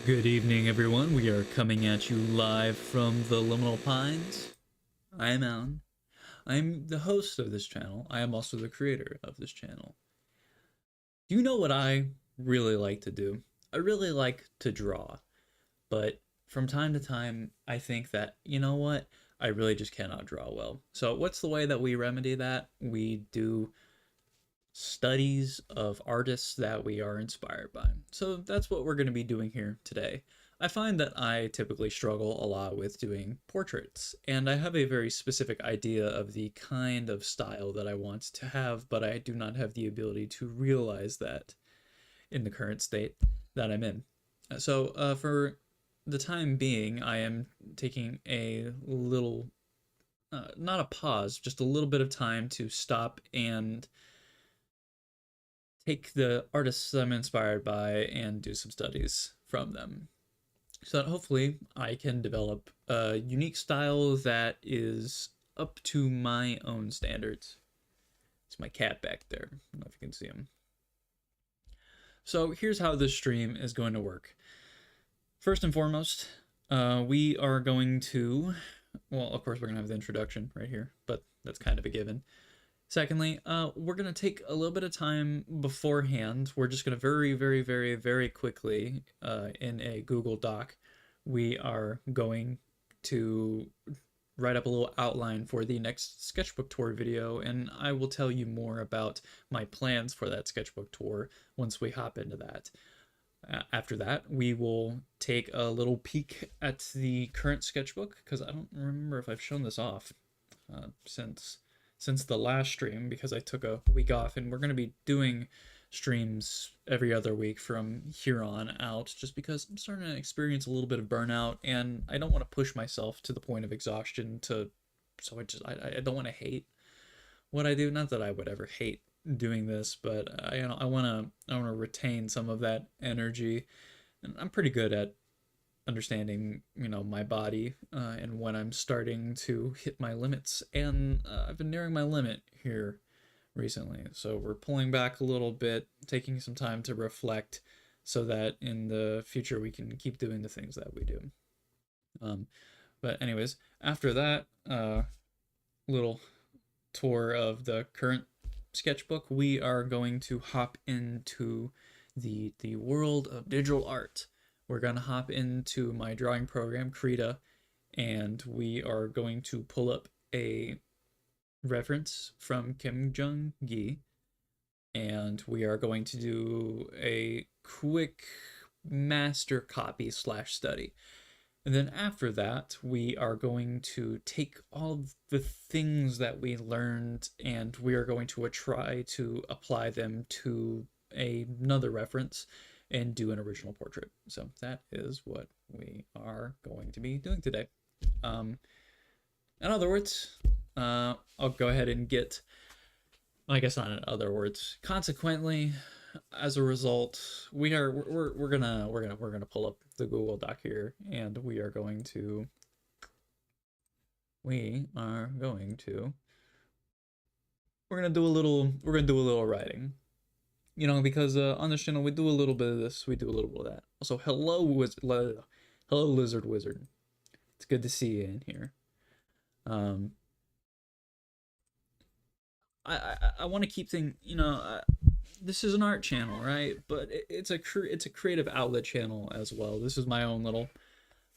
Good evening, everyone. We are coming at you live from the Liminal Pines. I am Alan. I'm the host of this channel. I am also the creator of this channel. Do you know what I really like to do? I really like to draw, but from time to time, I think that, you know what? I really just cannot draw well. So, what's the way that we remedy that? We do studies of artists that we are inspired by. So that's what we're going to be doing here today. I find that I typically struggle a lot with doing portraits, and I have a very specific idea of the kind of style that I want to have, but I do not have the ability to realize that in the current state that I'm in. So, for the time being, I am taking a little, not a pause, just a little bit of time to stop and take the artists that I'm inspired by and do some studies from them. So that hopefully I can develop a unique style that is up to my own standards. It's my cat back there. I don't know if you can see him. So here's how this stream is going to work. First and foremost, we are going to, well, of course, we're going to have the introduction right here, but that's kind of a given. Secondly, we're going to take a little bit of time beforehand. We're just going to very quickly, in a Google Doc, we are going to write up a little outline for the next sketchbook tour video, and I will tell you more about my plans for that sketchbook tour once we hop into that. After that, we will take a little peek at the current sketchbook, because I don't remember if I've shown this off since the last stream, because I took a week off, and we're going to be doing streams every other week from here on out, just because I'm starting to experience a little bit of burnout, and I don't want to push myself to the point of exhaustion so I don't want to hate what I do. Not that I would ever hate doing this, but I want to retain some of that energy, and I'm pretty good at understanding, my body, and when I'm starting to hit my limits, and I've been nearing my limit here recently, so we're pulling back a little bit, taking some time to reflect, so that in the future we can keep doing the things that we do. But anyways, after that little tour of the current sketchbook, we are going to hop into the world of digital art. We're going to hop into my drawing program, Krita, and we are going to pull up a reference from Kim Jung Gi, and we are going to do a quick master copy / study. And then after that, we are going to take all of the things that we learned, and we are going to try to apply them to another reference and do an original portrait. So that is what we are going to be doing today. In other words, I'll go ahead and get, I guess not in other words, consequently, as a result, we're gonna pull up the Google Doc here, and we're gonna do a little writing, because on this channel we do a little bit of this, we do a little bit of that. Also, hello Lizard Wizard. It's good to see you in here. I want to keep things, this is an art channel, right? But it's a creative outlet channel as well. This is my own little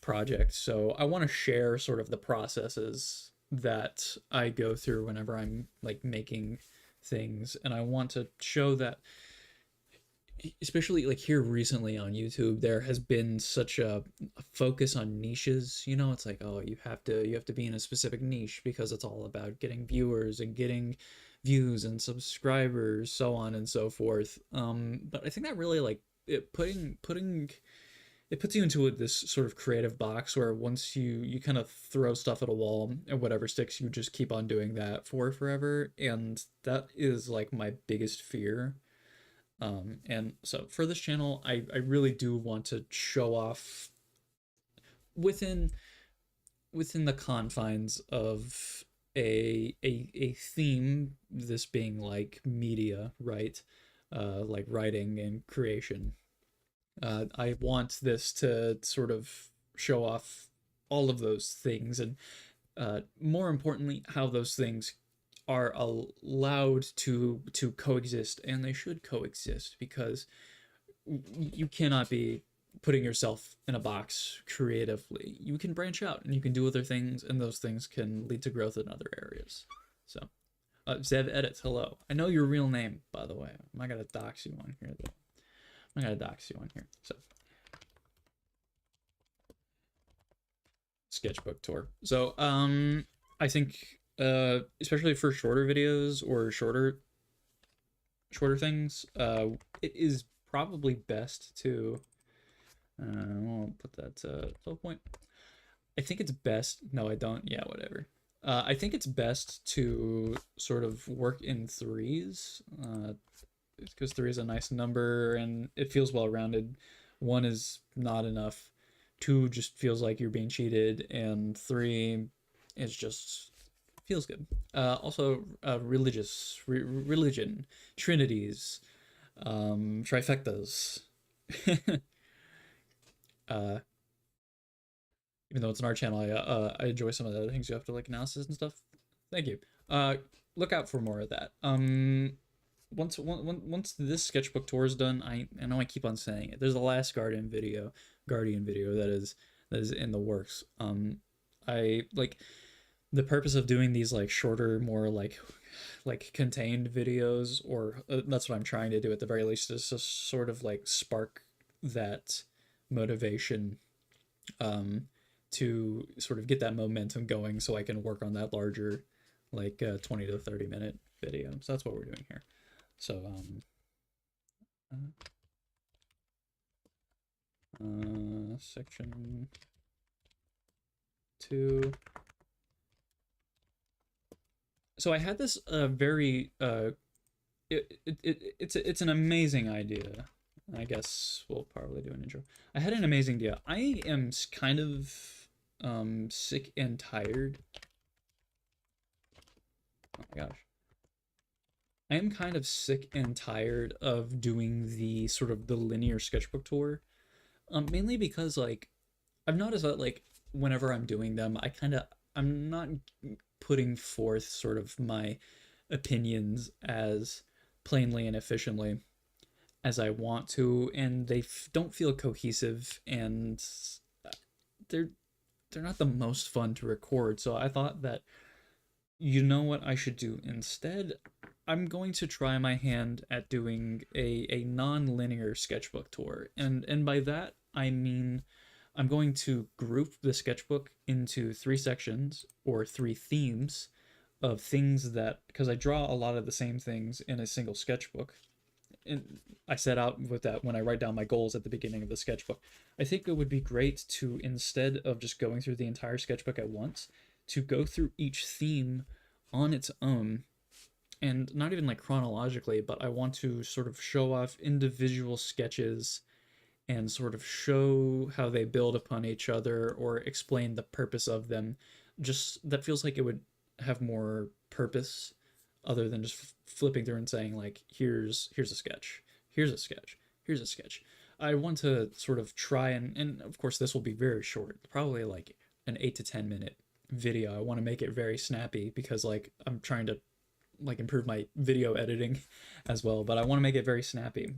project, so I want to share sort of the processes that I go through whenever I'm like making things, and I want to show that, especially like here recently on YouTube, there has been such a focus on niches. It's like, oh, you have to be in a specific niche because it's all about getting viewers and getting views and subscribers, so on and so forth. But I think that really, like, it puts you into this sort of creative box where once you kind of throw stuff at a wall and whatever sticks, you just keep on doing that for forever. And that is like my biggest fear. And so for this channel, I really do want to show off within the confines of a theme, this being like media, right? Like writing and creation. I want this to sort of show off all of those things, and more importantly, how those things are allowed to coexist, and they should coexist because you cannot be putting yourself in a box creatively. You can branch out and you can do other things, and those things can lead to growth in other areas. So, Zev Edits, hello. I know your real name, by the way. I'm not gonna dox you on here, though. I'm not gonna dox you on here. So, sketchbook tour. So, I think, especially for shorter videos or shorter things, it is probably best to. I'll put that 12 point. I think it's best. No, I don't. Yeah, whatever. I think it's best to sort of work in threes, because three is a nice number and it feels well rounded. One is not enough. Two just feels like you're being cheated, and three is just feels good. Also, religion, trinities, trifectas. uh, Even though it's on our channel, I enjoy some of the other things you have to like analysis and stuff. Thank you. Look out for more of that. Once this sketchbook tour is done, I know I keep on saying it. There's the last Guardian video that is in the works. I like the purpose of doing these like shorter, more like contained videos, or that's what I'm trying to do at the very least, is to sort of like spark that motivation, to sort of get that momentum going so I can work on that larger, like 20 to 30 minute video. So that's what we're doing here. So section 2. So I had this very it's an amazing idea. I guess we'll probably do an intro. I had an amazing idea. I am kind of sick and tired. Oh my gosh. I am kind of sick and tired of doing the sort of the linear sketchbook tour. Mainly because like I've noticed that like whenever I'm doing them, I'm not putting forth sort of my opinions as plainly and efficiently as I want to, and they don't feel cohesive, and they're not the most fun to record. So I thought that, you know what I should do instead? I'm going to try my hand at doing a non-linear sketchbook tour, and by that I mean I'm going to group the sketchbook into 3 sections or 3 themes of things that, because I draw a lot of the same things in a single sketchbook, and I set out with that when I write down my goals at the beginning of the sketchbook. I think it would be great to, instead of just going through the entire sketchbook at once, to go through each theme on its own, and not even like chronologically, but I want to sort of show off individual sketches and sort of show how they build upon each other or explain the purpose of them. Just that feels like it would have more purpose other than just flipping through and saying like, here's a sketch, here's a sketch, here's a sketch. I want to sort of try and of course this will be very short, probably like an 8 to 10 minute video. I want to make it very snappy because like I'm trying to like improve my video editing as well, but I want to make it very snappy.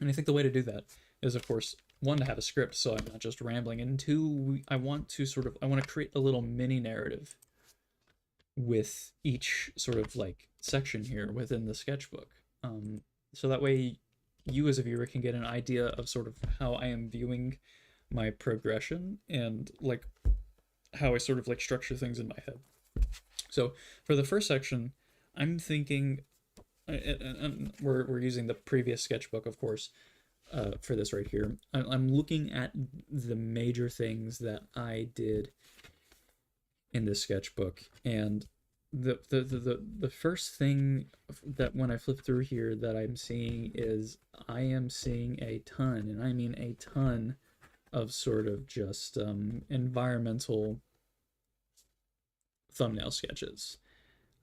And I think the way to do that is, of course, 1, to have a script so I'm not just rambling, and 2, I want to create a little mini narrative with each sort of like section here within the sketchbook. So that way you as a viewer can get an idea of sort of how I am viewing my progression and like how I sort of like structure things in my head. So for the first section, I'm thinking, and we're using the previous sketchbook, of course, for this right here. I'm looking at the major things that I did in this sketchbook, and the first thing that when I flip through here that I'm seeing is I am seeing a ton, and I mean a ton, of sort of just environmental thumbnail sketches.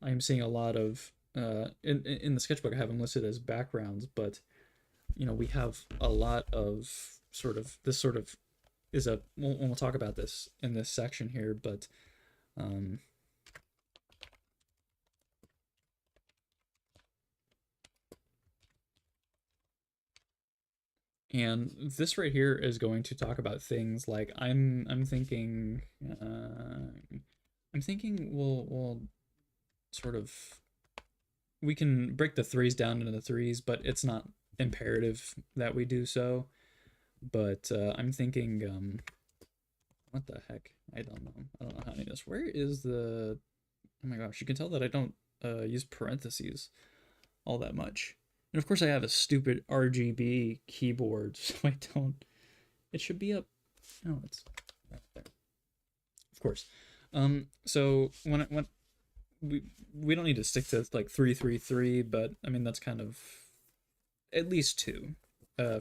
I'm seeing a lot of in the sketchbook I have them listed as backgrounds, but you know, we have a lot of sort of is a we'll talk about this in this section here, but um, and this right here is going to talk about things like I'm thinking we'll sort of we can break the threes down into the threes, but it's not imperative that we do so. But I'm thinking, what the heck? I don't know. I don't know how to do this. Where is the? Oh my gosh! You can tell that I don't use parentheses all that much. And of course, I have a stupid RGB keyboard, so I don't. It should be up. No, it's right there. Of course. So when we don't need to stick to like 333, but I mean that's kind of at least two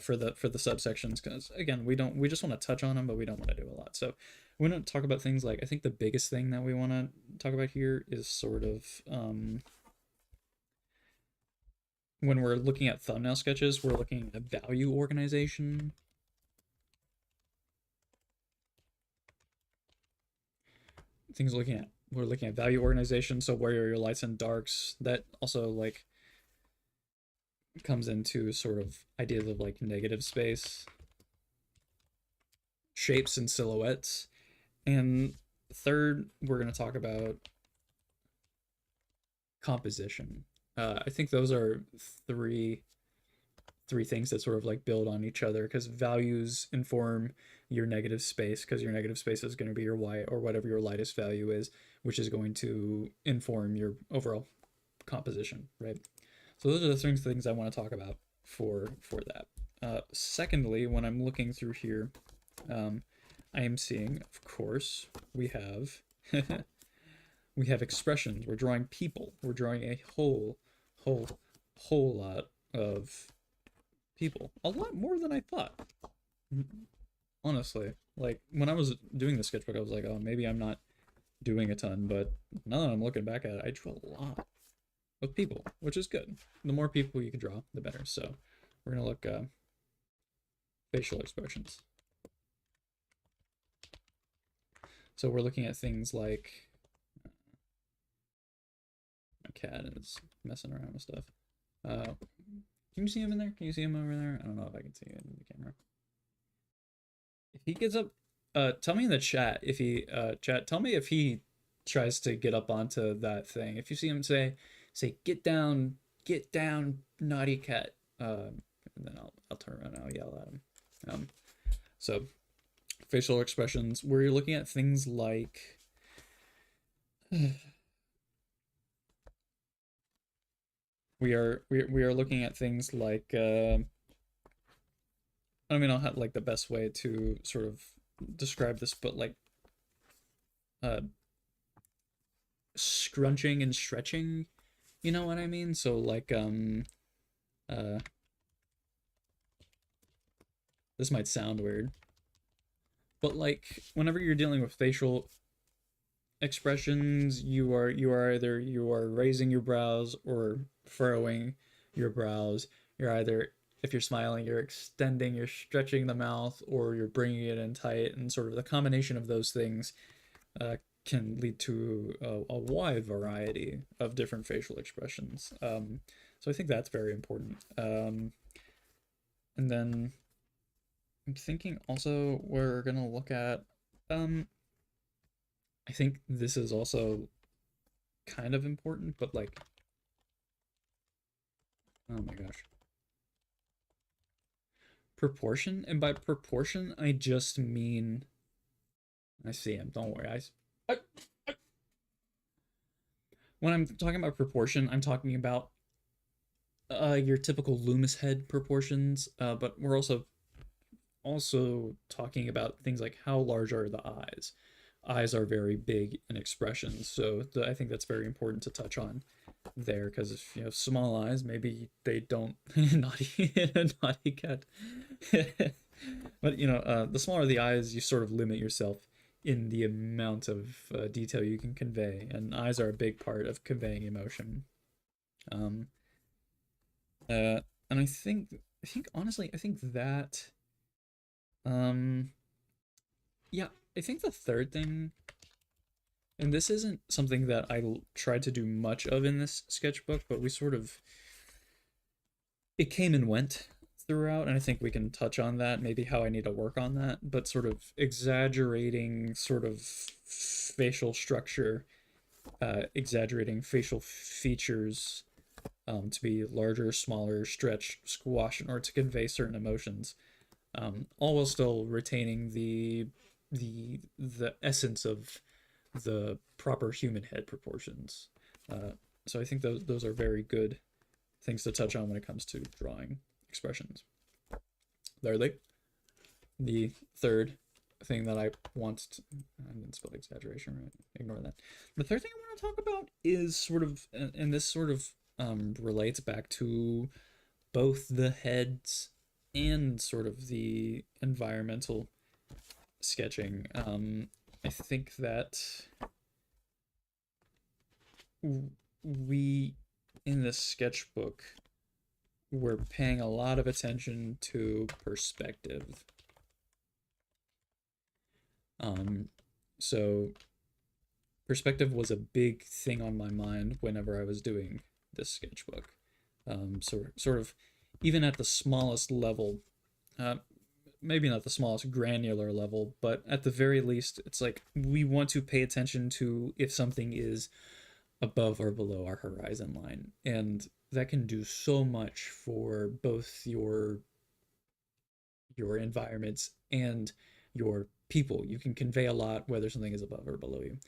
for the subsections, because again we just want to touch on them, but we don't want to do a lot. So we want to talk about things like, I think the biggest thing that we want to talk about here is sort of when we're looking at thumbnail sketches, we're looking at value organization. Things we're looking at value organization, so where are your lights and darks. That also like comes into sort of ideas of like negative space, shapes and silhouettes. And third, we're going to talk about composition. I think those are three things that sort of like build on each other, because values inform your negative space, because your negative space is going to be your white or whatever your lightest value is, which is going to inform your overall composition, right? So those are the things I want to talk about for that. Secondly, when I'm looking through here, I am seeing, of course, we have we have expressions. We're drawing people. We're drawing a whole lot of people. A lot more than I thought. Honestly, like when I was doing the sketchbook, I was like, oh, maybe I'm not doing a ton, but now that I'm looking back at it, I drew a lot of people, which is good. The more people you can draw, the better. So we're gonna look facial expressions. So we're looking at things like my cat is messing around with stuff. Can you see him in there? Can you see him over there? I don't know if I can see it in the camera. If he gets up, tell me in the chat if he tell me if he tries to get up onto that thing. If you see him, say get down, naughty cat. And then I'll turn around and I'll yell at him. So facial expressions, where you're looking at things like we are looking at things like I don't know how like the best way to sort of describe this, but like scrunching and stretching, you know what I mean? So like this might sound weird, but like whenever you're dealing with facial expressions, you are either you are raising your brows or furrowing your brows. You're either, if you're smiling, you're extending, you're stretching the mouth, or you're bringing it in tight, and sort of the combination of those things can lead to a wide variety of different facial expressions. So I think that's very important. And then I'm thinking also we're gonna look at I think this is also kind of important, but like, oh my gosh. Proportion, and by proportion, I just mean, I see him, don't worry, when I'm talking about proportion, I'm talking about your typical Loomis head proportions, but we're also talking about things like how large are the eyes. Eyes are very big in expressions, so I think that's very important to touch on there, because if you have small eyes, maybe they don't naughty cat. But you know, the smaller the eyes, you sort of limit yourself in the amount of detail you can convey, and eyes are a big part of conveying emotion. Um, and I think honestly, I think that Um, yeah, I think the third thing, and this isn't something that tried to do much of in this sketchbook, but we sort of, it came and went throughout, and I think we can touch on that, maybe how I need to work on that, but sort of exaggerating sort of facial structure, exaggerating facial features, to be larger, smaller, stretch, squash in order to convey certain emotions, all while still retaining the essence of the proper human head proportions. Uh, so I think those are very good things to touch on when it comes to drawing expressions. Thirdly, the third thing that I want to, I didn't spell exaggeration right. Ignore that. The third thing I want to talk about is sort of, and this sort of relates back to both the heads and sort of the environmental sketching. I think that we, in this sketchbook, we're paying a lot of attention to perspective. Um, so perspective was a big thing on my mind whenever I was doing this sketchbook. So sort of, even at the smallest level, uh, maybe not the smallest granular level, but at the very least, it's like we want to pay attention to if something is above or below our horizon line, and that can do so much for both your environments and your people. You can convey a lot whether something is above or below you.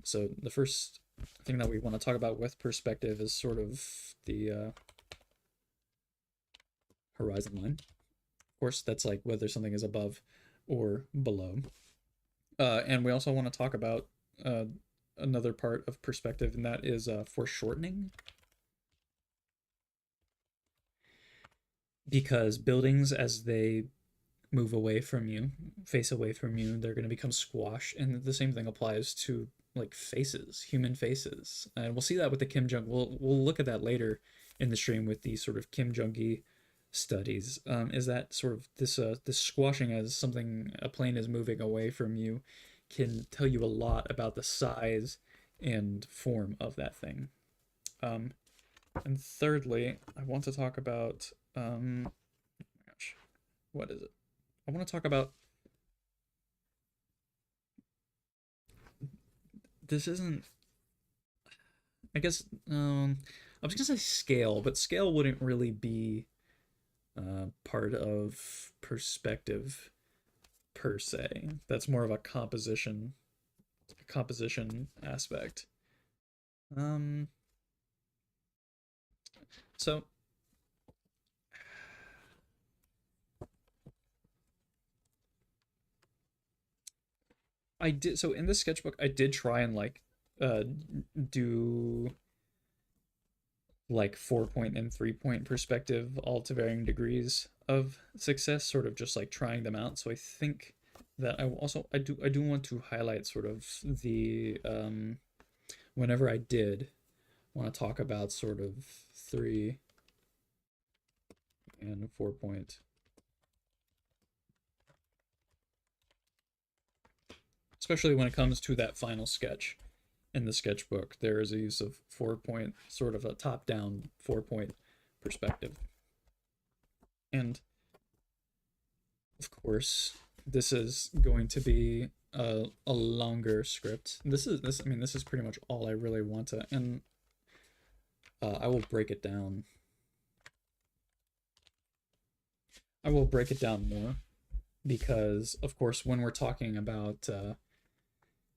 So the first thing that we want to talk about with perspective is sort of the horizon line. Of course, that's like whether something is above or below. And we also want to talk about uh, another part of perspective, and that is foreshortening. Because buildings, as they move away from you, face away from you, they're going to become squash. And the same thing applies to like faces, human faces. And we'll see that with the Kim Jung. We'll look at that later in the stream with the sort of Kim Jung Gi studies. Is that sort of this squashing as something a plane is moving away from you can tell you a lot about the size and form of that thing. Um, and thirdly, I want to talk about gosh, what is it? I want to talk about, this isn't, I guess, I was gonna say scale, but scale wouldn't really be part of perspective per se. That's more of a composition aspect. Um, so I did, so in this sketchbook I did try and like uh do like 4 point and 3 point perspective, all to varying degrees of success, sort of just like trying them out. So I think that I do want to highlight sort of the whenever I did want to talk about sort of 3 and 4 point, especially when it comes to that final sketch in the sketchbook. There is a use of 4 point, sort of a top down 4 point perspective. And of course, this is going to be a longer script. I mean, this is pretty much all I really want to, and I will break it down. I will break it down more because, of course, when we're talking about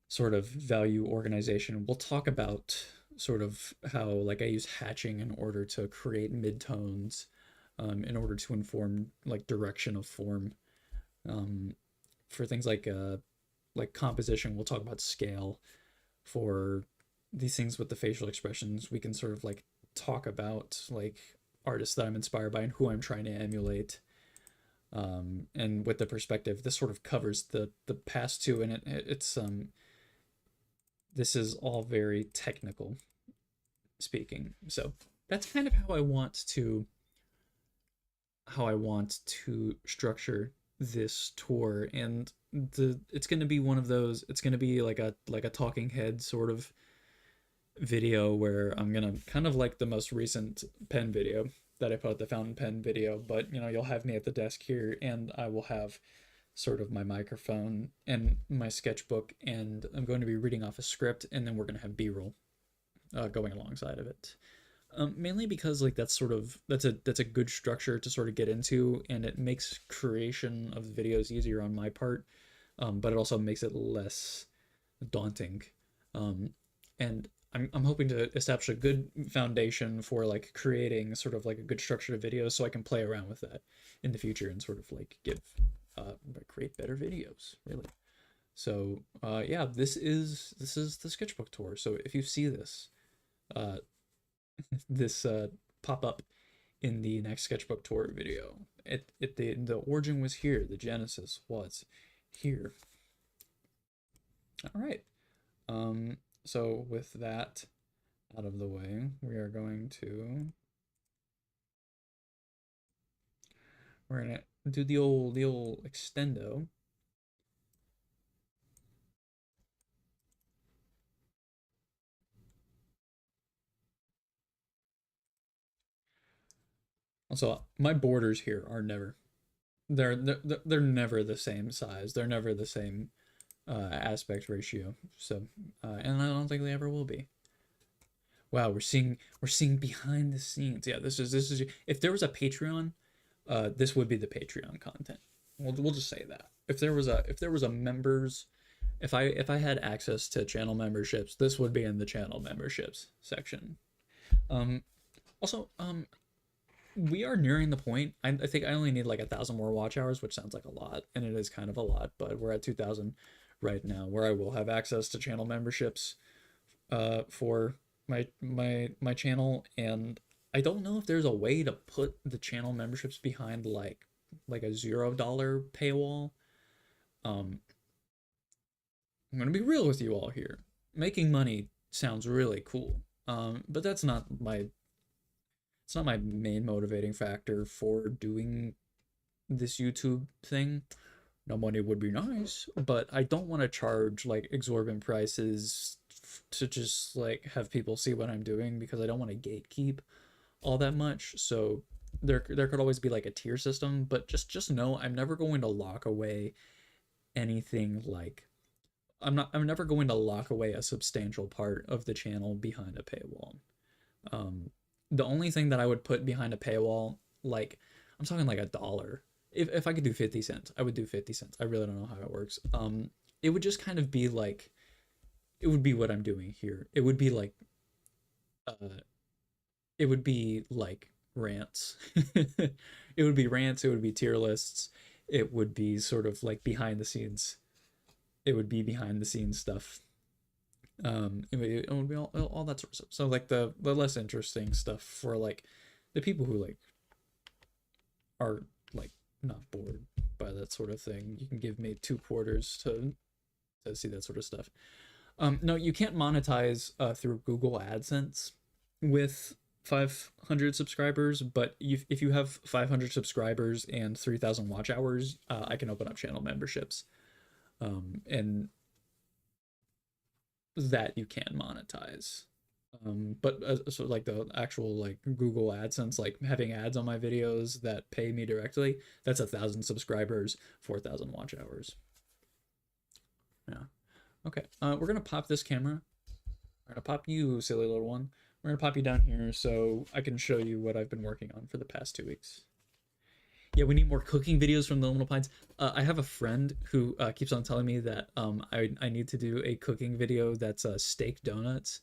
sort of value organization, we'll talk about sort of how like I use hatching in order to create midtones, in order to inform like direction of form. Um, for things like composition, we'll talk about scale. For these things with the facial expressions, we can sort of like talk about like artists that I'm inspired by and who I'm trying to emulate. And with the perspective, this sort of covers the past two, and it's this is all very technical speaking. So that's kind of how I want to structure this tour, and the it's going to be one of those, it's going to be like a talking head sort of video where I'm going to kind of like the most recent pen video that I put out, the fountain pen video, but you know, you'll have me at the desk here and I will have sort of my microphone and my sketchbook, and I'm going to be reading off a script, and then we're going to have B-roll going alongside of it. Mainly because like that's a good structure to sort of get into, and it makes creation of videos easier on my part, but it also makes it less daunting. And I'm hoping to establish a good foundation for like creating sort of like a good structured video, so I can play around with that in the future and sort of like give create better videos, really. So yeah, this is the sketchbook tour. So if you see this uh, this pop up in the next sketchbook tour video, the origin was here, the genesis was here. All right. So with that out of the way, we're gonna do the old extendo. Also, my borders here are never they're never the same size. They're never the same aspect ratio. So and I don't think they ever will be. Wow, we're seeing behind the scenes. Yeah, this is if there was a Patreon, this would be the Patreon content. We'll just say that. If there was a members, if I had access to channel memberships, this would be in the channel memberships section. Um Also, we are nearing the point. I think I only need like 1,000 more watch hours, which sounds like a lot, and it is kind of a lot, but we're at 2,000 right now, where I will have access to channel memberships for my channel. And I don't know if there's a way to put the channel memberships behind like a $0 paywall. Um, I'm gonna be real with you all here. Making money sounds really cool, but it's not my main motivating factor for doing this YouTube thing. No, money would be nice, but I don't want to charge like exorbitant prices to just like have people see what I'm doing, because I don't want to gatekeep all that much. So there could always be like a tier system, but just know I'm never going to lock away anything like I'm never going to lock away a substantial part of the channel behind a paywall. Um, the only thing that I would put behind a paywall, like I'm talking like $1. If I could do 50 cents, I would do 50 cents. I really don't know how it works. It would just kind of be like, it would be what I'm doing here. Uh, it would be like rants. It would be rants. It would be tier lists. It would be sort of like behind the scenes. It would be behind the scenes stuff. It would be all that sort of stuff. So like the less interesting stuff for like the people who like are like not bored by that sort of thing. You can give me 2 quarters to see that sort of stuff. No, you can't monetize through Google AdSense with 500 subscribers, but if you have 500 subscribers and 3,000 watch hours, I can open up channel memberships, and that you can monetize. But so like the actual like Google AdSense, like having ads on my videos that pay me directly, that's 1,000 subscribers, 4,000 watch hours. Yeah. Okay. We're gonna pop this camera. We're gonna pop you, silly little one. We're gonna pop you down here so I can show you what I've been working on for the past 2 weeks. Yeah, we need more cooking videos from the Little Pines. I have a friend who keeps on telling me that I need to do a cooking video that's steak donuts,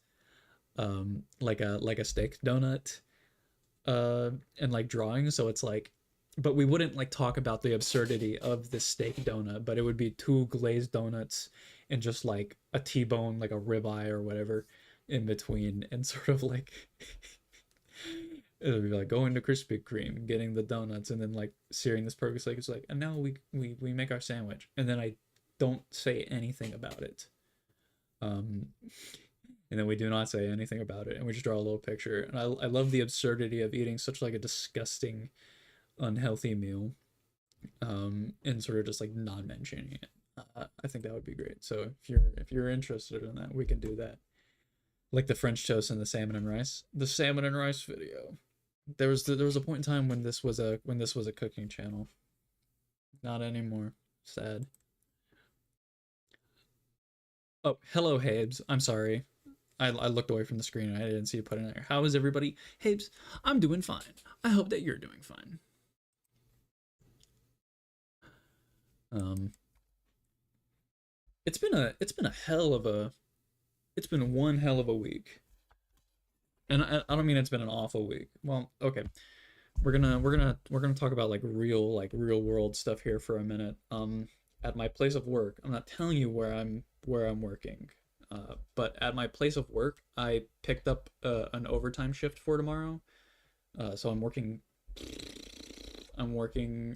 like a steak donut, and like drawing. So it's like, but we wouldn't like talk about the absurdity of the steak donut, but it would be 2 glazed donuts and just like a T-bone, like a ribeye or whatever in between, and sort of like it would be like going to Krispy Kreme, getting the donuts, and then like searing this perfect steak. It's like, and now we make our sandwich, and then I don't say anything about it. Um, and then we do not say anything about it, and we just draw a little picture. And I love the absurdity of eating such like a disgusting, unhealthy meal. and sort of just like not mentioning it. I think that would be great. So if you're interested in that, we can do that. Like the French toast and the salmon and rice. The salmon and rice video. There was a point in time when this was a cooking channel. Not anymore. Sad. Oh, hello, Habes. I'm sorry. I looked away from the screen and I didn't see you put in there. How is everybody? Habes, I'm doing fine. I hope that you're doing fine. Um, it's been a hell of a it's been one hell of a week, and I don't mean it's been an awful week. Well, okay, we're gonna talk about like real world stuff here for a minute. At my place of work, I'm not telling you where I'm working. But at my place of work, I picked up an overtime shift for tomorrow. So I'm working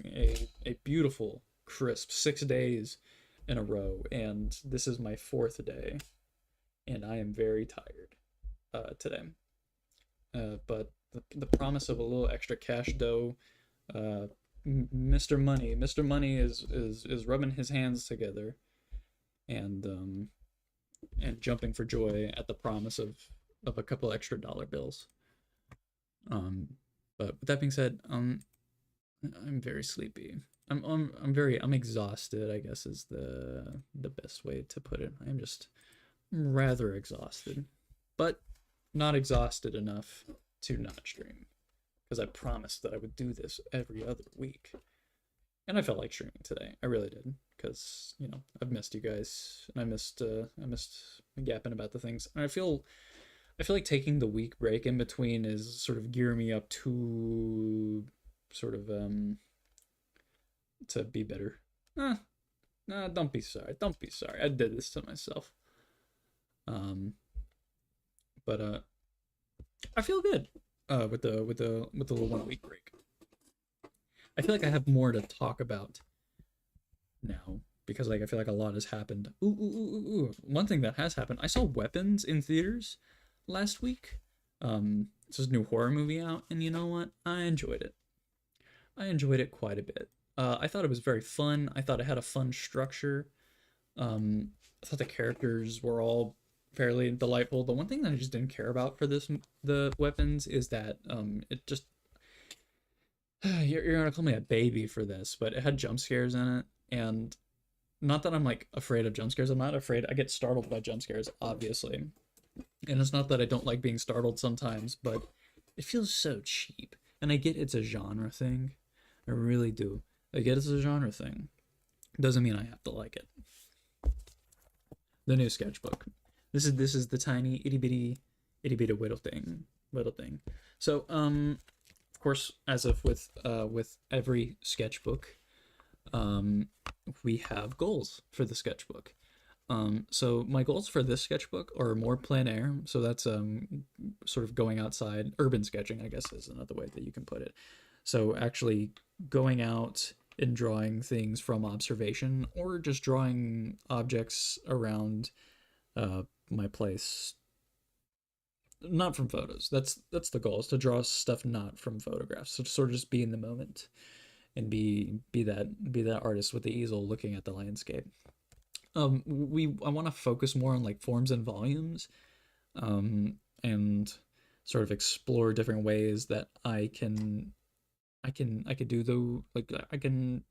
a beautiful, crisp 6 days in a row, and this is my fourth day, and I am very tired today. But the promise of a little extra cash dough, Mr. Money is rubbing his hands together, and and jumping for joy at the promise of a couple extra dollar bills. Um, but with that being said, I'm very sleepy. I'm exhausted, I guess is the best way to put it. I'm just rather exhausted, but not exhausted enough to not stream because I promised that I would do this every other week. And I felt like streaming today. I really did because, you know, I've missed you guys and I missed yapping about the things. And I feel like taking the week break in between is sort of gear me up to sort of to be better. Nah, don't be sorry. Don't be sorry. I did this to myself. Um, but I feel good. With the little 1 week break. I feel like I have more to talk about now because like I feel like a lot has happened. Ooh. One thing that has happened. I saw Weapons in theaters last week. This is a new horror movie out, and you know what? I enjoyed it. I enjoyed it quite a bit. I thought it was very fun. I thought it had a fun structure. I thought the characters were all fairly delightful. The one thing that I just didn't care about for the Weapons is that it just you're gonna call me a baby for this, but it had jump scares in it, and not that I'm like afraid of jump scares. I'm not afraid. I get startled by jump scares, obviously, and it's not that I don't like being startled sometimes, but it feels so cheap. And I get it's a genre thing. I really do. I get it's a genre thing. Doesn't mean I have to like it. The new sketchbook. This is the tiny itty bitty whittle thing. So of course, as of with every sketchbook, we have goals for the sketchbook. So my goals for this sketchbook are more plein air. So that's sort of going outside, urban sketching, I guess is another way that you can put it. So actually going out and drawing things from observation or just drawing objects around my place, not from photos. That's the goal, is to draw stuff not from photographs. So to sort of just be in the moment and be that artist with the easel looking at the landscape. I want to focus more on like forms and volumes, and sort of explore different ways that I could do the like I can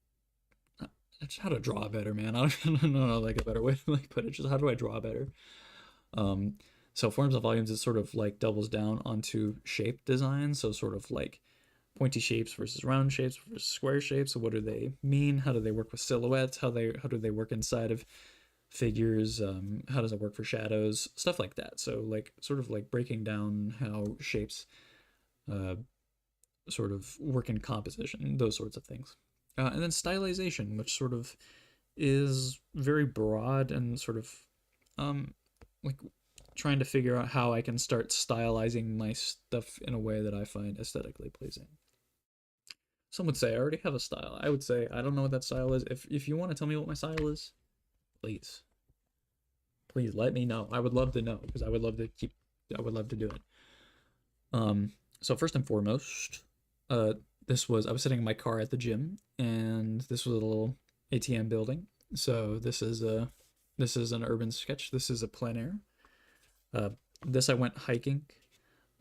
just how to draw better, man. I don't know like a better way to like put it. Just how do I draw better? So forms and volumes is sort of like doubles down onto shape design. So sort of like pointy shapes versus round shapes versus square shapes. So what do they mean? How do they work with silhouettes? How do they work inside of figures? How does it work for shadows? Stuff like that. So like sort of like breaking down how shapes sort of work in composition, those sorts of things. And then stylization, which sort of is very broad and sort of like trying to figure out how I can start stylizing my stuff in a way that I find aesthetically pleasing. Some would say I already have a style. I would say I don't know what that style is. If you want to tell me what my style is, please let me know. I would love to know because I would love to do it. So first and foremost, This was I was sitting in my car at the gym, and this was a little ATM building. So this is an urban sketch. This is a plein air. Uh, this I went hiking,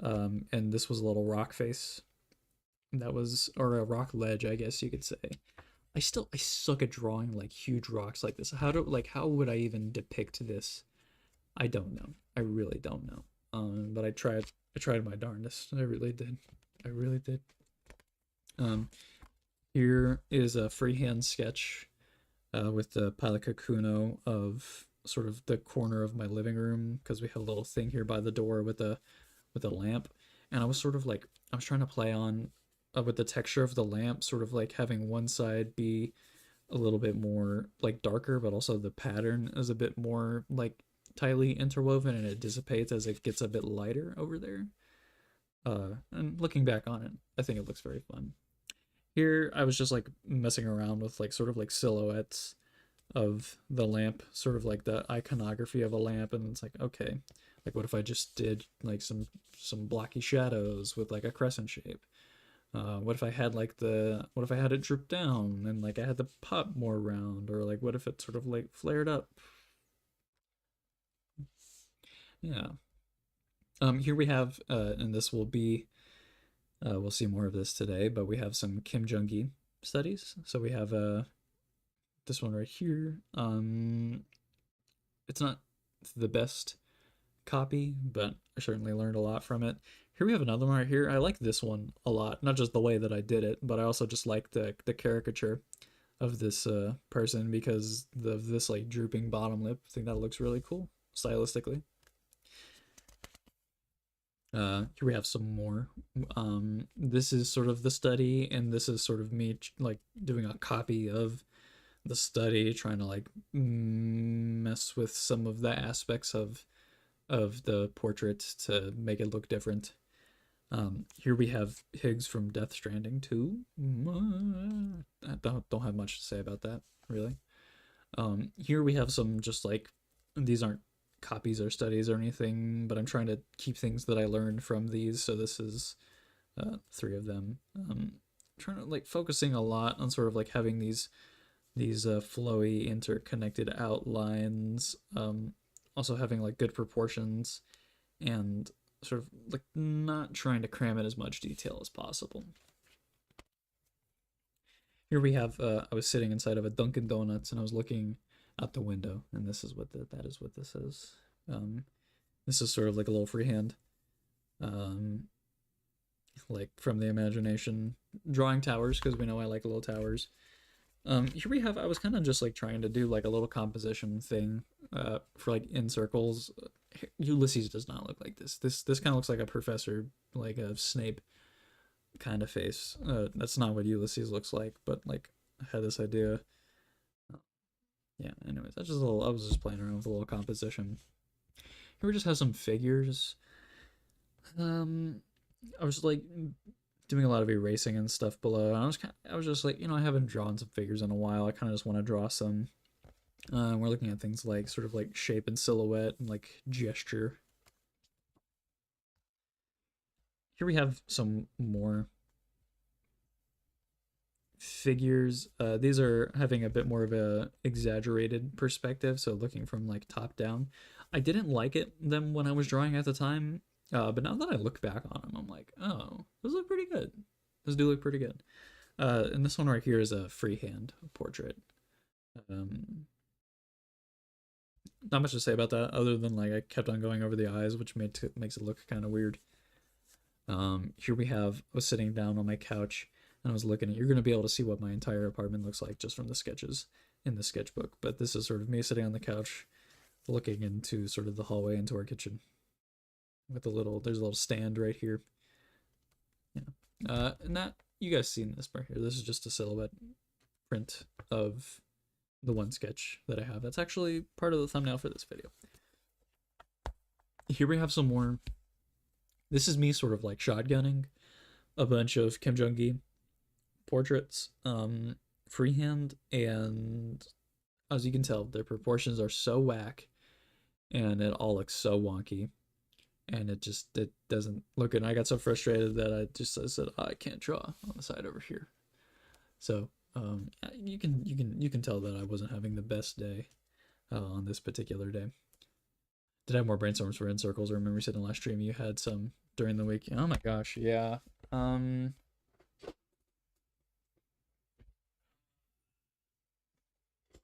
and this was a little rock face. That was or a rock ledge, I guess you could say. I suck at drawing like huge rocks like this. How would I even depict this? I don't know. I really don't know. But I tried my darndest. I really did. I really did. Um, Here is a freehand sketch with the Palikakuno of sort of the corner of my living room because we have a little thing here by the door with a lamp, and I was sort of like I was trying to play on with the texture of the lamp, sort of like having one side be a little bit more like darker, but also the pattern is a bit more like tightly interwoven, and it dissipates as it gets a bit lighter over there. And looking back on it, I think it looks very fun. Here, I was just like messing around with like sort of like silhouettes of the lamp, sort of like the iconography of a lamp, and it's like, okay, like what if I just did like some blocky shadows with like a crescent shape? What if I had what if I had it droop down and like I had the pop more round, or like what if it sort of like flared up? Yeah. Here we have, and this will be, we'll see more of this today, but we have some Kim Jung Gi studies. So we have this one right here. It's not the best copy, but I certainly learned a lot from it. Here we have another one right here. I like this one a lot, not just the way that I did it, but I also just like the caricature of this person because of this like drooping bottom lip. I think that looks really cool stylistically. Here we have some more. This is sort of the study, and this is sort of me like doing a copy of the study, trying to like mess with some of the aspects of the portrait to make it look different. Here we have Higgs from Death Stranding 2. I don't have much to say about that, really. Here we have some just like, these aren't copies or studies or anything, but I'm trying to keep things that I learned from these. So this is three of them. Trying to like focusing a lot on sort of like having these flowy interconnected outlines. Also having like good proportions and sort of like not trying to cram in as much detail as possible. Here we have I was sitting inside of a Dunkin' Donuts and I was looking out the window, and this is what that is what this is. Um, this is sort of like a little freehand, um, like from the imagination, drawing towers because we know I like little towers. Here we have I was kind of just like trying to do like a little composition thing for like in circles. Ulysses does not look like this. This kind of looks like a professor, like a Snape kind of face. That's not what Ulysses looks like, but like I had this idea. Yeah, anyways, that's just a little, I was just playing around with a little composition. Here we just have some figures. I was like doing a lot of erasing and stuff below. And I was just like, I haven't drawn some figures in a while. I kind of just want to draw some. We're looking at things like sort of like shape and silhouette and like gesture. Here we have some more figures. These are having a bit more of a exaggerated perspective, so looking from like top down. I didn't like them when I was drawing at the time, but now that I look back on them, I'm like, oh, those look pretty good. Those do look pretty good. And this one right here is a freehand portrait. Not much to say about that other than like I kept on going over the eyes, which makes it look kind of weird. Here we have, I was sitting down on my couch and I was looking at, you're going to be able to see what my entire apartment looks like just from the sketches in the sketchbook, but this is sort of me sitting on the couch looking into sort of the hallway into our kitchen with there's a little stand right here. Yeah. And that, you guys seen this right here. This is just a silhouette print of the one sketch that I have. That's actually part of the thumbnail for this video. Here we have some more. This is me sort of like shotgunning a bunch of Kim Jung Gi portraits, freehand, and as you can tell, their proportions are so whack and it all looks so wonky. and it doesn't look good. And I got so frustrated that I said, "Oh, I can't draw on the side over here." So you can tell that I wasn't having the best day on this particular day. Did I have more brainstorms for in circles? I remember you said in the last stream you had some during the week. Oh my gosh, yeah. Um,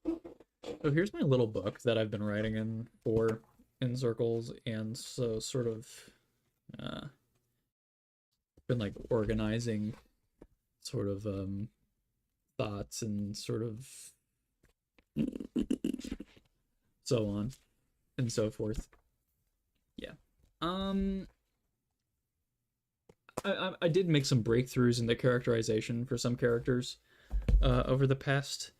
so here's my little book that I've been writing in for in circles, and so sort of uh, been like organizing sort of thoughts and sort of so on and so forth. Yeah. Um, I did make some breakthroughs in the characterization for some characters over the past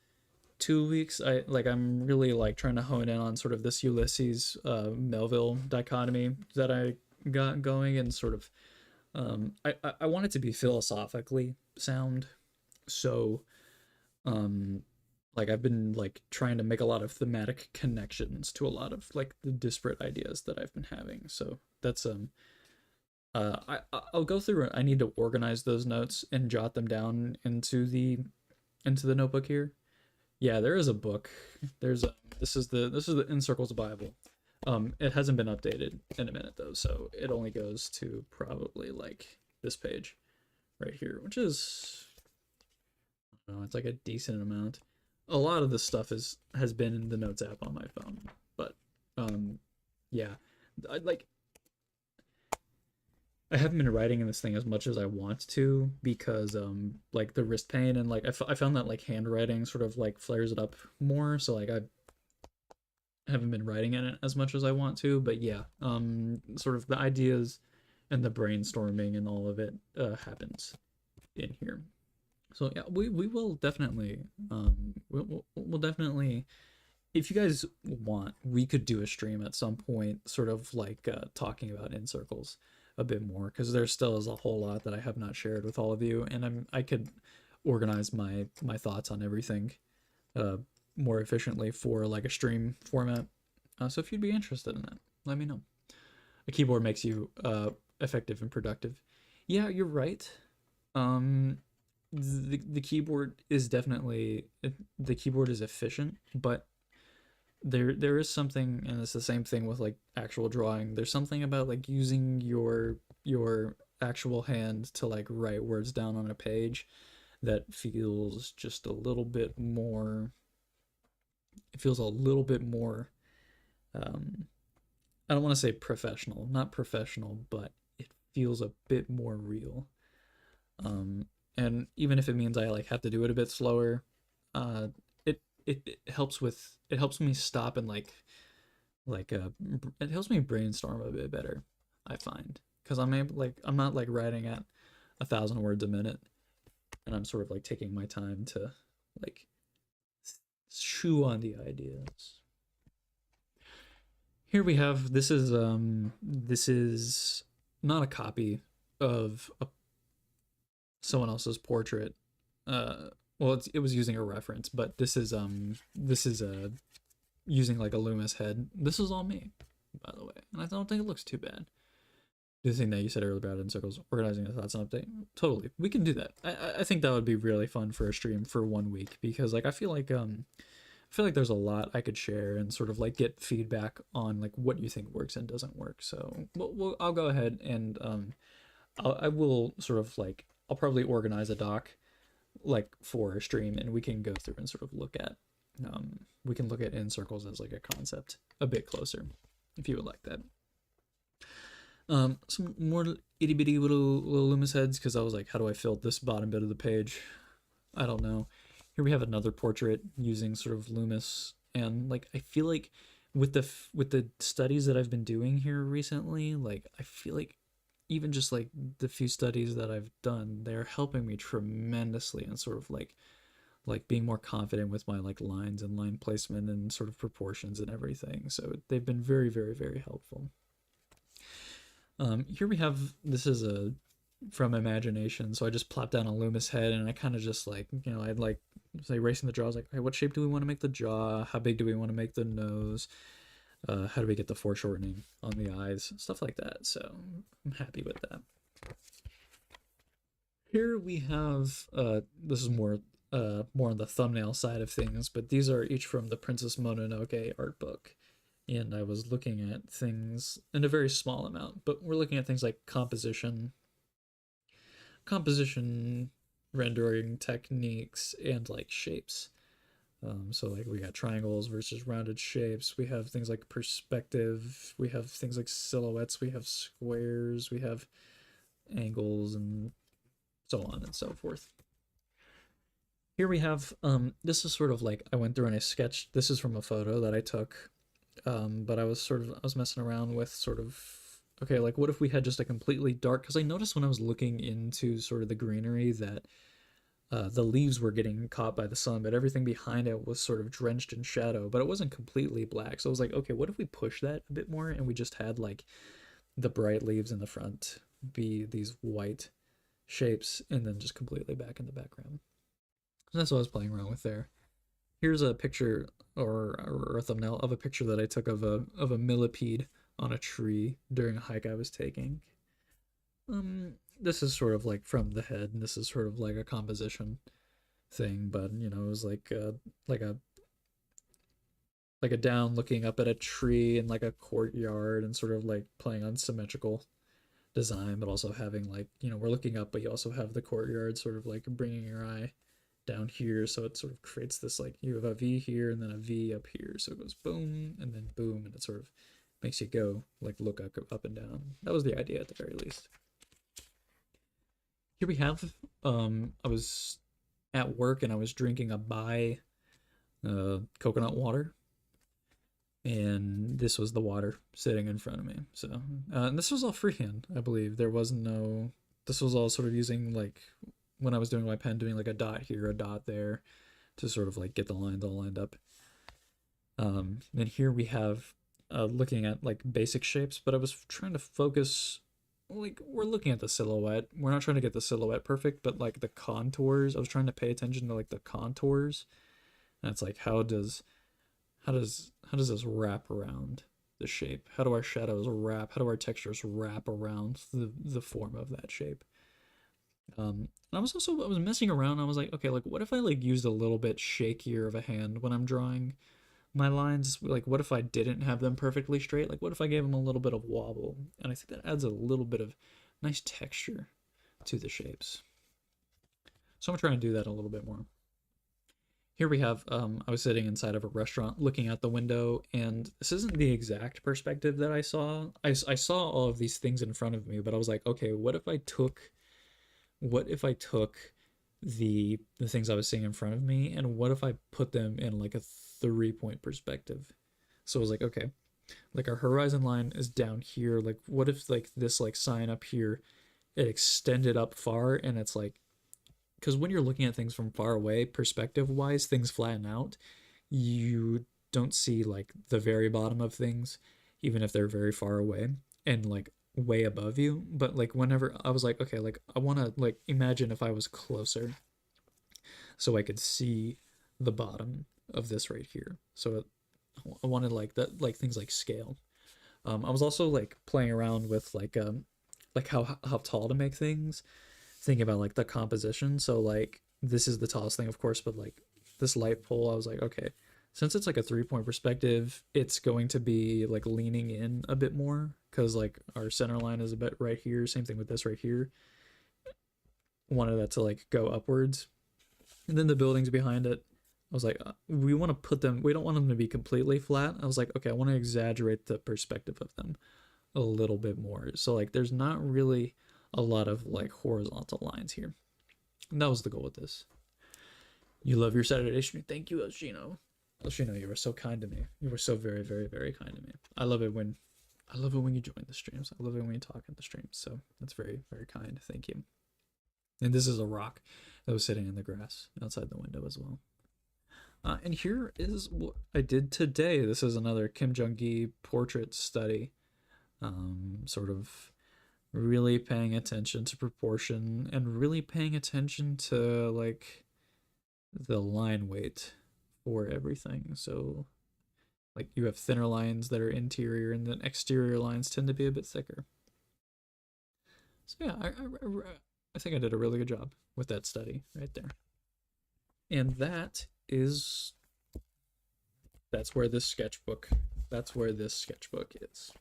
2 weeks. I'm really like trying to hone in on sort of this Ulysses Melville dichotomy that I got going, and sort of I want it to be philosophically sound. So like I've been like trying to make a lot of thematic connections to a lot of like the disparate ideas that I've been having. So that's I'll go through it. I need to organize those notes and jot them down into the notebook here. Yeah, there is a book. There's a this is the In Circles Bible. It hasn't been updated in a minute though, so it only goes to probably like this page right here, which is I don't know, it's like a decent amount. A lot of this stuff has been in the notes app on my phone, but yeah, I like I haven't been writing in this thing as much as I want to because like the wrist pain, and like I found that like handwriting sort of like flares it up more, so like I haven't been writing in it as much as I want to. But yeah, sort of the ideas and the brainstorming and all of it happens in here. So yeah, we will definitely we'll definitely, if you guys want, we could do a stream at some point, sort of like talking about in circles a bit more, because there still is a whole lot that I have not shared with all of you, and I could organize my thoughts on everything uh, more efficiently for like a stream format. So if you'd be interested in that, let me know. A keyboard makes you effective and productive. Yeah, you're right. Um, the keyboard is definitely the keyboard is efficient, but there is something, and it's the same thing with like actual drawing. There's something about like using your actual hand to like write words down on a page that feels just a little bit more. It feels a little bit more. Um, I don't want to say professional, not professional, but it feels a bit more real. Um, and even if it means I like have to do it a bit slower, uh, it helps with it helps me stop and it helps me brainstorm a bit better. I find, because I'm able like I'm not like writing at 1,000 words a minute, and I'm sort of like taking my time to like chew on the ideas. Here we have this is not a copy of someone else's portrait. Well, it was using a reference, but this is using like a Loomis head. This is all me, by the way, and I don't think it looks too bad. The thing that you said earlier about in circles, organizing the thoughts and update, totally, we can do that. I think that would be really fun for a stream for 1 week, because like I feel like there's a lot I could share and sort of like get feedback on like what you think works and doesn't work. So I'll go ahead and I will sort of like I'll probably organize a doc like for a stream, and we can go through and sort of look at we can look at in circles as like a concept a bit closer, if you would like that. Some more itty bitty little Loomis heads, because I was like, how do I fill this bottom bit of the page? I don't know. Here we have another portrait using sort of Loomis, and like I feel like with the studies that I've been doing here recently, like I feel like even just like the few studies that I've done, they're helping me tremendously, and sort of like being more confident with my like lines and line placement and sort of proportions and everything. So they've been very, very, very helpful. Here we have, this is a from imagination, so I just plopped down a Loomis head, and I kind of just like, I'd like say racing the jaw. I was like, hey, what shape do we want to make the jaw? How big do we want to make the nose? How do we get the foreshortening on the eyes? Stuff like that. So I'm happy with that. Here we have, this is more on the thumbnail side of things, but these are each from the Princess Mononoke art book. And I was looking at things in a very small amount, but we're looking at things like composition rendering techniques, and like shapes. So like we got triangles versus rounded shapes. We have things like perspective. We have things like silhouettes. We have squares. We have angles and so on and so forth. Here we have, this is sort of like, I went through and I sketched, this is from a photo that I took, but I was messing around with sort of, okay, like what if we had just a completely dark, because I noticed when I was looking into sort of the greenery that the leaves were getting caught by the sun, but everything behind it was sort of drenched in shadow, but it wasn't completely black. So I was like, okay, what if we push that a bit more and we just had like the bright leaves in the front be these white shapes and then just completely back in the background. So that's what I was playing around with there. Here's a picture or a thumbnail of a picture that I took of a millipede on a tree during a hike I was taking. This is sort of like from the head, and this is sort of like a composition thing, but you know, it was like a like a down looking up at a tree in like a courtyard and sort of like playing on symmetrical design, but also having like, you know, we're looking up, but you also have the courtyard sort of like bringing your eye down here, so it sort of creates this like you have a V here and then a V up here, so it goes boom and then boom, and it sort of makes you go like look up and down. That was the idea at the very least. Here we have, I was at work and I was drinking a Bai coconut water, and this was the water sitting in front of me. So, and this was all freehand, I believe. There was no, this was all sort of using like when I was doing my pen, doing like a dot here, a dot there to sort of like get the lines all lined up. Then here we have looking at like basic shapes, but I was trying to focus, like we're looking at the silhouette. We're not trying to get the silhouette perfect, but like the contours. I was trying to pay attention to like the contours. And it's like how does this wrap around the shape? How do our shadows wrap? How do our textures wrap around the form of that shape? And I was messing around. I was like, okay, like what if I like used a little bit shakier of a hand when I'm drawing my lines? Like what if I didn't have them perfectly straight? Like what if I gave them a little bit of wobble? And I think that adds a little bit of nice texture to the shapes. So I'm trying to do that a little bit more. Here we have, I was sitting inside of a restaurant looking out the window, and this isn't the exact perspective that I saw. I saw all of these things in front of me, but I was like, okay, what if I took the things I was seeing in front of me, and what if I put them in like a 3-point perspective? So I was like, okay, like our horizon line is down here. Like, what if like this like sign up here, it extended up far, and it's like, because when you're looking at things from far away, perspective wise, things flatten out. You don't see like the very bottom of things, even if they're very far away and like way above you. But like whenever I was like, okay, like I want to like imagine if I was closer so I could see the bottom of this right here. So I wanted like that, like things like scale. I was also like playing around with like how tall to make things, thinking about like the composition. So like this is the tallest thing, of course, but like this light pole, I was like, okay, since it's like a 3-point perspective, it's going to be like leaning in a bit more because like our center line is a bit right here. Same thing with this right here. Wanted that to like go upwards, and then the buildings behind it. I was like, we want to put them. We don't want them to be completely flat. I was like, okay, I want to exaggerate the perspective of them a little bit more. So like, there's not really a lot of like horizontal lines here. And that was the goal with this. You love your Saturday stream. Thank you, Elshino. Elshino, you were so kind to me. You were so very, very, very kind to me. I love it when you join the streams. I love it when you talk in the streams. So that's very, very kind. Thank you. And this is a rock that was sitting in the grass outside the window as well. And here is what I did today. This is another Kim Jung Gi portrait study. Sort of really paying attention to proportion and really paying attention to like the line weight for everything. So Like you have thinner lines that are interior, and then exterior lines tend to be a bit thicker. So yeah, I think I did a really good job with that study right there. And that's where this sketchbook is.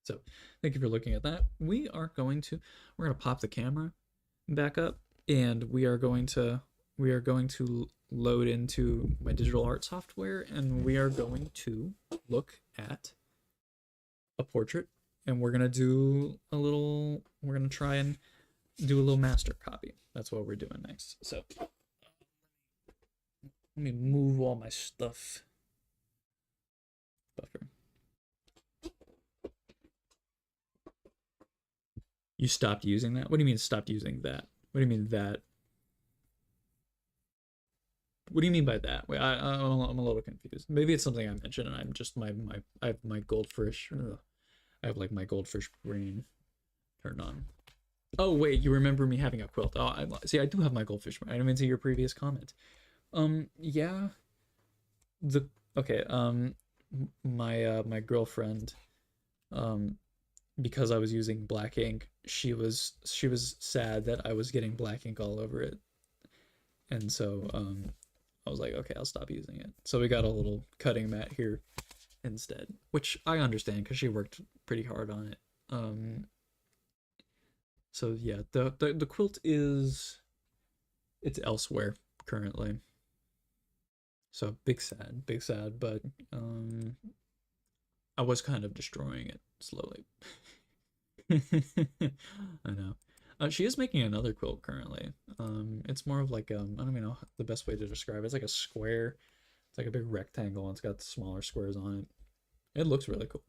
So thank you for looking at that. We're gonna pop the camera back up, and we are going to load into my digital art software, and we are going to look at a portrait, and we're gonna try and do a little master copy. That's what we're doing next. So let me move all my stuff. Buffer. You stopped using that? What do you mean stopped using that? What do you mean that? What do you mean by that? Wait, I'm a little confused. Maybe it's something I mentioned, and I'm just I have my goldfish. I have like my goldfish brain turned on. Oh wait, you remember me having a quilt? Oh, see. I do have my goldfish brain. I didn't even see your previous comment. Yeah. The okay. My girlfriend, um, because I was using black ink, she was sad that I was getting black ink all over it, and so I was like, okay, I'll stop using it. So we got a little cutting mat here instead, which I understand because she worked pretty hard on it. So yeah, the quilt it's elsewhere currently. So big sad, but I was kind of destroying it slowly. I know. She is making another quilt currently. It's more of like I don't even know the best way to describe it. It's like a square. It's like a big rectangle, and it's got smaller squares on it. It looks really cool.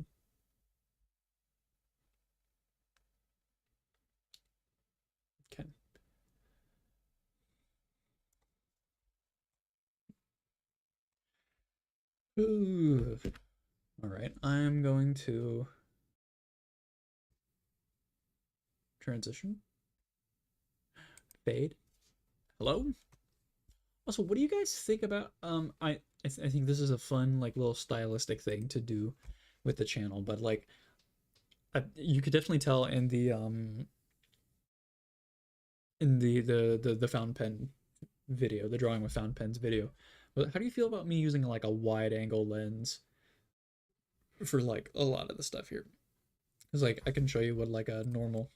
Okay. Ooh. All right. I'm going to transition, fade. Hello. Also, what do you guys think about I think this is a fun like little stylistic thing to do with the channel, but like you could definitely tell in the fountain pen video, the drawing with fountain pens video. But how do you feel about me using like a wide angle lens for like a lot of the stuff here? Because like I can show you what like a normal.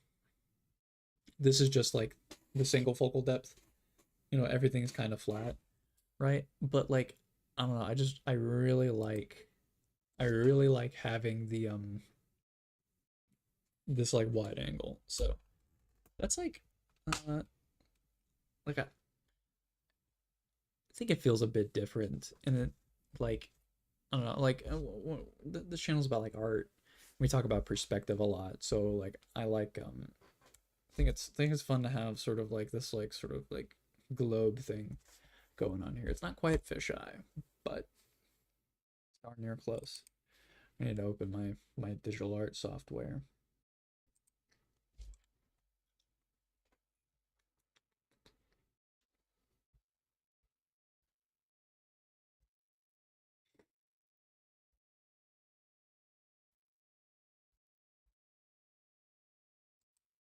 This is just like the single focal depth. Everything's kind of flat, right? But like I don't know, I really like having the this like wide angle. So that's uh like I think it feels a bit different, and it like I don't know, like this channel's about like art. We talk about perspective a lot, so like I think it's fun to have sort of like this like sort of like globe thing going on here. It's not quite fisheye, but it's darn near close. I need to open my digital art software.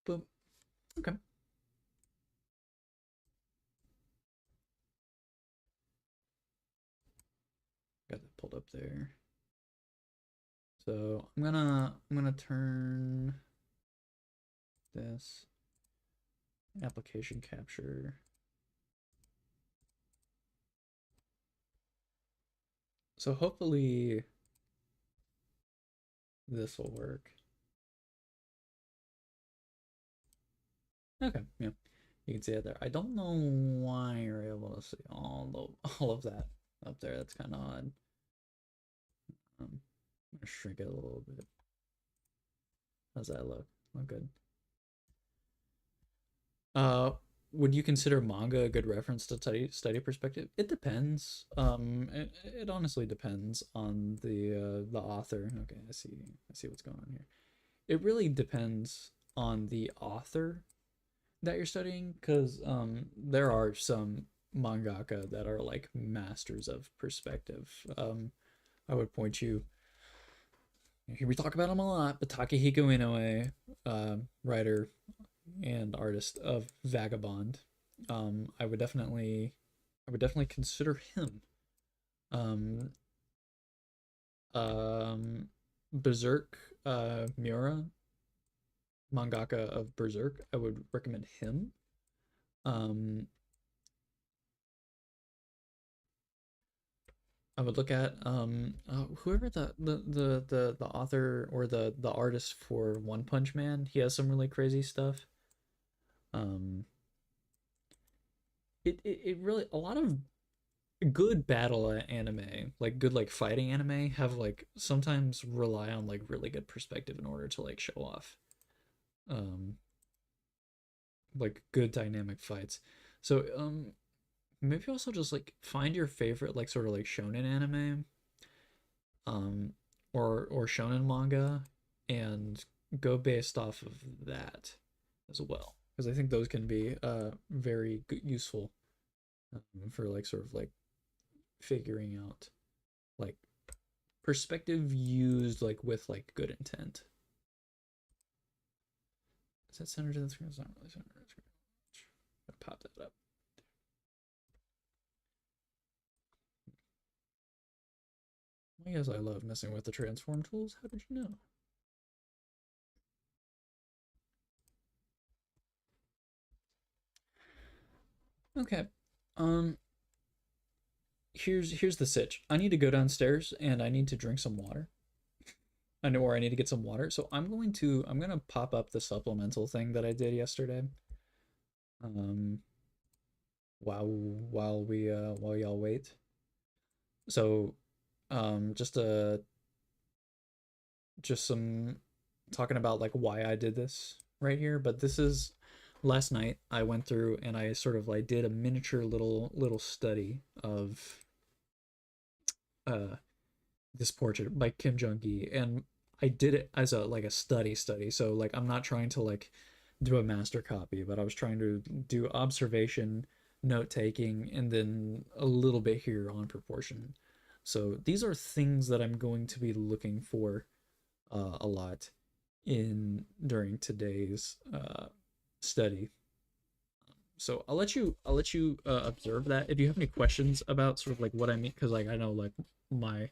Boom. Okay. Got that pulled up there. So I'm gonna turn this application capture. So hopefully this will work. Okay, yeah. You can see it there. I don't know why you're able to see all of that up there. That's kind of odd. I'm gonna shrink it a little bit. How's that look? Look good. Uh, would you consider manga a good reference to study perspective? It depends. It honestly depends on the author. Okay, I see what's going on here. It really depends on the author that you're studying, because there are some mangaka that are like masters of perspective. I would point you. Here we talk about him a lot, but Takehiko Inoue, writer and artist of Vagabond. I would definitely, I would definitely consider him. Um, Berserk, Miura, mangaka of Berserk. I would recommend him. Um, I would look at whoever the author or the artist for One Punch Man. He has some really crazy stuff. Um, it really a lot of good battle anime, like good like fighting anime, have like sometimes rely on like really good perspective in order to like show off um like good dynamic fights. So maybe also just like find your favorite like sort of like shonen anime um or shonen manga and go based off of that as well, because I think those can be very good, useful for like sort of like figuring out like perspective used like with like good intent. Is that centered to the screen? It's not really centered to the screen. I pop that up. I guess I love messing with the transform tools. How did you know? Okay. Um, here's the sitch. I need to go downstairs and I need to drink some water. I know where I need to get some water. So I'm gonna pop up the supplemental thing that I did yesterday. Um, while y'all wait. So just just some talking about like why I did this right here, but this is last night I went through and I sort of like did a miniature little study of uh this portrait by Kim Jung Gi, and I did it as a like a study. So like I'm not trying to like do a master copy, but I was trying to do observation, note taking, and then a little bit here on proportion. So these are things that I'm going to be looking for a lot in during today's study. So I'll let you observe that. If you have any questions about sort of like what I mean, because like I know like my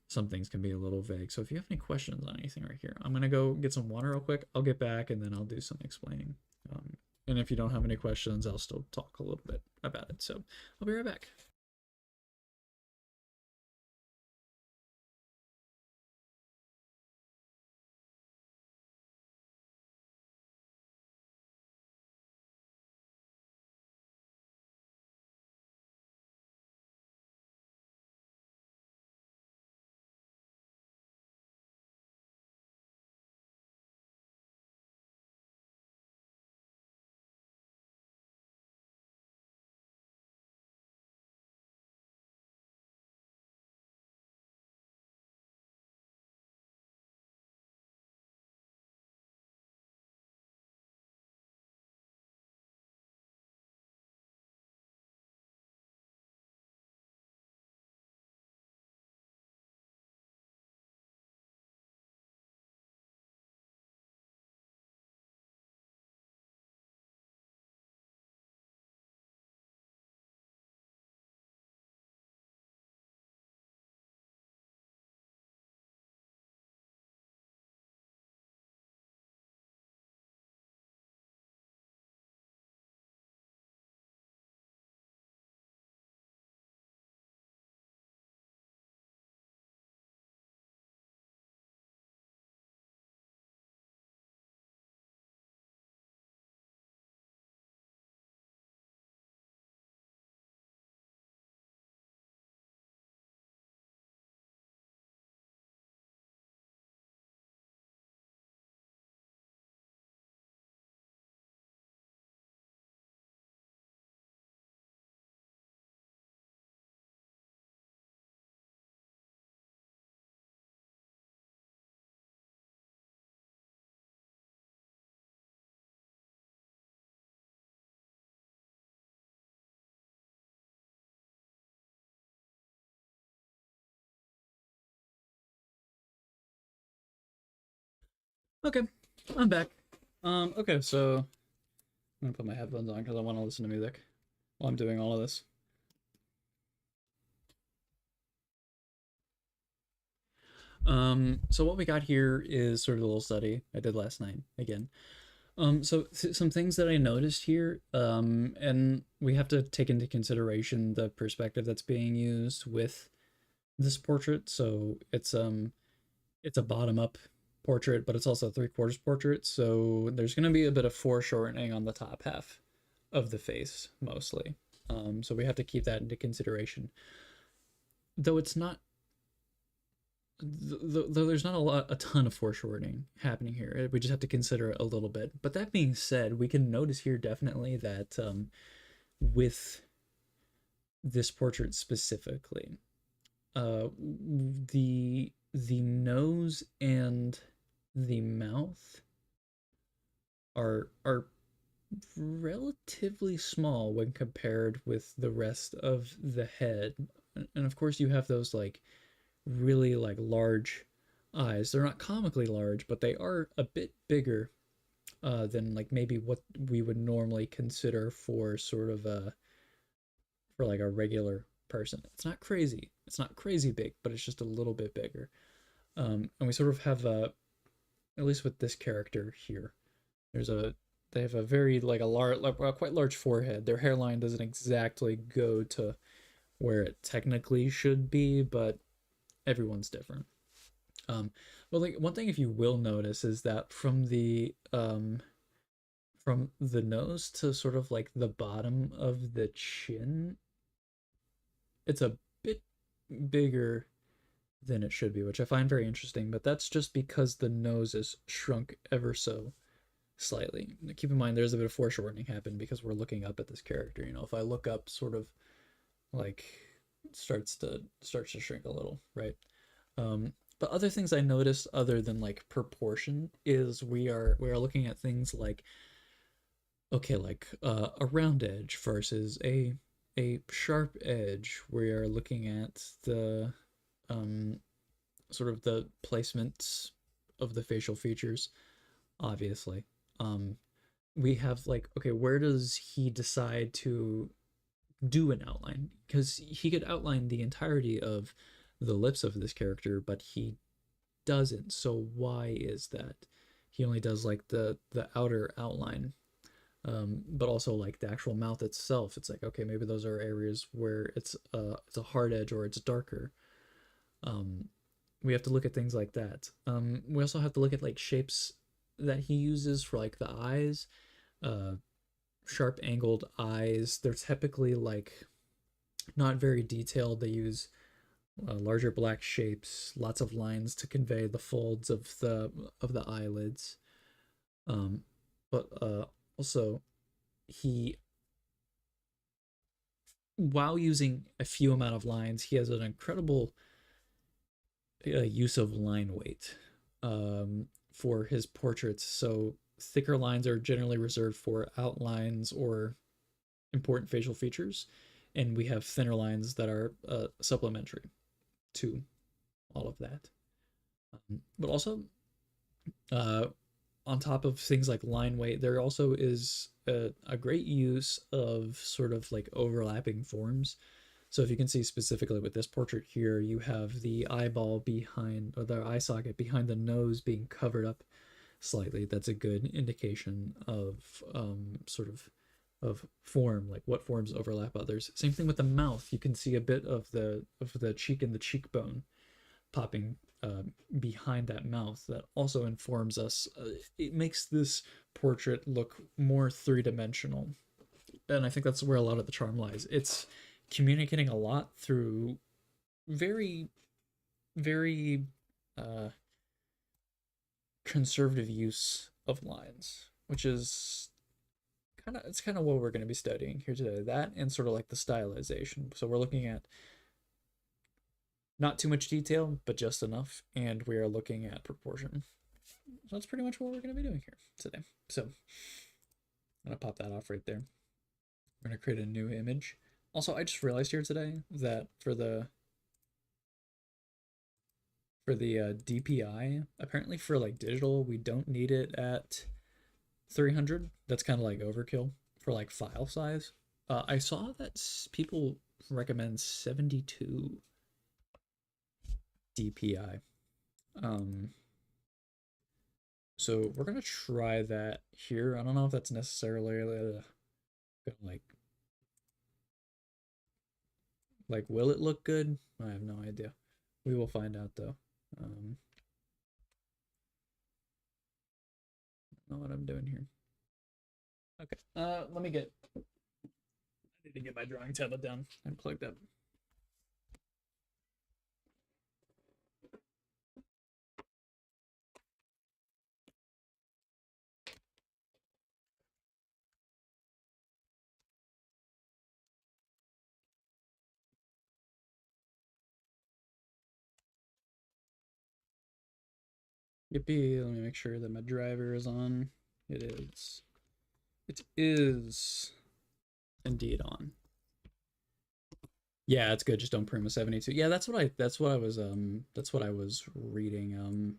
some things can be a little vague. So if you have any questions on anything right here, I'm gonna go get some water real quick. I'll get back and then I'll do some explaining. And if you don't have any questions, I'll still talk a little bit about it. So I'll be right back. Okay, I'm back. Okay, so I'm gonna put my headphones on because I want to listen to music while I'm doing all of this. So what we got here is sort of a little study I did last night again. Some things that I noticed here, and we have to take into consideration the perspective that's being used with this portrait. So it's a bottom up portrait, but it's also a three-quarters portrait. So there's going to be a bit of foreshortening on the top half of the face mostly. So we have to keep that into consideration. Though it's not, though there's not a ton of foreshortening happening here. We just have to consider it a little bit. But that being said, we can notice here definitely that with this portrait specifically, the nose and the mouth are relatively small when compared with the rest of the head. And of course you have those like really like large eyes. They're not comically large, but they are a bit bigger than like maybe what we would normally consider for sort of a for like a regular person. It's not crazy. It's not crazy big, but it's just a little bit bigger. And we sort of have a, at least with this character here, there's a they have a very like a large, like a quite large forehead. Their hairline doesn't exactly go to where it technically should be, but everyone's different. Well, like one thing if you will notice is that from the nose to sort of like the bottom of the chin, it's a bit bigger than it should be, which I find very interesting. But that's just because the nose is shrunk ever so slightly. Keep in mind, there's a bit of foreshortening happen because we're looking up at this character. You know, if I look up, sort of like starts to shrink a little, right? But other things I noticed other than like proportion is we are looking at things like okay, like a round edge versus a sharp edge. We are looking at the um, sort of the placements of the facial features, obviously. Um, we have like, okay, where does he decide to do an outline? Because he could outline the entirety of the lips of this character, but he doesn't. So why is that? He only does like the outer outline, but also like the actual mouth itself. It's like okay, maybe those are areas where it's a hard edge or it's darker. Um, we have to look at things like that. We also have to look at like shapes that he uses for like the eyes. Uh, Sharp angled eyes. They're typically like not very detailed. They use larger black shapes, lots of lines to convey the folds of the eyelids. Um, but also he, while using a few amount of lines, he has an incredible use of line weight for his portraits. So thicker lines are generally reserved for outlines or important facial features, and we have thinner lines that are supplementary to all of that. But also, uh, on top of things like line weight, there also is a great use of sort of like overlapping forms. So if you can see specifically with this portrait here, you have the eyeball behind, or the eye socket behind the nose being covered up slightly. That's a good indication of sort of form, like what forms overlap others. Same thing with the mouth. You can see a bit of the cheek and the cheekbone popping behind that mouth. That also informs us. It makes this portrait look more three-dimensional, and I think that's where a lot of the charm lies. It's communicating a lot through very, very uh, conservative use of lines, which is kind of what we're going to be studying here today. That and sort of like the stylization. So we're looking at not too much detail, but just enough, and we are looking at proportion. So that's pretty much what we're going to be doing here today. So I'm going to pop that off right there. We're going to create a new image. Also, I just realized here today that for for the DPI. Apparently for like digital, we don't need it at 300. That's kind of like overkill for like file size. I saw that people recommend 72 DPI. Um, so we're gonna try that here. I don't know if that's necessarily like will it look good? I have no idea. We will find out though. I don't know what I'm doing here. Okay. Let me get. I need to get my drawing tablet down and plugged up. Yippee! Let me make sure that my driver is on. It is. It is indeed on. Yeah, it's good. Just don't print a 72. Yeah, that's what I was reading.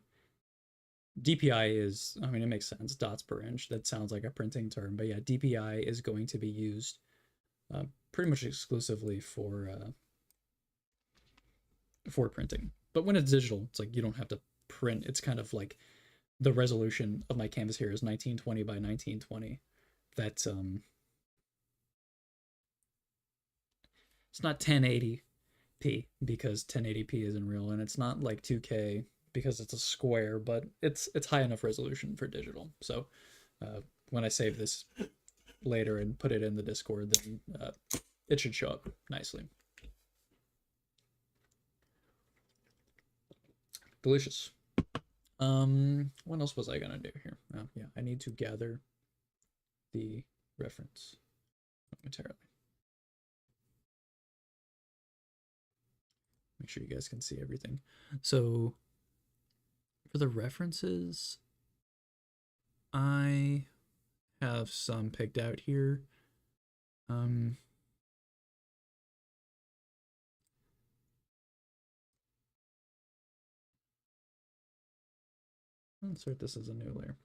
DPI is, I mean, it makes sense. Dots per inch. That sounds like a printing term, but yeah, DPI is going to be used pretty much exclusively for printing. But when it's digital, it's like you don't have to print. It's kind of like the resolution of my canvas here is 1920 by 1920. That's it's not 1080p because 1080p isn't real, and it's not like 2K because it's a square, but it's high enough resolution for digital. So when I save this later and put it in the Discord, then it should show up nicely. Delicious. What else was I gonna do here? Oh, yeah, I need to gather the reference momentarily. Make sure you guys can see everything. So for the references, I have some picked out here. Insert this as a new layer.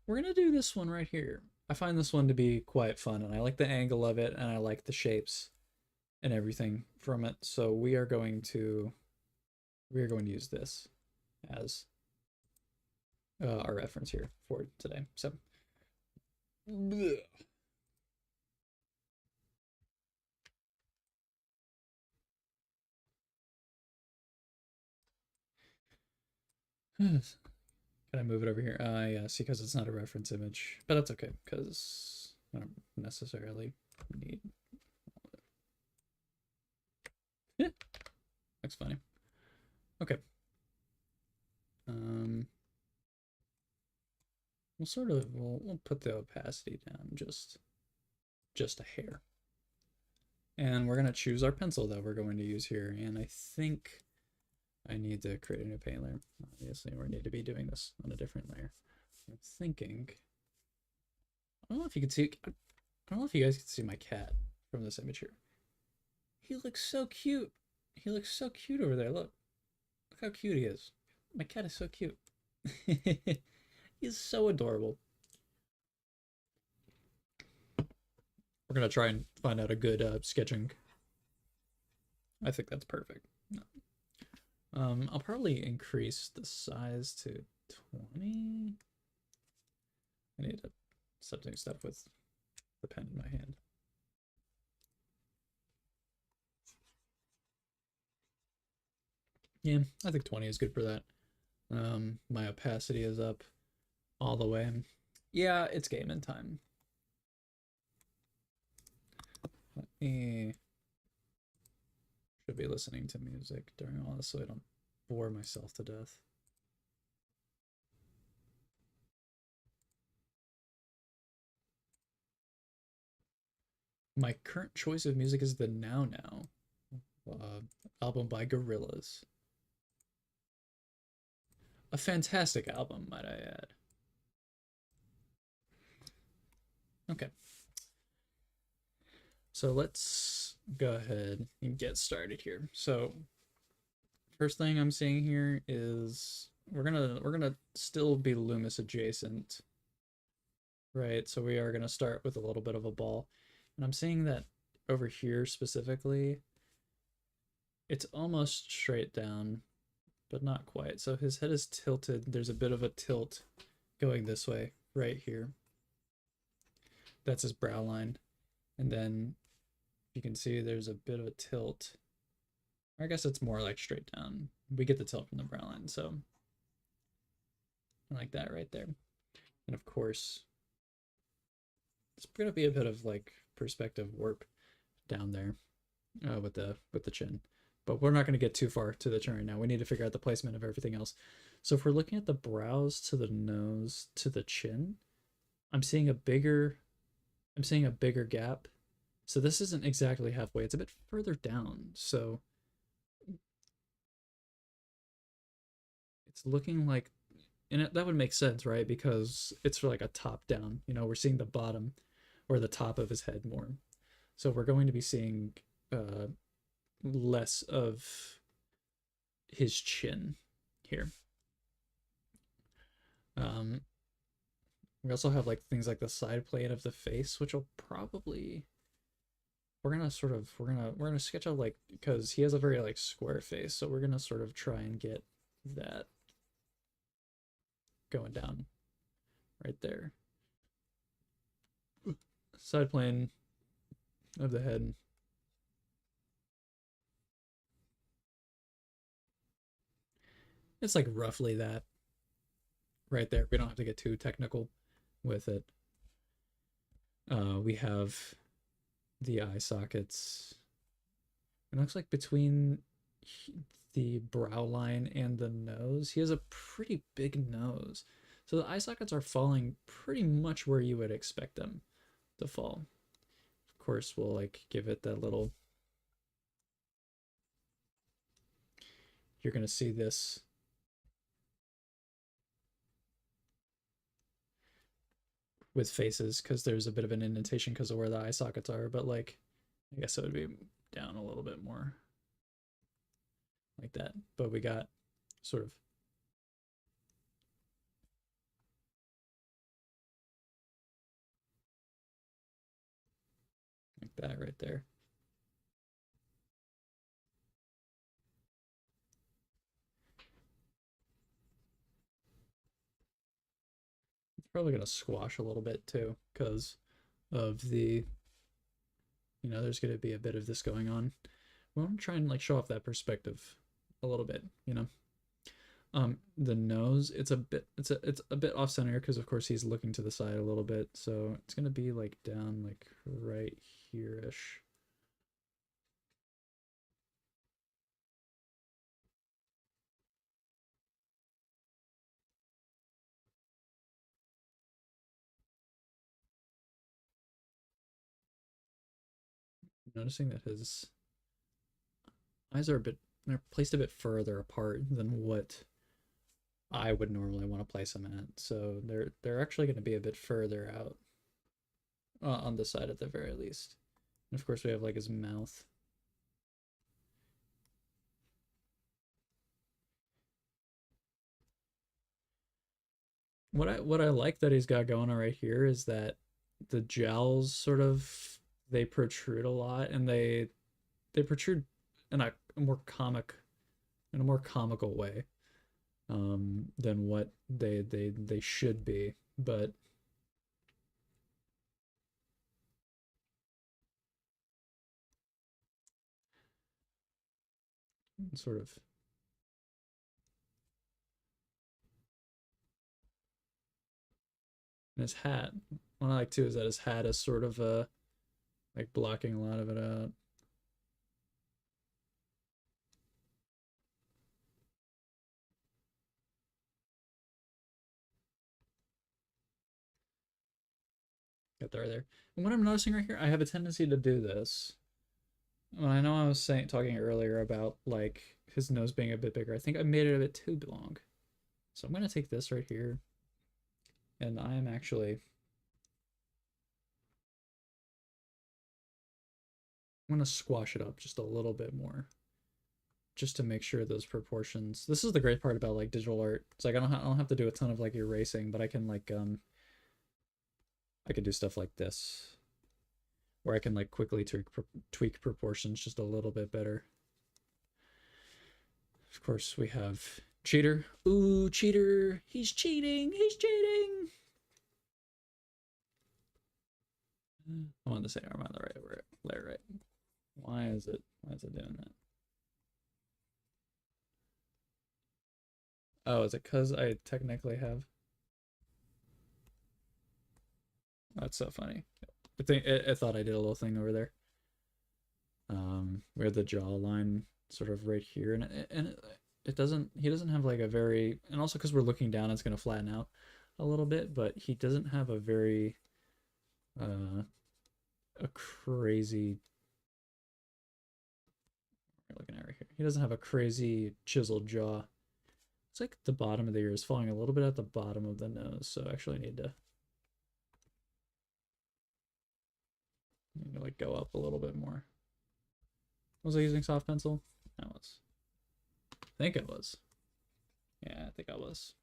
We're gonna do this one right here. I find this one to be quite fun, and I like the angle of it, and I like the shapes and everything from it. So we are going to use this as our reference here for today. So can I move it over here? Yes, because it's not a reference image, but that's okay because I don't necessarily need. Yeah, looks funny. Okay. We'll put the opacity down just a hair. And we're gonna choose our pencil that we're going to use here. And I think I need to create a new paint layer. Obviously, we need to be doing this on a different layer. I'm thinking, I don't know if you can see, I don't know if you guys can see my cat from this image here. He looks so cute. He looks so cute over there. Look how cute he is. My cat is so cute. He's so adorable. We're gonna try and find out a good sketching. I think that's perfect. I'll probably increase the size to 20. I need to stop doing stuff with the pen in my hand. Yeah, I think 20 is good for that. My opacity is up all the way. Yeah, it's gaming time. Let me should be listening to music during all this so I don't bore myself to death. My current choice of music is the Now Now album by Gorillaz. A fantastic album, might I add. Okay. So let's go ahead and get started here. So First thing I'm seeing here is we're gonna still be Loomis adjacent, right? So we are gonna start with a little bit of a ball. And I'm seeing that over here specifically, it's almost straight down, but not quite. So his head is tilted. There's a bit of a tilt going this way right here. That's his brow line. And then you can see there's a bit of a tilt. I guess it's more like straight down. We get the tilt from the brow line, so like that right there. And of course, it's gonna be a bit of like perspective warp down there with the chin. But we're not going to get too far to the chin right now. We need to figure out the placement of everything else. So if we're looking at the brows to the nose to the chin, I'm seeing a bigger gap. So this isn't exactly halfway. It's a bit further down. So it's looking like, and that would make sense, right? Because it's like a top down. You know, we're seeing the bottom or the top of his head more. So we're going to be seeing less of his chin here. We also have like things like the side plane of the face, which will probably we're gonna sketch out like, because he has a very like square face, so we're gonna sort of try and get that going down right there. Side plane of the head. It's like roughly that right there. We don't have to get too technical with it. We have the eye sockets. It looks like between the brow line and the nose, he has a pretty big nose. So the eye sockets are falling pretty much where you would expect them to fall. Of course, we'll like give it that little. You're gonna see this with faces because there's a bit of an indentation because of where the eye sockets are, but like I guess it would be down a little bit more like that. But we got sort of like that right there. It's probably gonna squash a little bit too because of the, you know, there's gonna be a bit of this going on. We want to try and like show off that perspective a little bit, you know. The nose, it's a bit off center because of course he's looking to the side a little bit, so it's gonna be like down like right here-ish. Noticing that his eyes are a bit, they're placed a bit further apart than what I would normally want to place them at. So they're actually going to be a bit further out on the side at the very least. And of course we have like his mouth. What I like that he's got going on right here is that the jowls sort of, they protrude a lot, and they protrude in a more comical way than what they should be, but sort of. And his hat, what I like too is that his hat is sort of like blocking a lot of it out. Got there. And what I'm noticing right here, I have a tendency to do this. Well, I know I was talking earlier about like his nose being a bit bigger. I think I made it a bit too long. So I'm gonna take this right here, and I am actually, I'm gonna squash it up just a little bit more, just to make sure those proportions. This is the great part about like digital art. It's like I don't have to do a ton of like erasing, but I can like I could do stuff like this, where I can like quickly tweak proportions just a little bit better. Of course, we have cheater. Ooh, cheater! He's cheating! He's cheating! I'm on the same. I'm on the right layer, right? Why is it doing that? Oh, is it because I technically have? That's so funny. I thought I did a little thing over there. We have the jawline sort of right here, and it doesn't. He doesn't have like a very, and also because we're looking down, it's gonna flatten out a little bit. But he doesn't have a very a crazy. We're looking at right here. He doesn't have a crazy chiseled jaw. It's like the bottom of the ear is falling a little bit at the bottom of the nose, so I actually need to like go up a little bit more. Was I using soft pencil? I was. I think I was. Yeah, I think I was.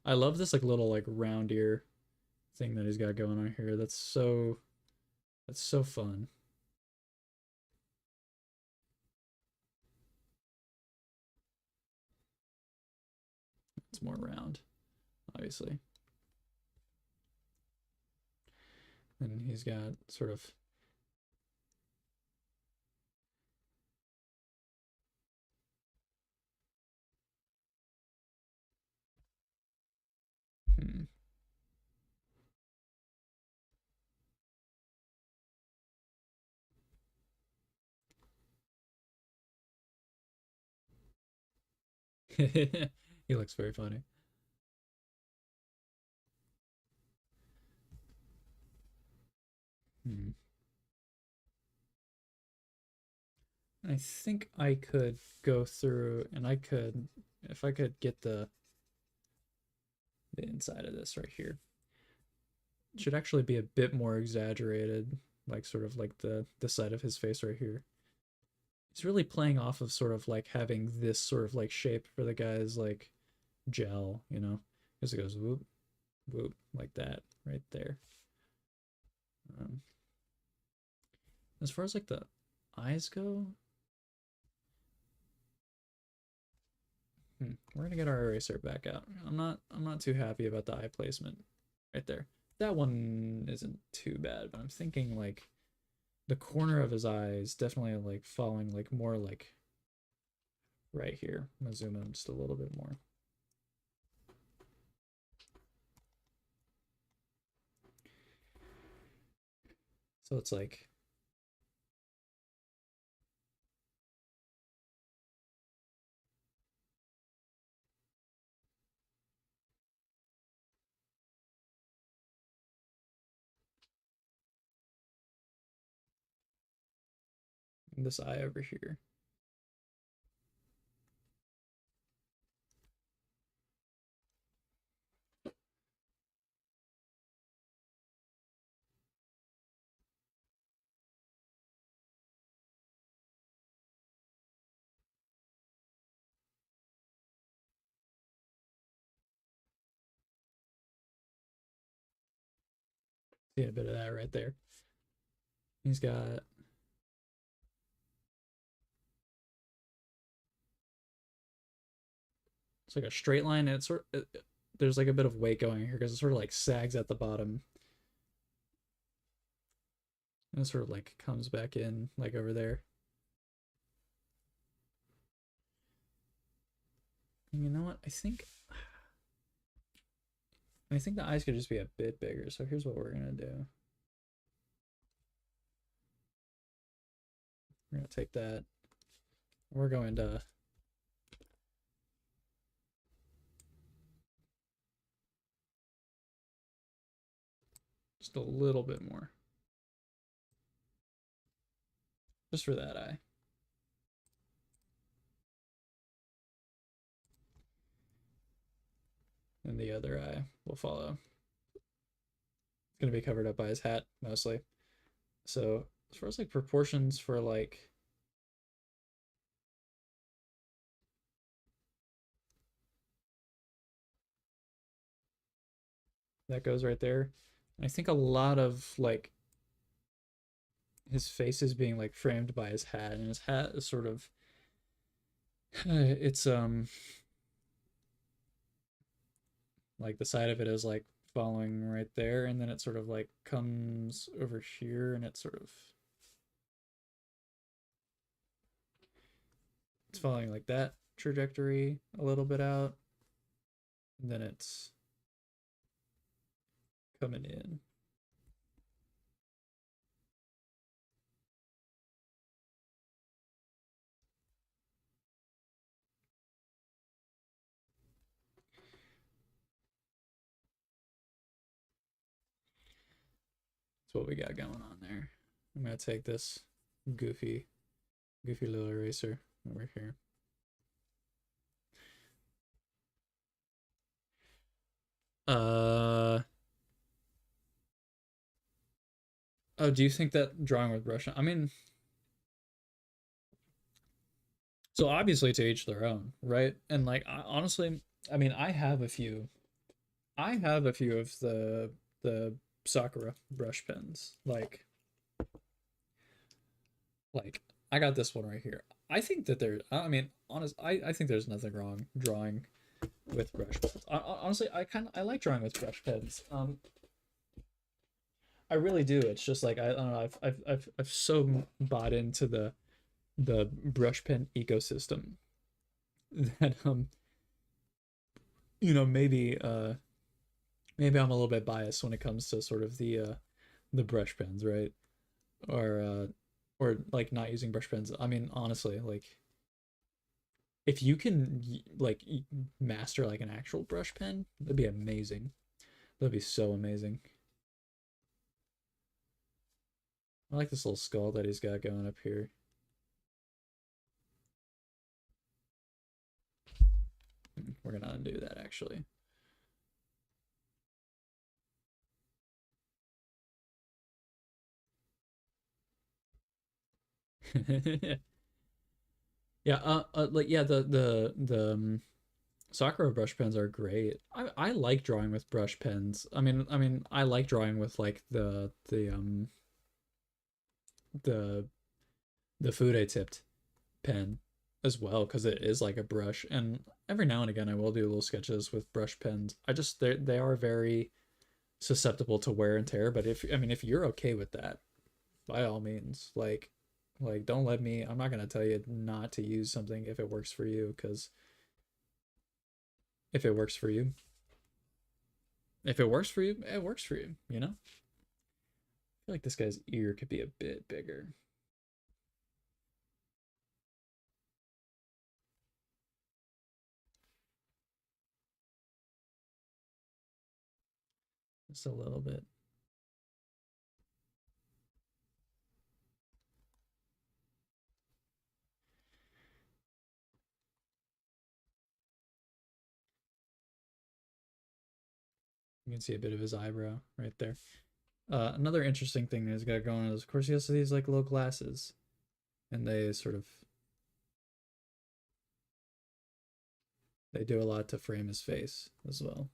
I love this like little like round ear thing that he's got going on here. That's so fun. It's more round, obviously. And he's got sort of he looks very funny. Hmm. I think I could go through and I could, if I could get the inside of this right here, it should actually be a bit more exaggerated, like sort of like the side of his face right here. He's really playing off of sort of like having this sort of like shape for the guy's like gel, you know, because it goes whoop, whoop, like that right there. Um, as far as like the eyes go, we're gonna get our eraser back out. I'm not too happy about the eye placement right there. That one isn't too bad, but I'm thinking like the corner of his eye is definitely like falling like more like right here. I'm gonna zoom in just a little bit more. So it's like this eye over here. See a bit of that right there. He's got it's like a straight line, and it's there's like a bit of weight going here because it sort of like sags at the bottom, and it sort of like comes back in like over there. And you know what? I think the eyes could just be a bit bigger. So here's what we're gonna do. We're gonna take that. We're going to just a little bit more. Just for that eye. And the other eye will follow. gonna be covered up by his hat mostly. So as far as like proportions for like that goes right there. And I think a lot of like his face is being like framed by his hat, and his hat is sort of it's like the side of it is like falling right there, and then it sort of like comes over here, and it's following like that trajectory a little bit out, and then it's coming in. That's what we got going on there. I'm gonna take this goofy, goofy little eraser over here. Uh oh, do you think that drawing with brush? I mean, so obviously to each their own, right? And like honestly, I mean, I have a few of the Sakura brush pens. Like I got this one right here. I think that there. I mean, I think there's nothing wrong drawing with brush pens. Honestly, I like drawing with brush pens. I really do. It's just like I don't know. I've so bought into the brush pen ecosystem that maybe maybe I'm a little bit biased when it comes to sort of the brush pens, right? Or or like not using brush pens. I mean, honestly, like if you can like master like an actual brush pen, that'd be amazing. That'd be so amazing. I like this little skull that he's got going up here. We're gonna undo that actually. Yeah, like yeah, the Sakura brush pens are great. I like drawing with brush pens. I mean, I like drawing with like the the Fude tipped pen as well because it is like a brush. And every now and again, I will do little sketches with brush pens. They are very susceptible to wear and tear. But if you're okay with that, by all means, like don't let me. I'm not gonna tell you not to use something if it works for you because if it works for you, if it works for you, it works for you. You know. I feel like this guy's ear could be a bit bigger. Just a little bit. You can see a bit of his eyebrow right there. Another interesting thing that he's got going is, of course, he has these like little glasses, and they do a lot to frame his face as well.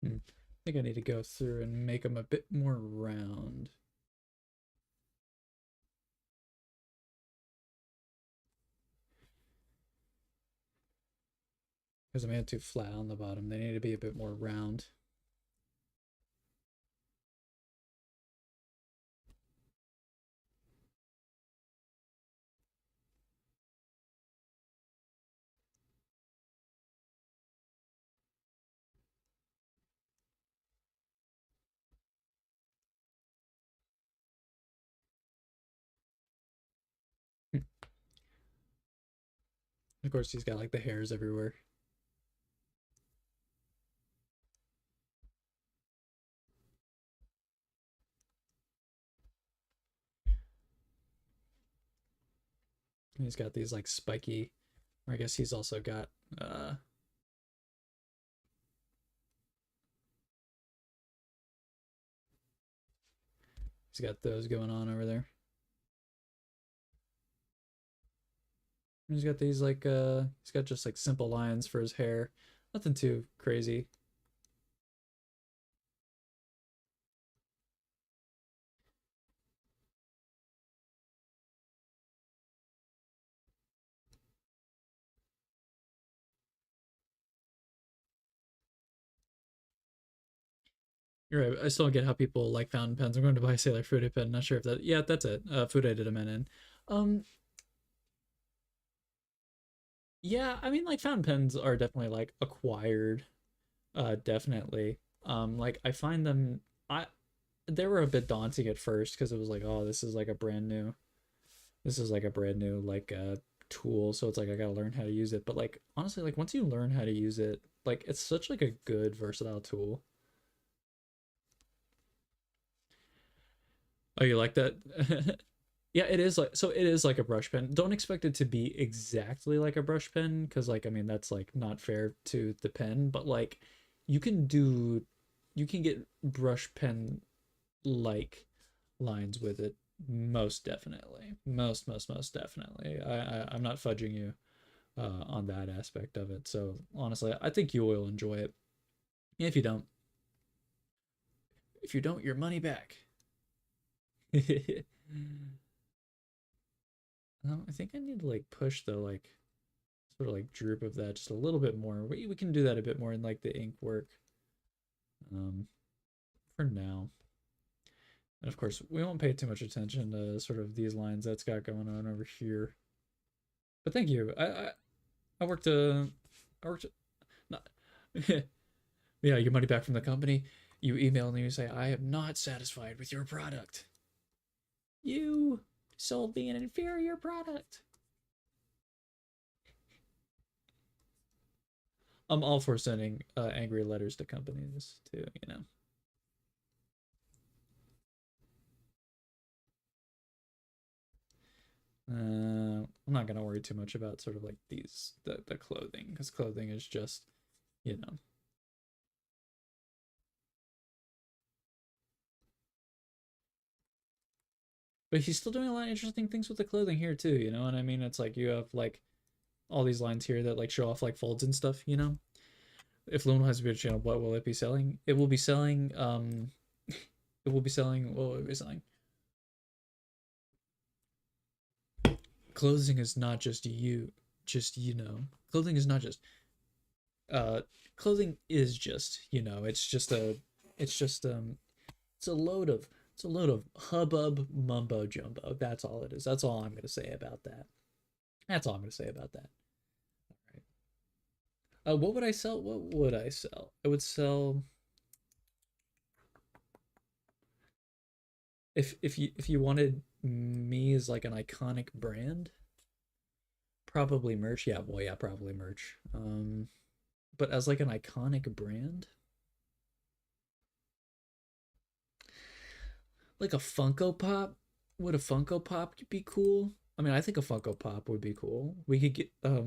I think I need to go through and make them a bit more round. Because I made it too flat on the bottom. They need to be a bit more round. Of course, he's got like the hairs everywhere. And he's got these like spiky, or I guess he's also got he's got those going on over there. He's got these like he's got just like simple lines for his hair. Nothing too crazy. You're right. I still don't get how people like fountain pens. I'm going to buy a Sailor Fude pen. Not sure if that. Yeah, that's it. Fude did a men in. Um, yeah, I mean, like fountain pens are definitely like acquired. Definitely. Like I find them. I They were a bit daunting at first because it was like, oh, this is like a brand new. This is like a brand new like tool. So it's like I gotta learn how to use it. But like honestly, like once you learn how to use it, like it's such like a good versatile tool. Oh, you like that? Yeah, it is like so it is like a brush pen. Don't expect it to be exactly like a brush pen because like I mean that's like not fair to the pen, but like you can do you can get brush pen like lines with it most definitely. Most definitely. I'm not fudging you on that aspect of it. So honestly, I think you will enjoy it. If you don't, your money back. I think I need to like push the like sort of like droop of that just a little bit more. We can do that a bit more in like the ink work um, for now. And of course, we won't pay too much attention to sort of these lines that's got going on over here. But thank you. I worked I worked not yeah, your money back from the company. You email and you say, I am not satisfied with your product. You sold me an inferior product. I'm all for sending angry letters to companies too, you know. I'm not gonna worry too much about sort of like the clothing because clothing is just you know. But he's still doing a lot of interesting things with the clothing here too, you know. And I mean, it's like you have like all these lines here that like show off like folds and stuff, you know. If Luminal has a beard channel, what will it be selling? It will be selling. It will be selling. What will it be selling? Clothing is not just just you know. Clothing is not just uh clothing is just it's just it's just it's a load of hubbub mumbo jumbo. That's all it is. That's all I'm gonna say about that. That's all I'm gonna say about that. All right. What would I sell? What would I sell? I would sell if you wanted me as like an iconic brand, probably merch. Yeah, well, yeah, probably merch. But as like an iconic brand, like a Funko Pop. Would a Funko Pop be cool? I mean, I think a Funko Pop would be cool. We could get a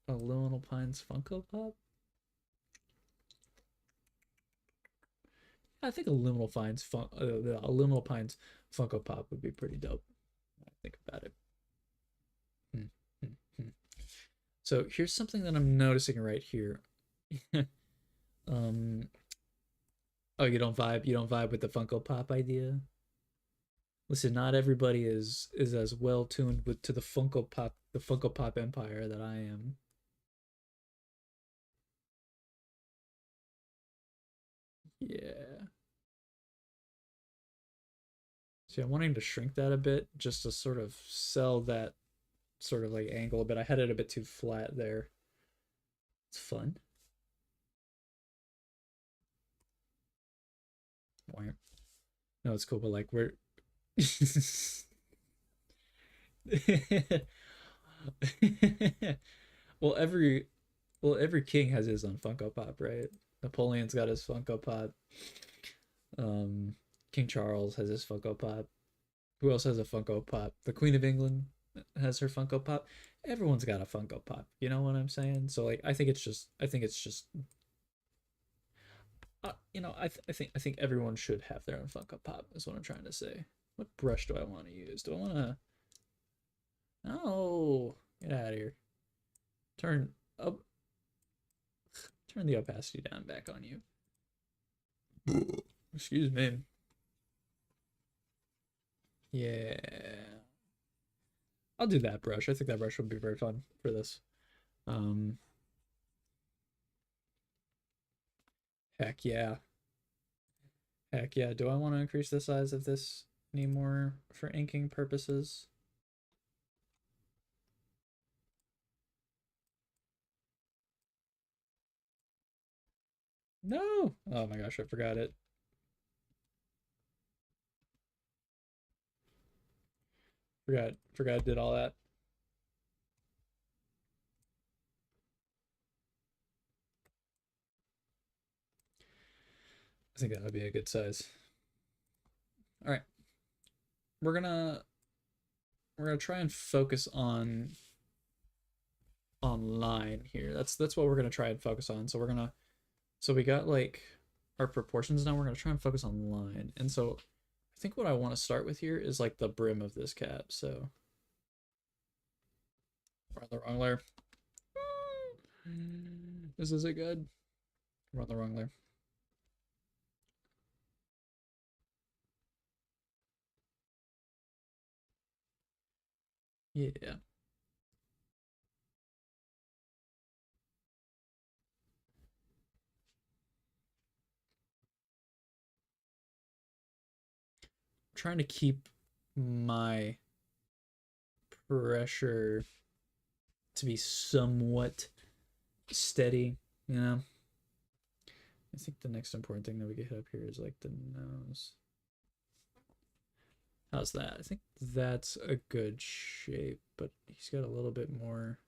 Little Pines Funko Pop. I think a Liminal Pines Funko Pop would be pretty dope. I think about it. Hmm, hmm, hmm. So here's something that I'm noticing right here. um, oh, you don't vibe. You don't vibe with the Funko Pop idea. Listen, not everybody is as well tuned with to the Funko Pop empire that I am. Yeah. See, I'm wanting to shrink that a bit just to sort of sell that sort of like angle a bit. I had it a bit too flat there. It's fun. Why? No, it's cool, but like we're Well, every king has his own Funko Pop, right? Napoleon's got his Funko Pop. Um, King Charles has his Funko Pop. Who else has a Funko Pop? The Queen of England has her Funko Pop. Everyone's got a Funko Pop. You know what I'm saying? So like, I think it's just I think everyone should have their own Funko Pop. Is what I'm trying to say. What brush do I want to use? Do I want to? No, get out of here. Turn up. Turn the opacity down back on you. Excuse me. Yeah, I'll do that brush. I think that brush would be very fun for this. Um, heck yeah, heck yeah. Do I want to increase the size of this anymore for inking purposes? No. Oh my gosh, I forgot it. Forgot I did all that. I think that would be a good size. All right, we're gonna we're gonna try and focus on line here. That's what we're gonna try and focus on. So we got like our proportions now. We're gonna try and focus on line. And so I think what I want to start with here is like the brim of this cap. So we're on the wrong layer. This isn't good. We're on the wrong layer. Yeah. I'm trying to keep my pressure to be somewhat steady, you know? I think the next important thing that we get hit up here is like the nose. How's that? I think that's a good shape, but he's got a little bit more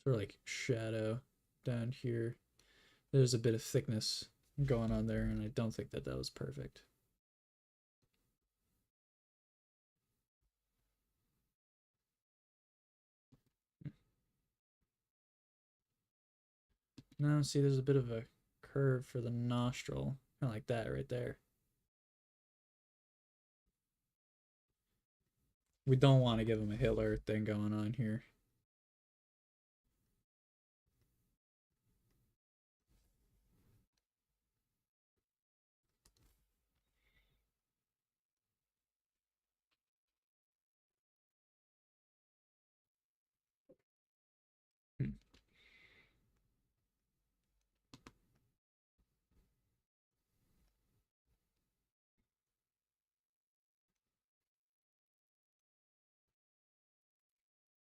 sort of like shadow down here. There's a bit of thickness going on there, and I don't think that that was perfect. No, see, there's a bit of a curve for the nostril, kind of like that right there. We don't want to give him a Hitler thing going on here. Hmm.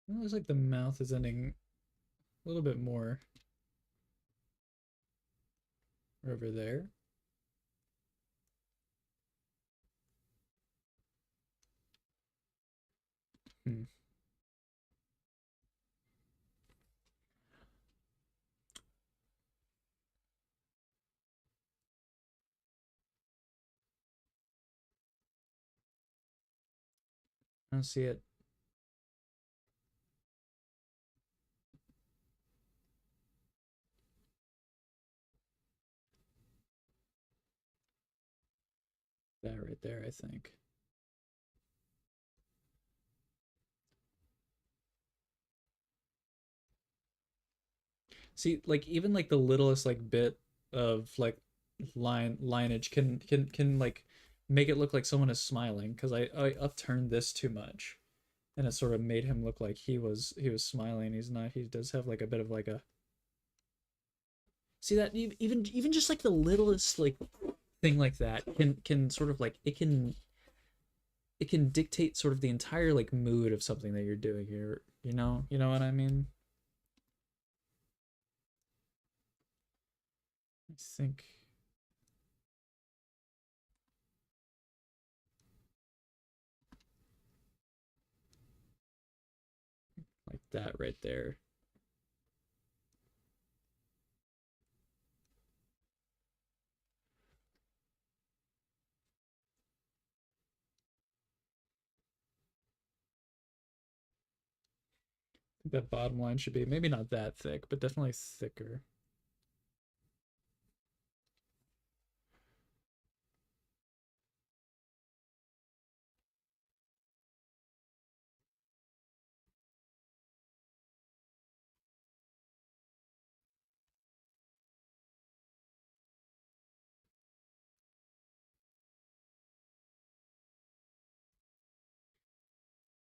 It looks like the mouth is ending a little bit more over there. Hmm. I don't see it. That right there, I think. See, like even like the littlest like bit of like lineage can like make it look like someone is smiling because I upturned this too much and it sort of made him look like he was smiling. He's not. He does have like a bit of like a see that even just like the littlest like thing like that can sort of like it can dictate sort of the entire like mood of something that you're doing here. You know what I mean? I think that right there. That bottom line should be maybe not that thick, but definitely thicker.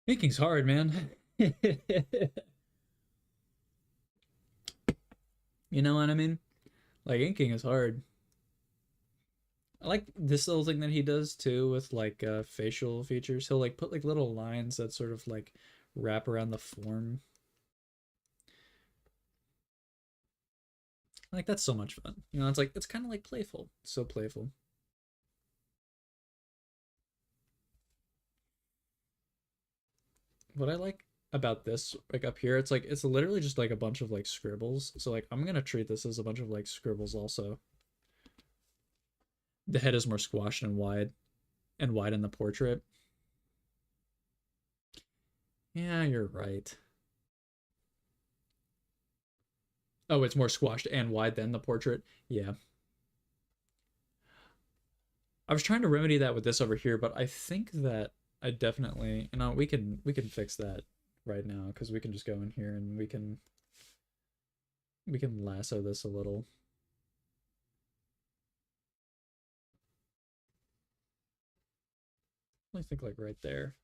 Inking's hard, man. You know what I mean? Like inking is hard. I like this little thing that he does too with like facial features. He'll like put like little lines that sort of like wrap around the form. Like that's so much fun. You know, it's like it's kind of like playful. So playful. What I like about this like up here, it's like it's literally just like a bunch of like scribbles. So like I'm gonna treat this as a bunch of like scribbles also. The head is more squashed and wide in the portrait. Yeah, you're right. Oh, it's more squashed and wide than the portrait. Yeah. I was trying to remedy that with this over here, but I think that I definitely, you know, we can fix that right now because we can just go in here and we can lasso this a little. I think like right there.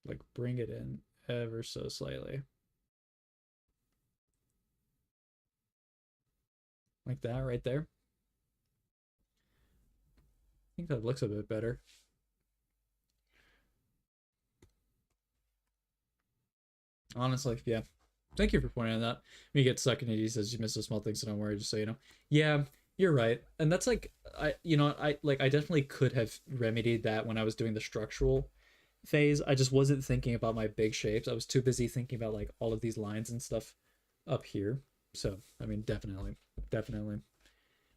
Like bring it in ever so slightly. Like that right there. I think that looks a bit better. Honestly, yeah. Thank you for pointing out that. When you get stuck in it, he says you miss the small things, so don't worry, just so you know. Yeah, you're right. And that's like I definitely could have remedied that when I was doing the structural phase. I just wasn't thinking about my big shapes. I was too busy thinking about like all of these lines and stuff up here. So, I mean, definitely, definitely.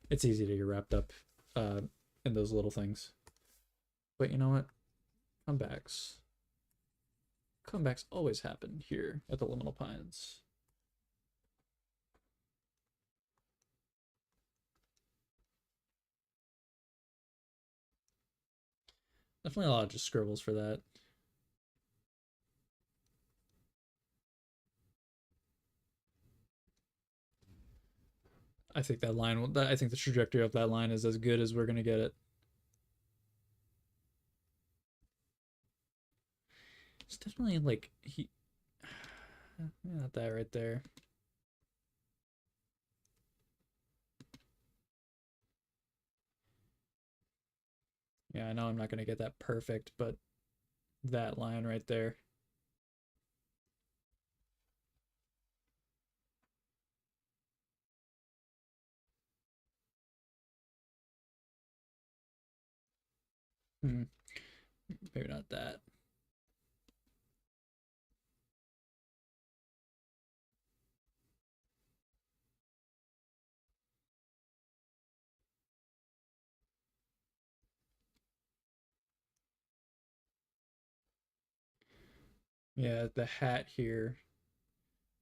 It's easy to get wrapped up uh in those little things. But you know what? Comebacks. Comebacks always happen here at the Liminal Pines. Definitely a lot of just scribbles for that. I think that line. I think the trajectory of that line is as good as we're gonna get it. It's definitely like he. Not that right there. Yeah, I know I'm not gonna get that perfect, but that line right there. Hmm, maybe not that. Yeah, the hat here,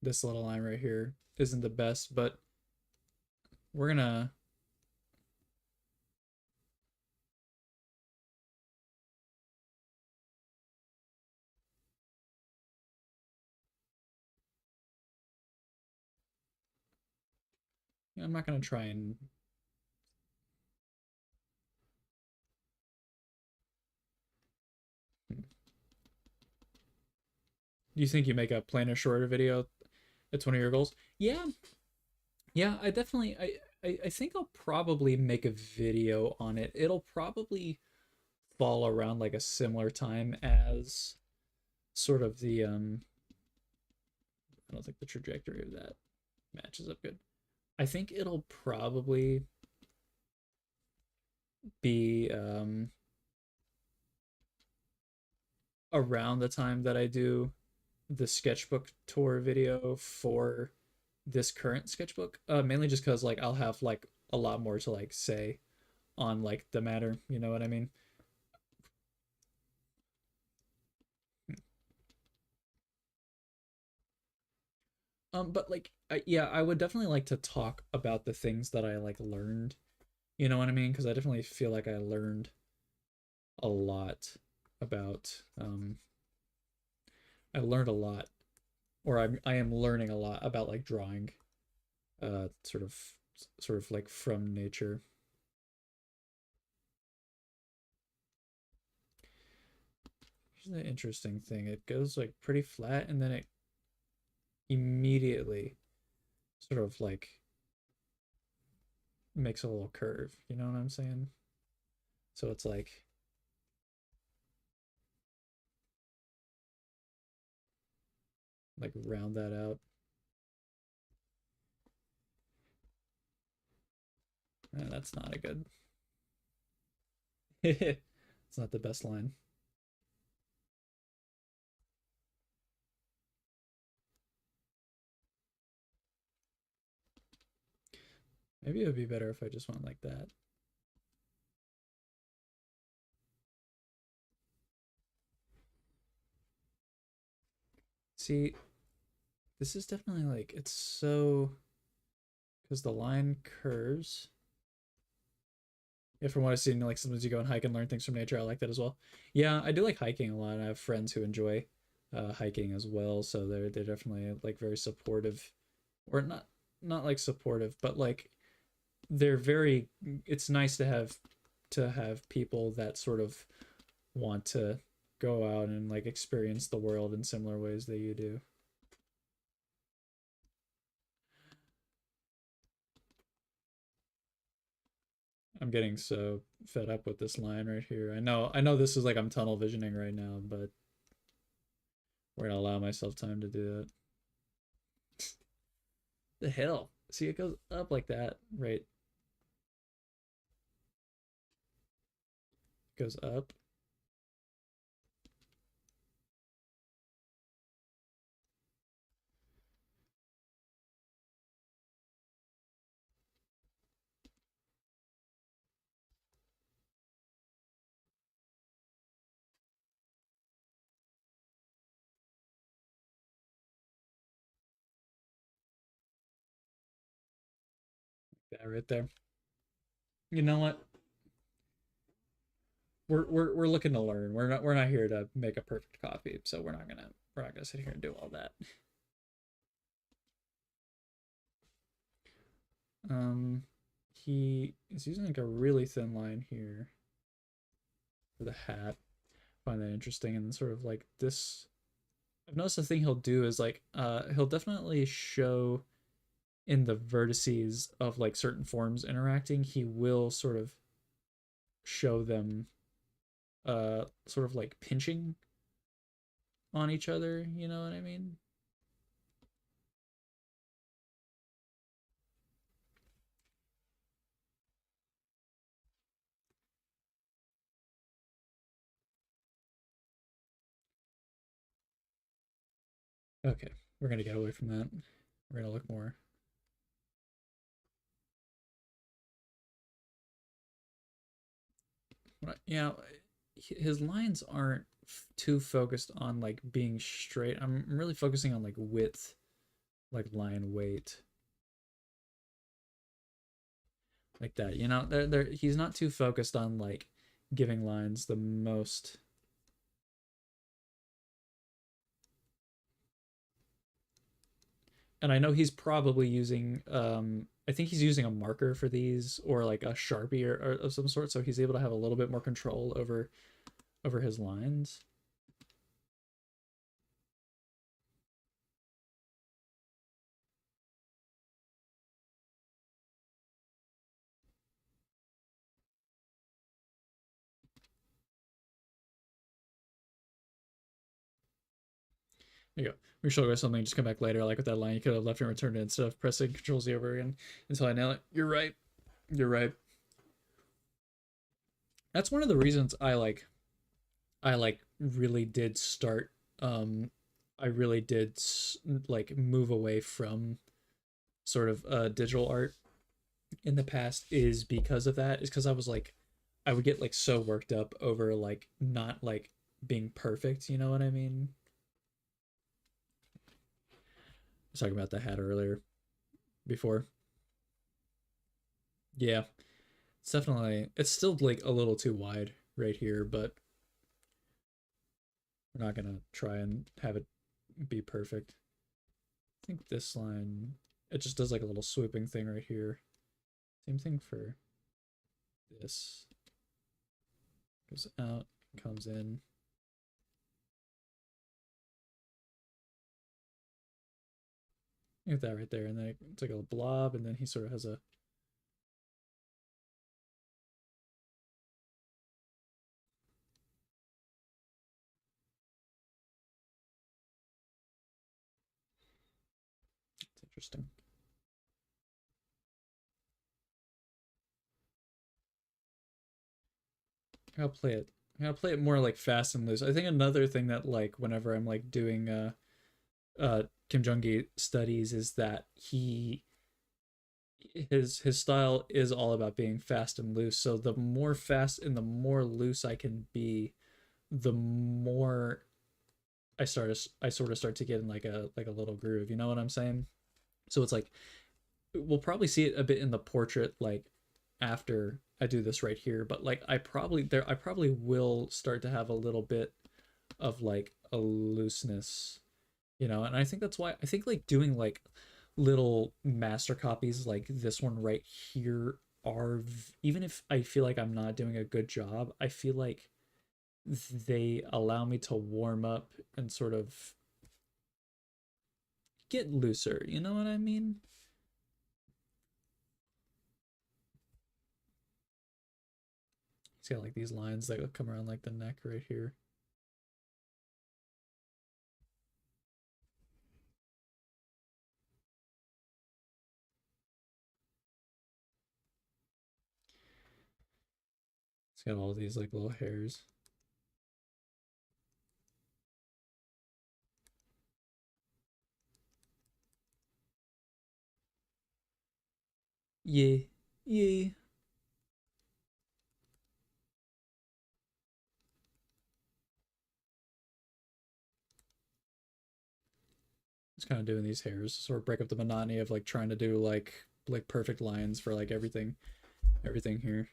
this little line right here, isn't the best, but we're gonna. I'm not gonna try and. Do you think you make a plainer, shorter video? It's one of your goals. Yeah, yeah. I definitely. I think I'll probably make a video on it. It'll probably fall around like a similar time as sort of the I don't think the trajectory of that matches up good. I think it'll probably be around the time that I do the sketchbook tour video for this current sketchbook, mainly just because like I'll have like a lot more to like say on like the matter, you know what I mean? But like yeah, I would definitely like to talk about the things that I like learned, you know what I mean? Because I definitely feel like I learned a lot about I learned a lot, or I am learning a lot about like drawing, sort of like from nature. Here's the interesting thing: it goes like pretty flat, and then it immediately sort of like makes a little curve. You know what I'm saying? So it's like round that out. That's not a good. It's not the best line. Maybe it would be better if I just went like that. See, this is definitely like it's so because the line curves. Yeah, from what I've seen, like sometimes you go and hike and learn things from nature. I like that as well. Yeah, I do like hiking a lot. I have friends who enjoy hiking as well, so they're definitely like very supportive, or not like supportive, but like they're very. It's nice to have people that sort of want to go out and like experience the world in similar ways that you do. I'm getting so fed up with this line right here. I know this is like I'm tunnel visioning right now, but we're gonna allow myself time to do that. The hell? See, it goes up like that, right? It goes up. That right there. You know what? We're looking to learn. We're not here to make a perfect copy, so we're not gonna sit here and do all that. Um, he is using like a really thin line here for the hat. I find that interesting, and sort of like this. I've noticed the thing he'll do is like he'll definitely show in the vertices of like certain forms interacting, he will sort of show them sort of like pinching on each other, you know what I mean? Okay, we're gonna get away from that. We're gonna look more. Yeah, his lines aren't too focused on like being straight. I'm really focusing on like width, like line weight, like that. You know, he's not too focused on like giving lines the most. And I know he's probably using I think he's using a marker for these or like a Sharpie or of some sort, so he's able to have a little bit more control over his lines. There you go. We should go something, just come back later, like with that line you could have left and returned it instead of pressing Control Z over again until I nail it. You're right. You're right. That's one of the reasons I like I like really did start I really did like move away from sort of digital art in the past is because of that. Is because I was like I would get like so worked up over like not like being perfect, you know what I mean? I was talking about the hat earlier before. Yeah, it's definitely it's still like a little too wide right here, but we're not gonna try and have it be perfect. I think this line it just does like a little swooping thing right here. Same thing for this. Goes out, comes in. Get that right there, and then it's like a blob, and then he sort of has a it's interesting. I'll play it. I'll play it more like fast and loose. I think another thing that like whenever I'm like doing Kim Jung Gi studies is that his style is all about being fast and loose. So the more fast and the more loose I can be, the more I sort of start to get in like a little groove. You know what I'm saying? So it's like we'll probably see it a bit in the portrait like after I do this right here, but like I probably will start to have a little bit of like a looseness, you know, and I think that's why I think like doing like little master copies like this one right here are even if I feel like I'm not doing a good job, I feel like they allow me to warm up and sort of get looser, you know what I mean? It's got like these lines that come around like the neck right here. It's got all these like little hairs. Yeah, yeah. Just kind of doing these hairs, sort of break up the monotony of like trying to do like perfect lines for like everything here.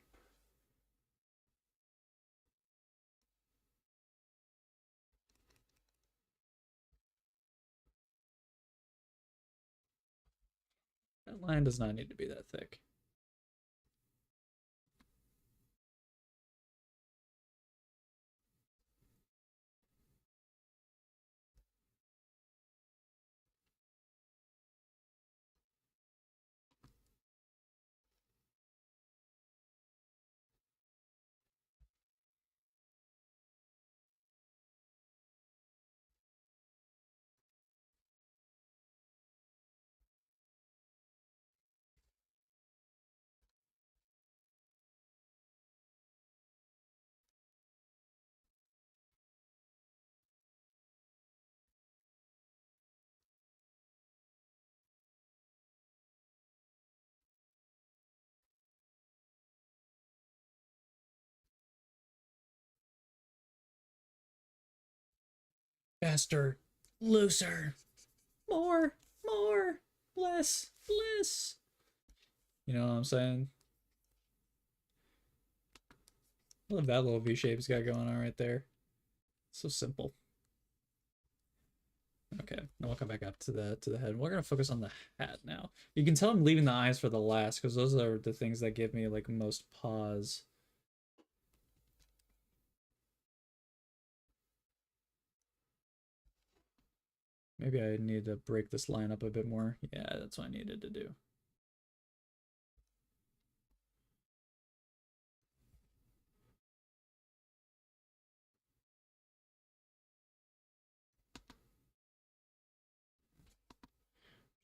That line does not need to be that thick. Faster, looser, more, more, less, less. You know what I'm saying? I love that little V shape he's got going on right there. So simple. Okay, now we'll come back up to the head. We're gonna focus on the hat now. You can tell I'm leaving the eyes for the last because those are the things that give me like most pause. Maybe I need to break this line up a bit more. Yeah, that's what I needed to do.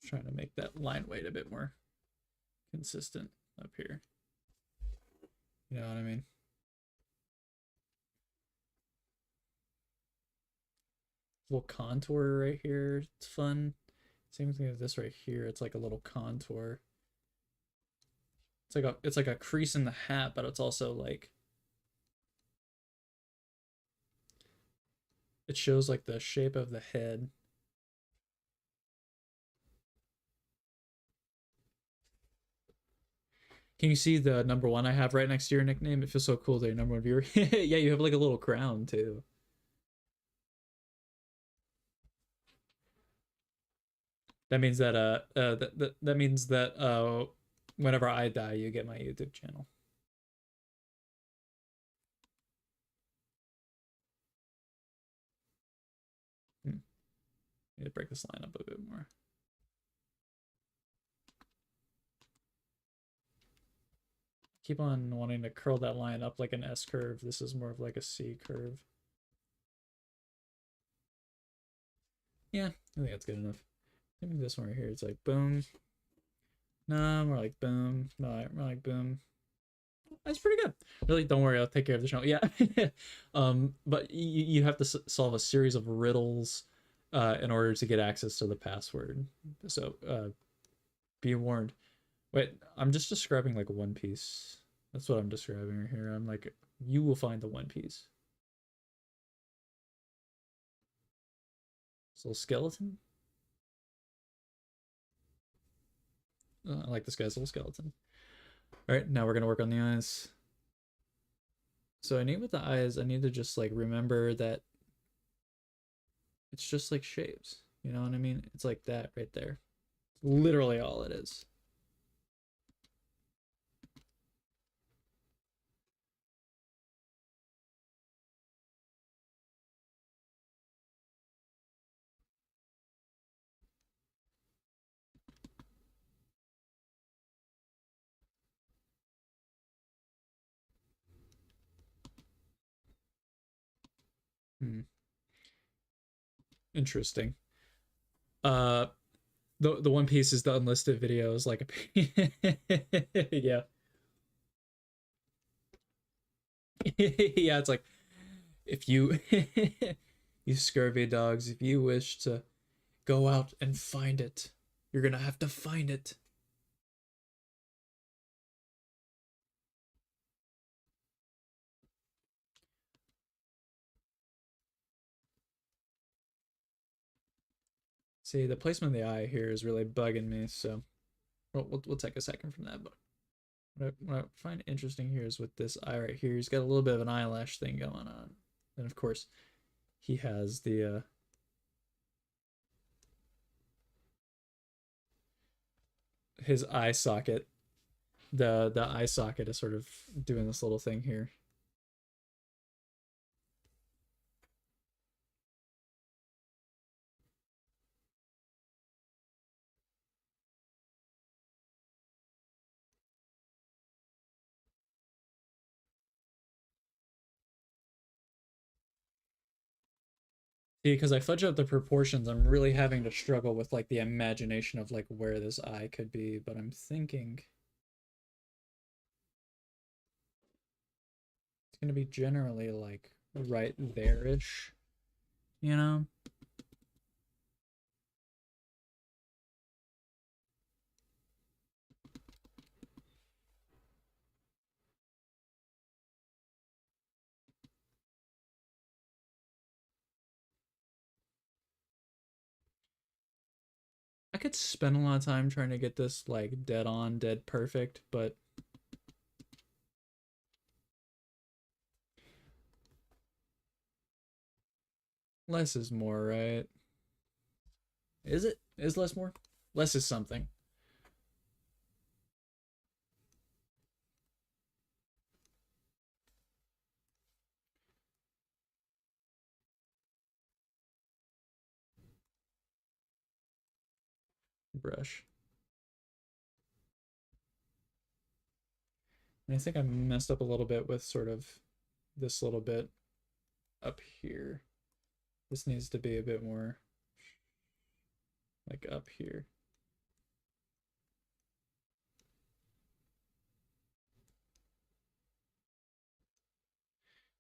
Trying to make that line weight a bit more consistent up here. You know what I mean? little contour right here. It's fun. Same thing with this right here. It's like a little contour. It's like a crease in the hat, but it's also like it shows like the shape of the head. Can you see the number one I have right next to your nickname? It feels so cool that you're number one viewer. Yeah, you have like a little crown too. That means that that means that whenever I die, you get my YouTube channel. Hmm. Need to break this line up a bit more. Keep on wanting to curl that line up like an S curve. This is more of like a C curve. Yeah, I think that's good enough. Maybe this one right here. It's like boom. No, more like boom. No, more like boom. That's pretty good. Really, don't worry. I'll take care of the channel. Yeah. But you have to solve a series of riddles in order to get access to the password. So be warned. Wait, I'm just describing like One Piece. That's what I'm describing right here. I'm like, you will find the One Piece. This little skeleton. I like this guy's little skeleton. All right, now we're gonna work on the eyes. So I need with the eyes, I need to just like remember that it's just like shapes. You know what I mean? It's like that right there. Literally all it is. Hmm. Interesting. Uh, the One Piece is the unlisted videos, like a yeah. Yeah, it's like if you you scurvy dogs, if you wish to go out and find it, you're gonna have to find it. See, the placement of the eye here is really bugging me, so we'll take a second from that. But what I find interesting here is with this eye right here, he's got a little bit of an eyelash thing going on. And of course, he has the his eye socket. The eye socket is sort of doing this little thing here. See, because I fudge up the proportions, I'm really having to struggle with like the imagination of like where this eye could be, but I'm thinking it's gonna be generally like right there-ish, you know? I could spend a lot of time trying to get this like dead on, dead perfect, but less is more, right? Is it? Is less more? Less is something. Brush. And I think I messed up a little bit with sort of this little bit up here. This needs to be a bit more like up here.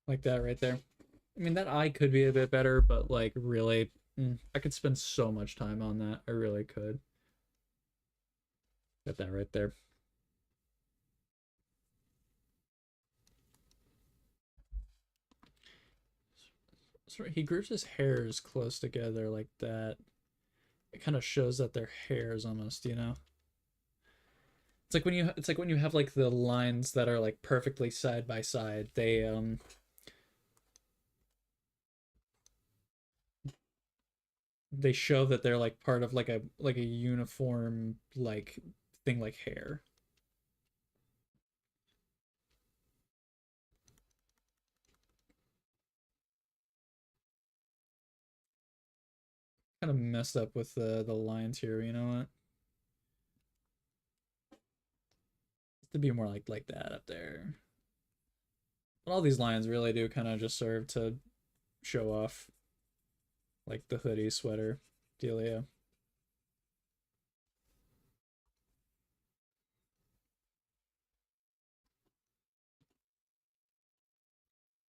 Like that right there. I mean, that eye could be a bit better, but like really, I could spend so much time on that. I really could. Get that right there. So he groups his hairs close together like that. It kind of shows that they're hairs almost, you know? It's like when you have like the lines that are like perfectly side by side. They show that they're like part of like a uniform like thing like hair. Kind of messed up with the lines here, you know what? To be more like that up there. But all these lines really do kind of just serve to show off like the hoodie sweater dealio.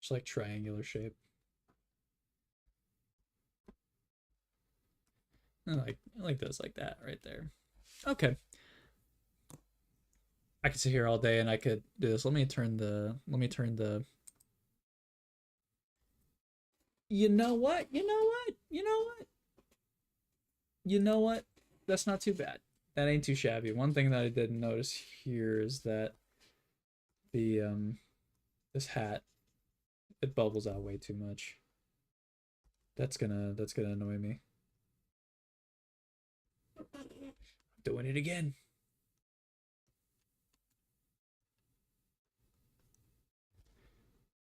Just like triangular shape. I like this like that right there. Okay. I could sit here all day and I could do this. Let me turn the You know what? You know what? You know what? You know what? That's not too bad. That ain't too shabby. One thing that I didn't notice here is that the this hat, it bubbles out way too much. That's gonna annoy me. Doing it again.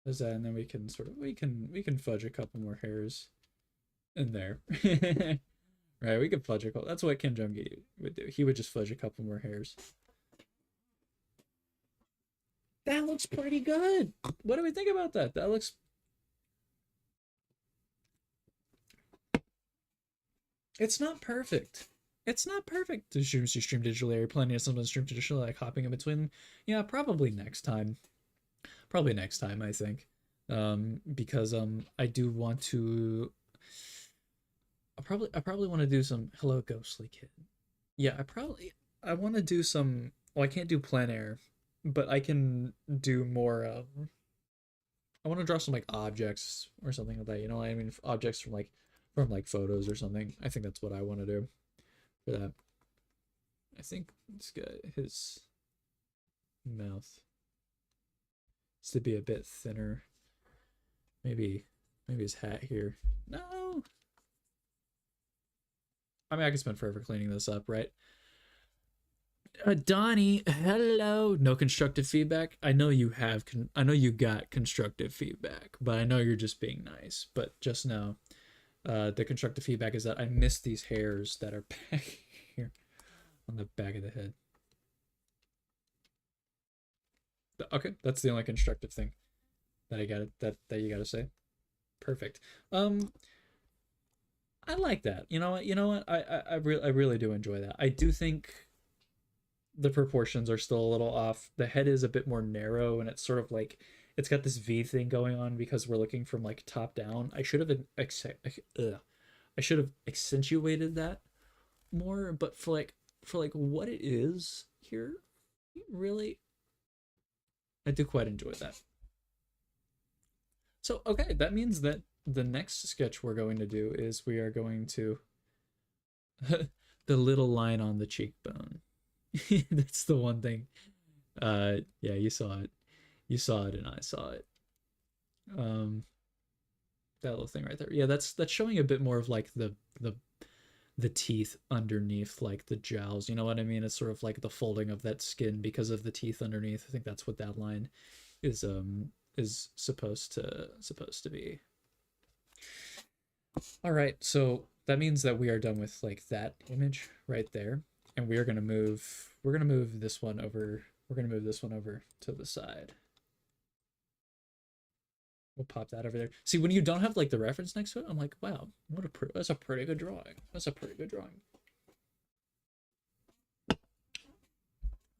There's that, and then we can fudge a couple more hairs in there. Right, we could fudge a couple. That's what Kim Jung Gi would do. He would just fudge a couple more hairs. That looks pretty good. What do we think about that? That looks. It's not perfect. It's not perfect. The streams you stream digitally, are you planning to sometimes stream traditionally, like hopping in between them? Yeah, probably next time. Probably next time, I think. Because I do want to. I probably want to do some Hello Ghostly Kid. Yeah, I want to do some. Well, I can't do plein air, but I can do more. I want to draw some like objects or something like that. You know what I mean? Objects from like photos or something. I think that's what I want to do for that. I think this guy, his mouth needs to be a bit thinner. Maybe his hat here. No, I mean I could spend forever cleaning this up, right? Donnie, hello. No constructive feedback. I know you have. I know you got constructive feedback, but I know you're just being nice. But just know, the constructive feedback is that I miss these hairs that are back here on the back of the head. Okay, that's the only constructive thing that I got that you got to say. Perfect. Um, I like that. You know what? You know what? I really do enjoy that. I do think the proportions are still a little off. The head is a bit more narrow, and it's sort of like it's got this V thing going on because we're looking from like top down. I should have accentuated that more, but for like what it is here, really, I do quite enjoy that. So okay, that means that the next sketch we're going to do is we are going to the little line on the cheekbone. That's the one thing. Yeah, you saw it. You saw it and I saw it. Um that little thing right there. Yeah, that's showing a bit more of like the teeth underneath like the jowls. You know what I mean? It's sort of like the folding of that skin because of the teeth underneath. I think that's what that line is supposed to be. All right, so that means that we are done with like that image right there, and we're gonna move this one over. We're gonna move this one over to the side. We'll pop that over there. See, when you don't have like the reference next to it, I'm like, wow, that's a pretty good drawing. That's a pretty good drawing.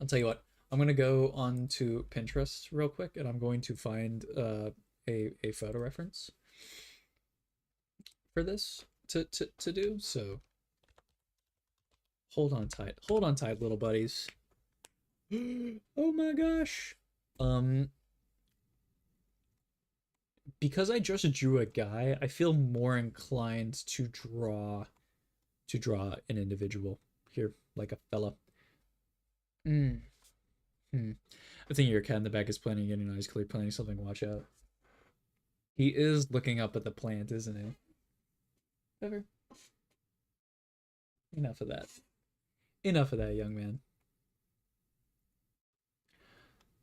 I'll tell you what. I'm gonna go on to Pinterest real quick, and I'm going to find a photo reference, for this to do. So hold on tight, little buddies. Oh my gosh. Um, because I just drew a guy, I feel more inclined to draw an individual here, like a fella. Mm. Hmm. I think your cat in the back is planning getting eyes clear, planning something. Watch out. He is looking up at the plant, isn't he? Ever. Enough of that. Enough of that, young man.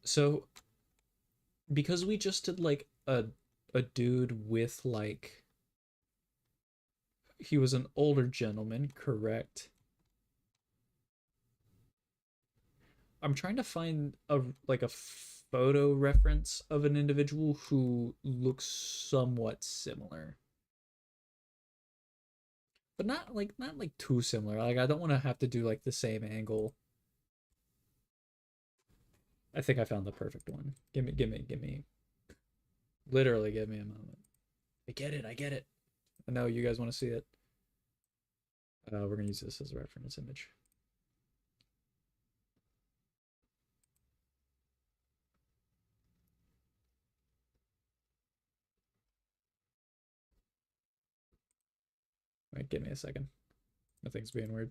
So, because we just did like a dude with like he was an older gentleman, correct? I'm trying to find a photo reference of an individual who looks somewhat similar. But not like too similar. Like I don't want to have to do like the same angle. I think I found the perfect one. Give me. Literally give me a moment. I get it. I get it. I know you guys want to see it. We're gonna use this as a reference image. Wait, give me a second. Nothing's being weird.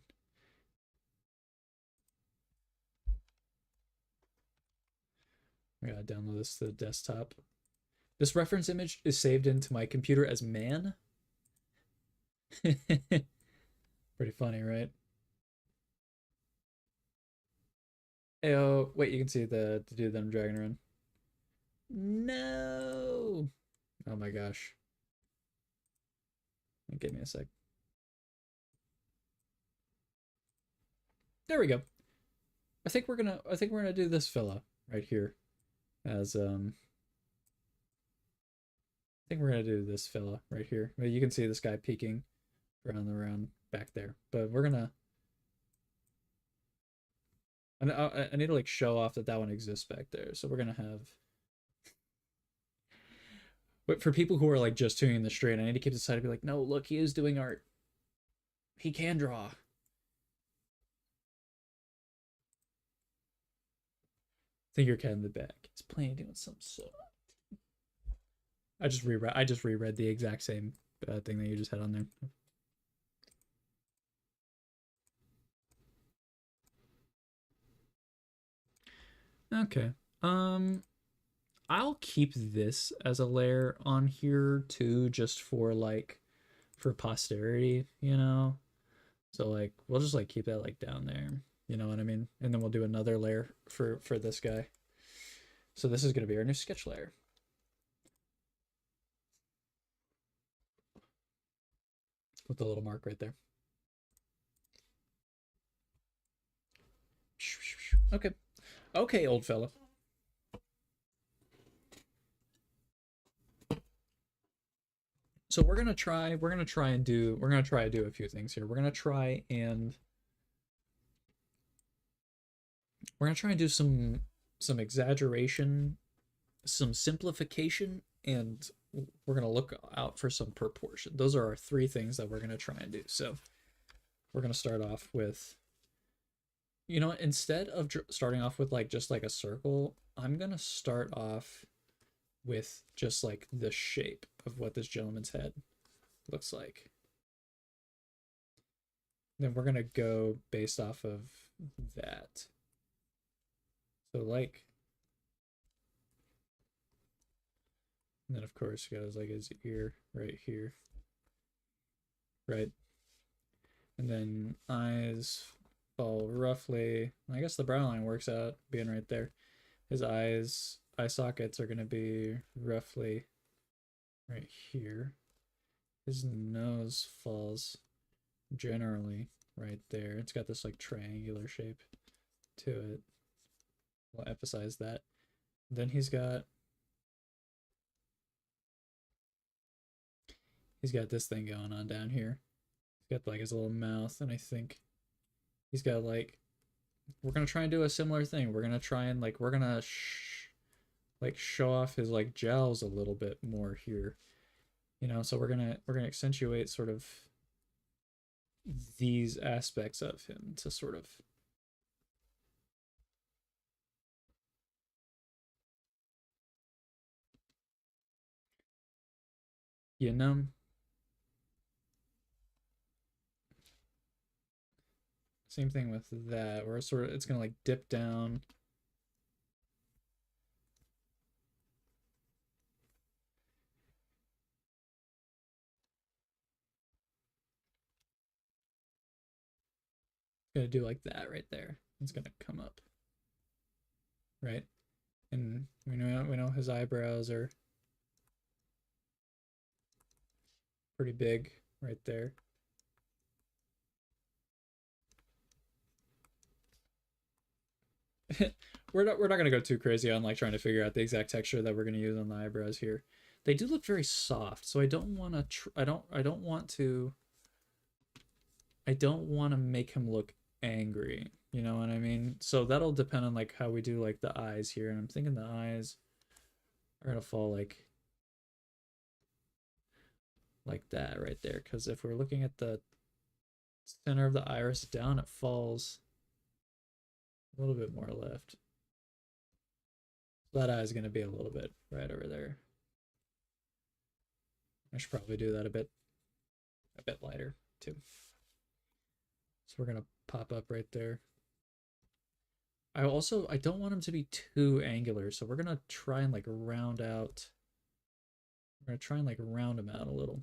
I gotta download this to the desktop. This reference image is saved into my computer as man. Pretty funny, right? Hey, oh, wait, you can see the dude that I'm dragging around. No! Oh my gosh. Give me a sec. There we go. I think we're gonna do this fella right here as I think we're gonna do this fella right here. You can see this guy peeking around back there, but we're gonna I need to like show off that that one exists back there. So we're gonna have, but for people who are like just tuning the stream, I need to keep this side to be like, no, look, he is doing art. He can draw. Think your cat in the back is playing doing some so. I just reread the exact same thing that you just had on there. Okay. I'll keep this as a layer on here too, just for like for posterity, you know. So like we'll just like keep that like down there, you know what I mean? And then we'll do another layer for this guy. So this is gonna be our new sketch layer. With the little mark right there. Okay. Okay, old fella. So we're gonna try and do a few things here. We're gonna try and do some exaggeration, some simplification, and we're gonna look out for some proportion. Those are our three things that we're gonna try and do. So we're gonna start off with, you know, instead of starting off with like just like a circle, I'm gonna start off with just like the shape of what this gentleman's head looks like. Then we're gonna go based off of that. So like, and then of course he got like his ear right here, right? And then eyes fall roughly. I guess the brow line works out being right there. His eye sockets are gonna be roughly right here. His nose falls generally right there. It's got this like triangular shape to it. We'll emphasize that. Then he's got this thing going on down here. He's got like his little mouth, and I think he's got like, we're gonna try and do a similar thing. We're gonna try and like like show off his like jowls a little bit more here. You know, so we're gonna accentuate sort of these aspects of him to sort of, you know, same thing with that, where sort of it's gonna like dip down. Gonna do like that right there. It's gonna come up, right? And we know his eyebrows are pretty big right there. We're not gonna go too crazy on like trying to figure out the exact texture that we're gonna use on the eyebrows here. They do look very soft, so I don't want to. I don't want to make him look angry. You know what I mean? So that'll depend on like how we do like the eyes here, and I'm thinking the eyes are gonna fall like that right there. Because if we're looking at the center of the iris down, it falls a little bit more left. That eye is going to be a little bit right over there. I should probably do that a bit lighter too. So we're going to pop up right there. I don't want him to be too angular, so we're going to try and like round out. We're going to try and like round him out a little.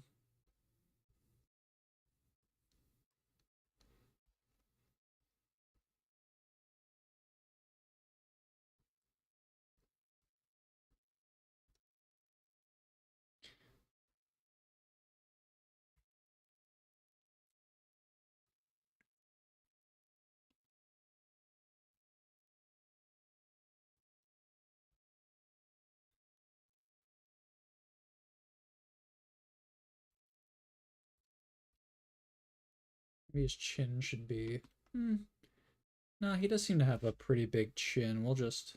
Maybe his chin should be. No, he does seem to have a pretty big chin. We'll just.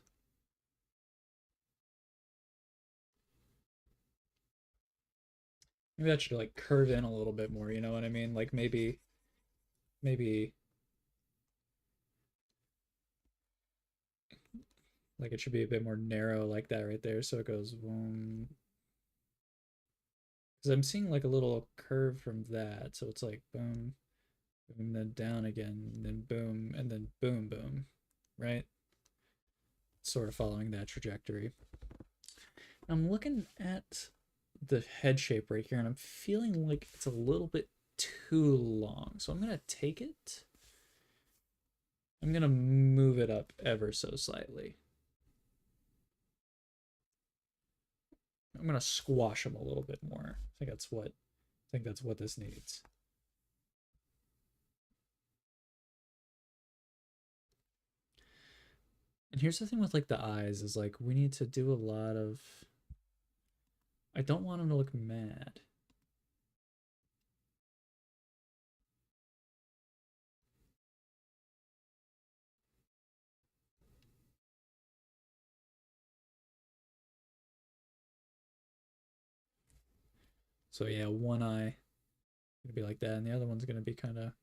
Maybe that should like curve in a little bit more, you know what I mean? Like maybe like it should be a bit more narrow like that right there. So it goes boom. Because I'm seeing like a little curve from that. So it's like boom, boom, then down again, and then boom, and then boom, boom, right? Sort of following that trajectory. I'm looking at the head shape right here, and I'm feeling like it's a little bit too long. So I'm going to take it. I'm going to move it up ever so slightly. I'm going to squash them a little bit more. I think that's what this needs. And here's the thing with like the eyes is like we need to do a lot of. I don't want him to look mad. So yeah, one eye gonna be like that, and the other one's gonna be kind of.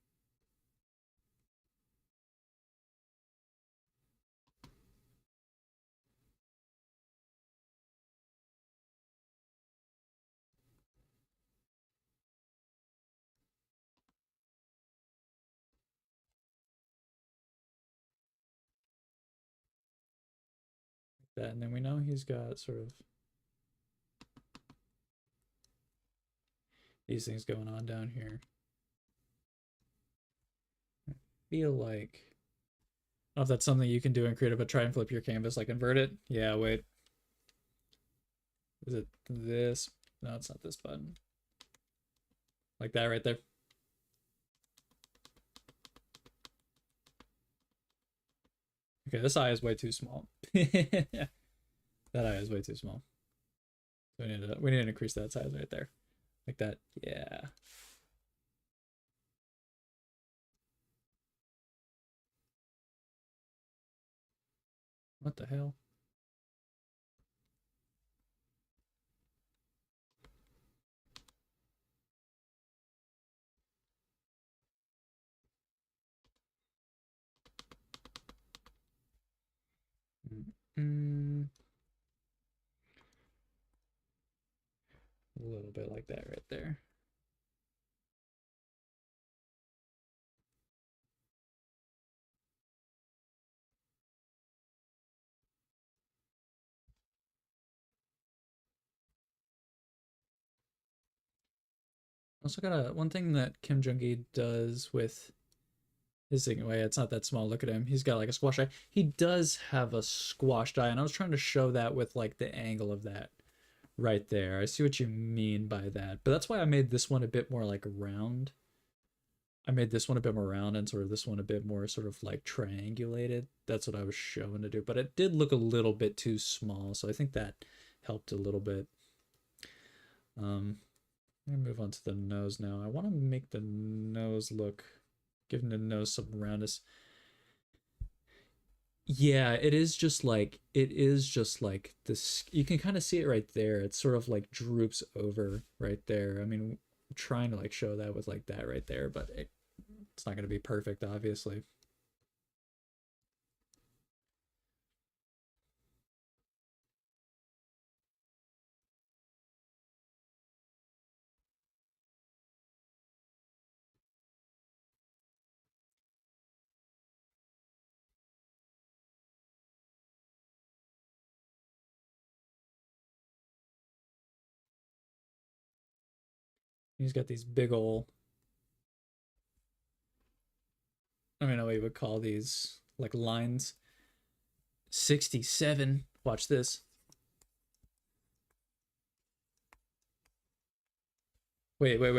That, and then we know he's got sort of these things going on down here. I feel like I don't know if that's something you can do in creative, but try and flip your canvas, like invert it. Yeah, wait. Is it this? No, it's not this button. Like that right there. Okay, this eye is way too small. That eye is way too small. So we need to increase that size right there. Like that. Yeah. What the hell? Mm, a little bit like that right there. Also got a one thing that Kim Jung Gi does with his thing. Wait, it's not that small. Look at him. He's got like a squash eye. He does have a squashed eye, and I was trying to show that with like the angle of that right there. I see what you mean by that, but that's why I made this one a bit more like round. I made this one a bit more round and sort of this one a bit more sort of like triangulated. That's what I was showing to do, but it did look a little bit too small, so I think that helped a little bit. I'm gonna move on to the nose now. I want to make the nose look, giving the nose some roundness. Yeah, it is just like this. You can kind of see it right there. It sort of like droops over right there. I mean, I'm trying to like show that with like that right there, but it's not gonna be perfect, obviously. He's got these big ol', I don't know what you would call these, like lines. 67. Watch this. Wait. What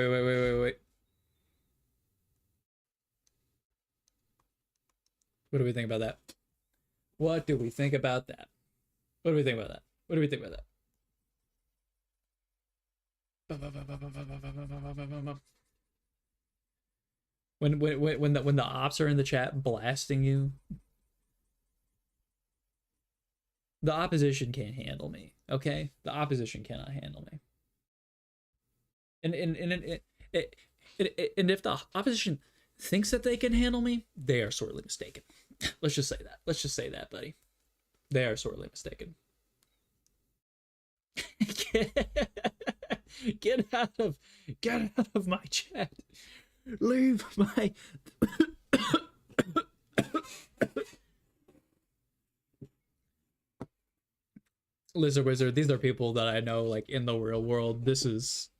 do we think about that? What do we think about that? What do we think about that? What do we think about that? When the ops are in the chat blasting you, the opposition can't handle me. Okay, the opposition cannot handle me. And if the opposition thinks that they can handle me, they are sorely mistaken. Let's just say that. Let's just say that, buddy. They are sorely mistaken. Get out of my chat. Leave my Lizard Wizard. These are people that I know like in the real world. This is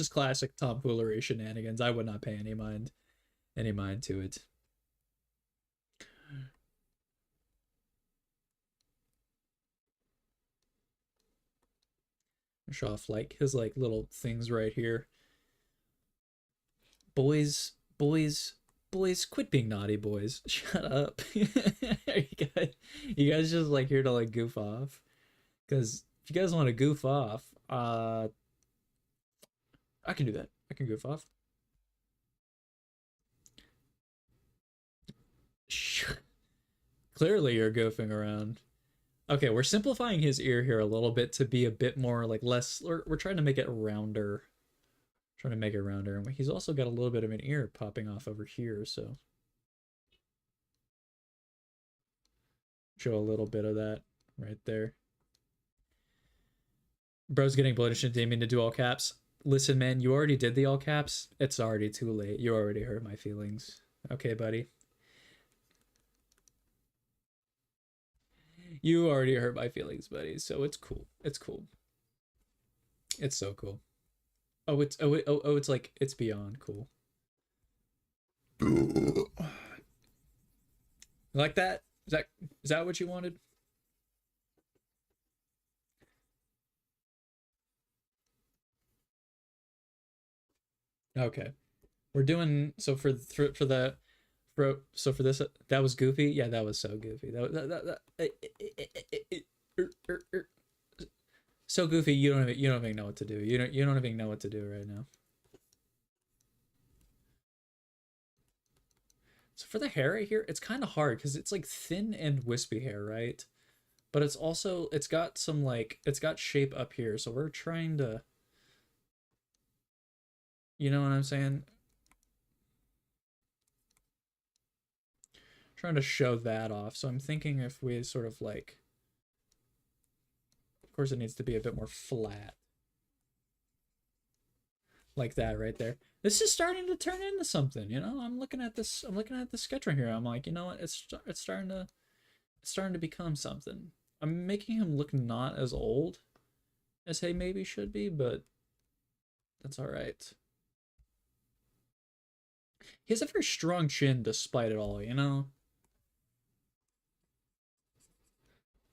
classic tomfoolery shenanigans. I would not pay any mind to it. Show off like his like little things right here. Boys, boys, quit being naughty, boys. Shut up. You guys just like here to like goof off. Because if you guys want to goof off, I can do that. I can goof off. Clearly you're goofing around. Okay, we're simplifying his ear here a little bit to be a bit more like less. We're trying to make it rounder. Trying to make it rounder. And he's also got a little bit of an ear popping off over here, so show a little bit of that right there. Bro's getting bloated. Didn't mean to do all caps. Listen, man, you already did the all caps. It's already too late. You already hurt my feelings. Okay, buddy. You already hurt my feelings, buddy. So it's cool. It's cool. It's so cool. It's like it's beyond cool. Like that? Is that what you wanted? Okay. We're doing so for the so for this that was goofy. Yeah, that was so goofy. So goofy. You don't even know what to do. You don't even know what to do right now. So for the hair right here, it's kind of hard because it's like thin and wispy hair, right? But it's also it's got some like it's got shape up here. So we're trying to, you know what I'm saying? trying to show that off. So I'm thinking if we sort of like, of course it needs to be a bit more flat. Like that right there. This is starting to turn into something, you know? I'm looking at this sketch right here. I'm like, you know what? It's starting to become something. I'm making him look not as old as he maybe should be, but that's all right. He has a very strong chin despite it all, you know?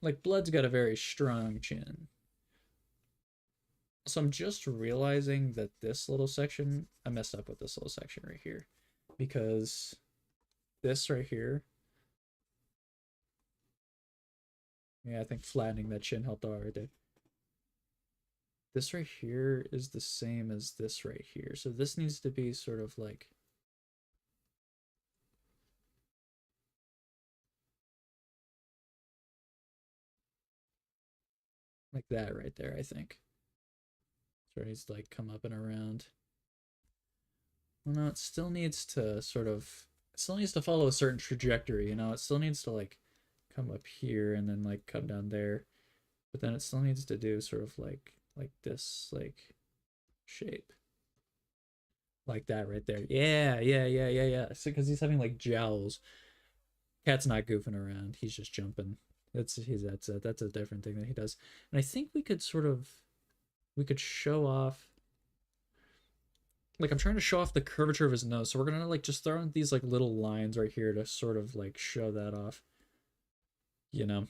Like, Blood's got a very strong chin. So I'm just realizing that this little section, I messed up with this little section right here. Because this right here, yeah, I think flattening that chin helped out right there. This right here is the same as this right here. So this needs to be sort of like that right there, I think. So it needs to like come up and around. Well, no, it still needs to sort of, it still needs to follow a certain trajectory, you know? It still needs to like come up here and then like come down there. But then it still needs to do sort of like this like shape. Like that right there. Yeah, yeah, yeah, yeah, yeah. So, because he's having like jowls. Cat's not goofing around. He's just jumping. That's a different thing that he does. And I think we could sort of we could show off, like I'm trying to show off the curvature of his nose. So we're gonna like just throw in these like little lines right here to sort of like show that off. You know?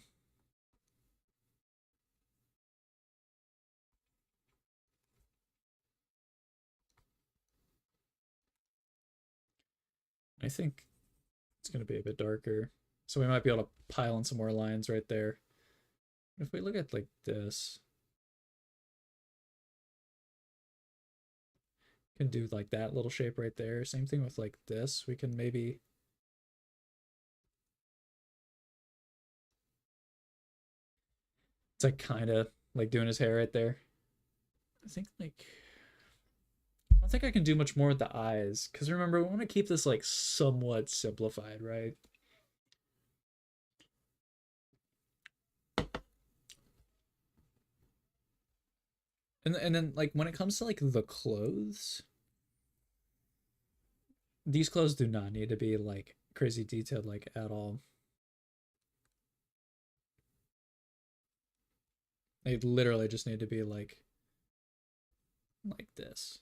I think it's gonna be a bit darker. So we might be able to pile in some more lines right there. If we look at like this, can do like that little shape right there. Same thing with like this. We can maybe, it's like kind of like doing his hair right there. I think like, I don't think I can do much more with the eyes, because remember, we want to keep this like somewhat simplified, right? And then like when it comes to like the clothes, these clothes do not need to be like crazy detailed like at all. They literally just need to be like this.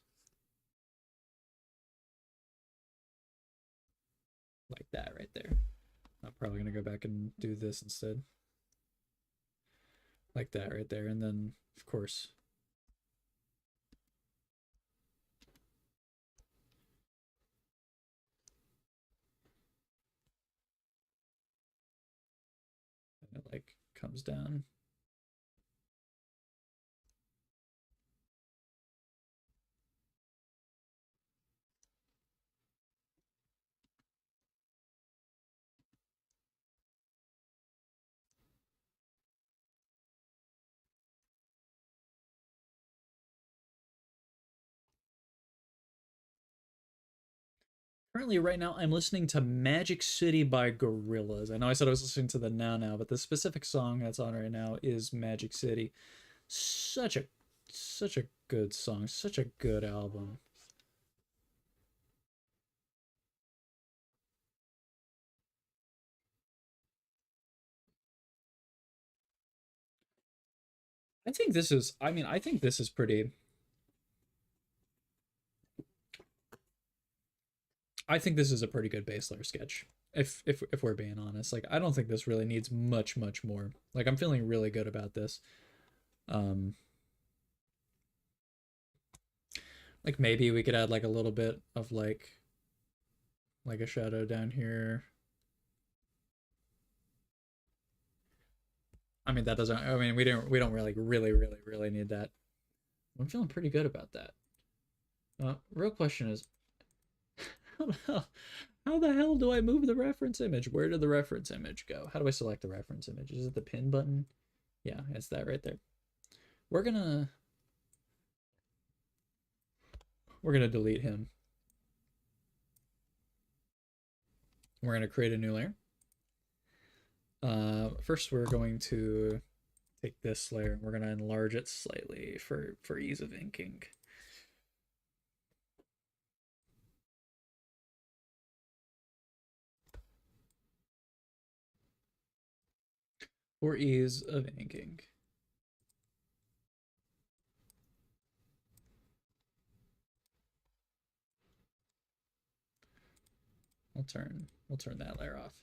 Like that right there. I'm probably gonna go back and do this instead. Like that right there. And then of course it like comes down. Currently, right now, I'm listening to Magic City by Gorillaz. I know I said I was listening to the Now, but the specific song that's on right now is Magic City. Such a such a good song, such a good album. I think this is, I mean, I think this is pretty, I think this is a pretty good base layer sketch. If we're being honest, like I don't think this really needs much more. Like I'm feeling really good about this. Um, like maybe we could add like a little bit of like a shadow down here. I mean that doesn't. I mean we don't really need that. I'm feeling pretty good about that. Real question is, how the hell, how the hell do I move the reference image? Where did the reference image go? How do I select the reference image? Is it the pin button? Yeah, it's that right there. We're gonna delete him. We're gonna create a new layer. First we're going to take this layer and we're going to enlarge it slightly for ease of inking. For ease of inking. We'll turn that layer off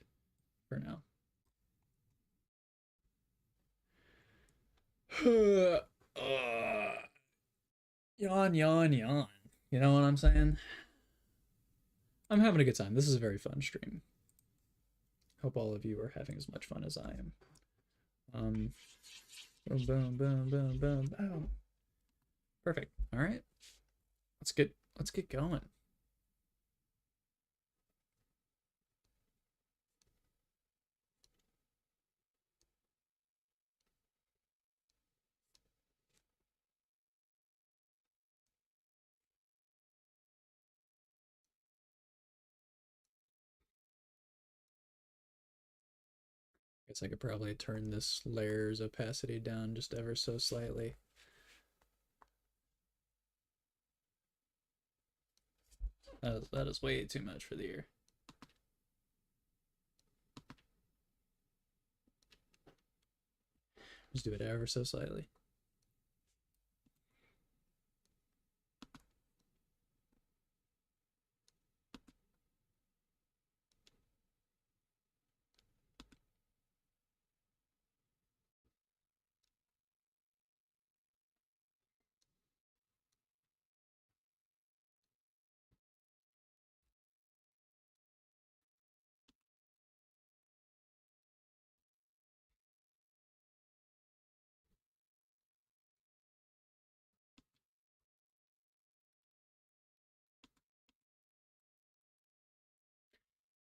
for now. Yawn, yawn, yawn. You know what I'm saying? I'm having a good time. This is a very fun stream. Hope all of you are having as much fun as I am. Boom, boom, boom, boom, boom, boom. Perfect. All right. Let's get going. Guess I could probably turn this layer's opacity down just ever so slightly. That is way too much for the ear. Just do it ever so slightly.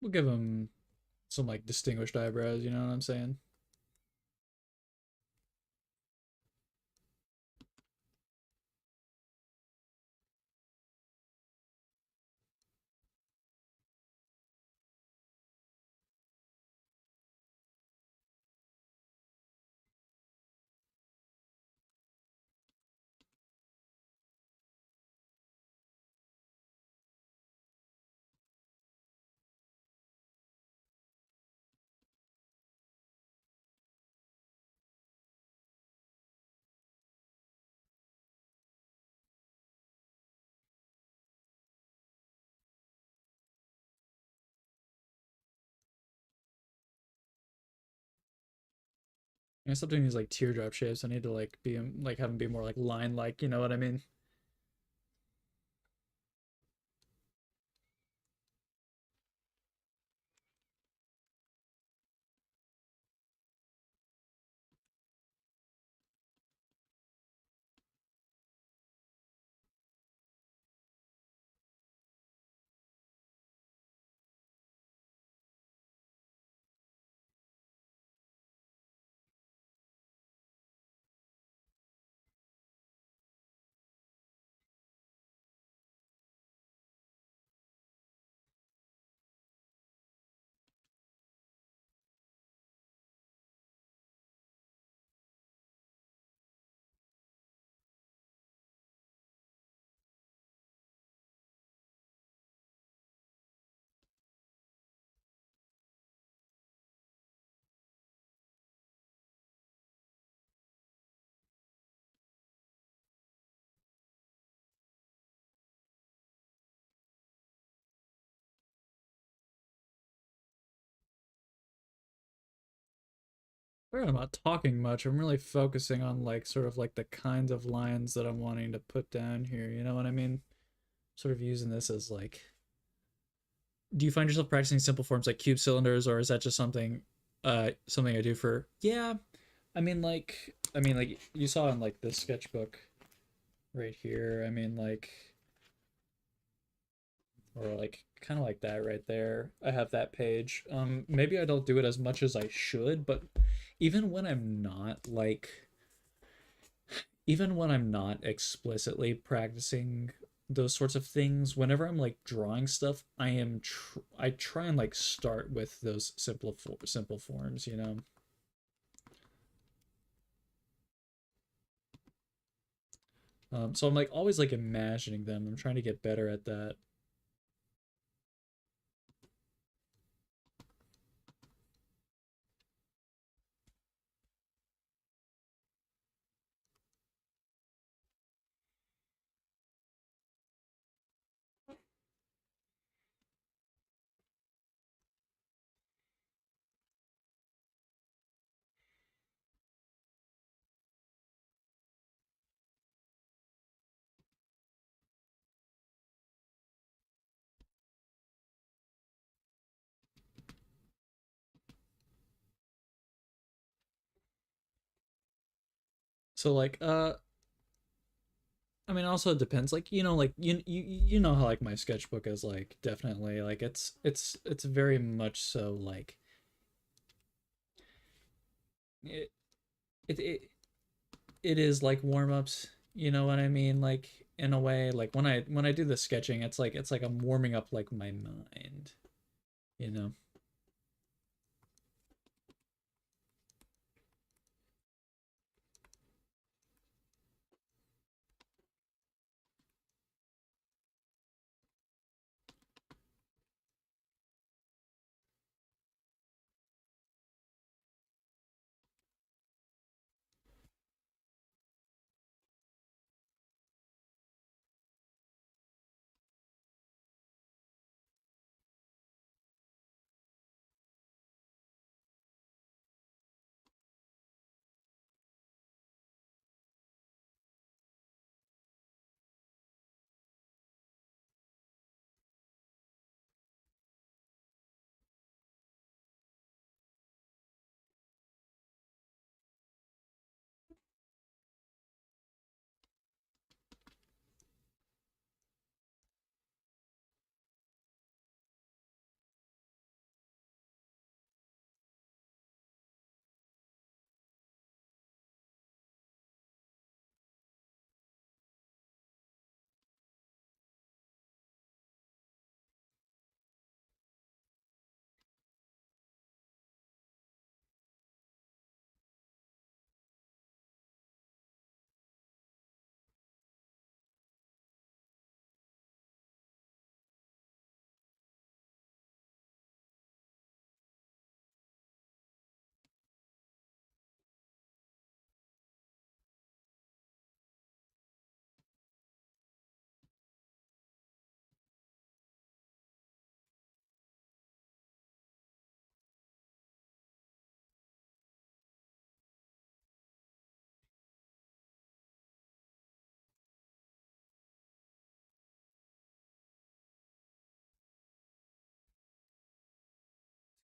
We'll give him some like distinguished eyebrows, you know what I'm saying? I stopped doing these like teardrop shapes. I need to like be like have them be more like line like, you know what I mean? I'm not talking much. I'm really focusing on like sort of like the kinds of lines that I'm wanting to put down here. You know what I mean? Sort of using this as like, do you find yourself practicing simple forms like cube cylinders, or is that just something I do for? Yeah, I mean like you saw in like this sketchbook right here. I mean like, or like kind of like that right there. I have that page. Maybe I don't do it as much as I should, but even when I'm not like even when I'm not explicitly practicing those sorts of things, whenever I'm like drawing stuff, I try and like start with those simple forms, you know. So I'm like always like imagining them. I'm trying to get better at that. So like I mean also it depends, like you know, like you know how like my sketchbook is, like definitely like it's very much so like it it it is like warm-ups, you know what I mean, like in a way, like when I do the sketching, it's like I'm warming up like my mind, you know.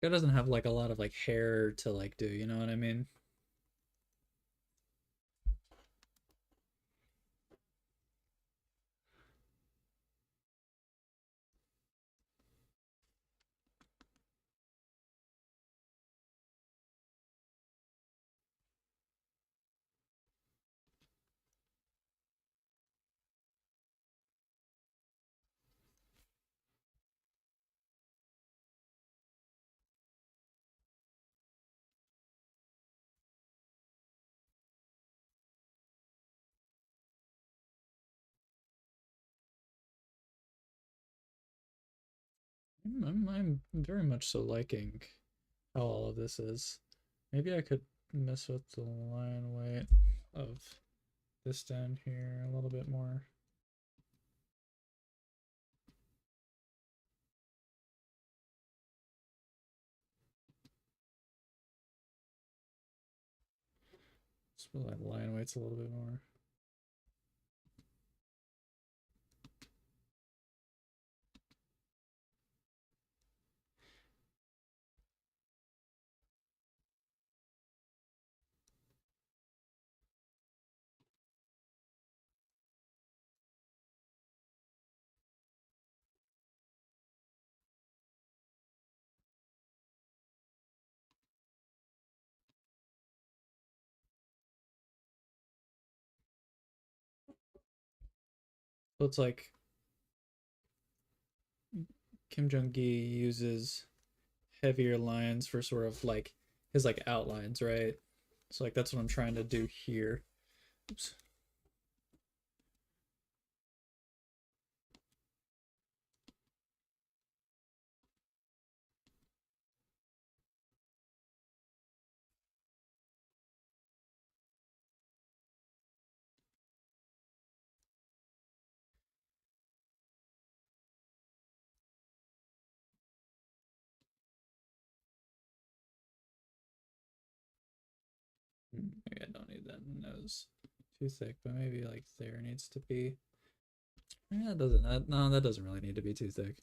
It doesn't have like a lot of like hair to like do, you know what I mean? I'm very much so liking how all of this is. Maybe I could mess with the line weight of this down here a little bit more. Just that line weights a little bit more. So it's like Kim Jung Gi uses heavier lines for sort of like his like outlines, right? So like that's what I'm trying to do here. Oops. Maybe I don't need that nose too thick, but maybe like there needs to be. Yeah, that doesn't. No, that doesn't really need to be too thick.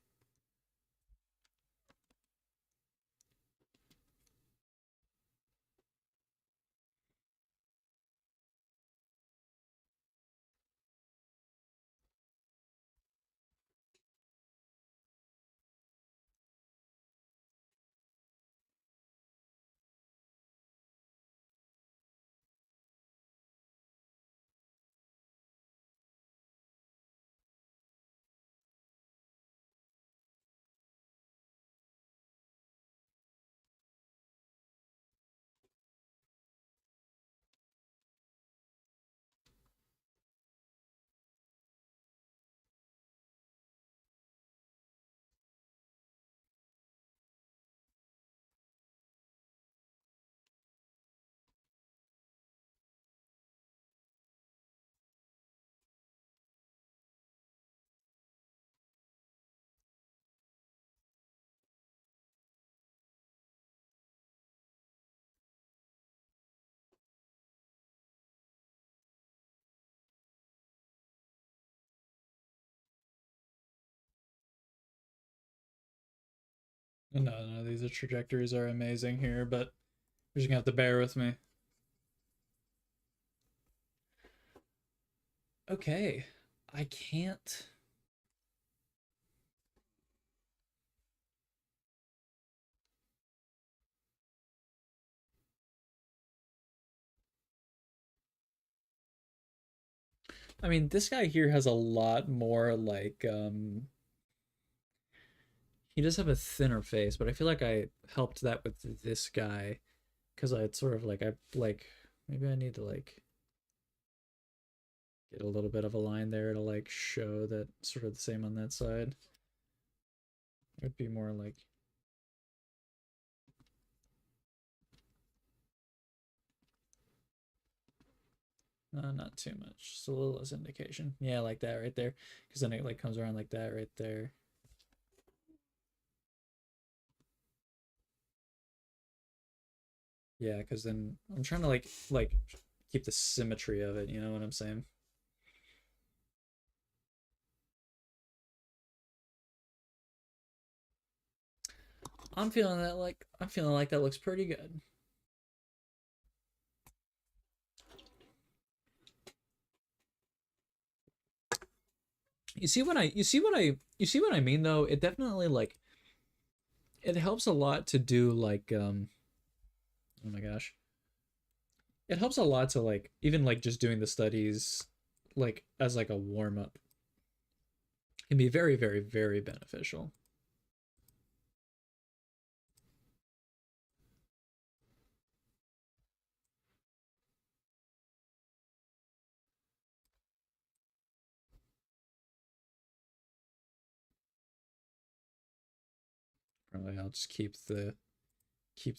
No, these are trajectories are amazing here, but you're just gonna have to bear with me. Okay, I can't. I mean, this guy here has a lot more like he does have a thinner face, but I feel like I helped that with this guy because I sort of like I like maybe I need to like get a little bit of a line there to like show that sort of the same on that side. It would be more like not too much. Just a little less indication. Yeah, like that right there. Because then it like comes around like that right there. Yeah, because then I'm trying to like keep the symmetry of it. You know what I'm saying? I'm feeling like that looks pretty good. You see what I mean though? It definitely like it helps a lot to do like oh my gosh. It helps a lot to like even like just doing the studies like as like a warm up can be very beneficial. Probably I'll just keep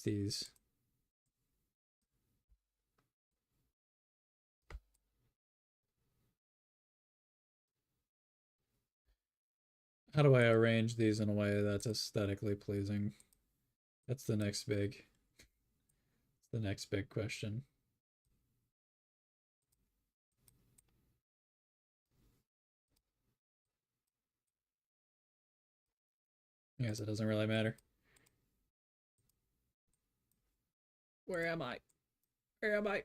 these. How do I arrange these in a way that's aesthetically pleasing? That's the next big question. I guess it doesn't really matter. Where am I? Where am I?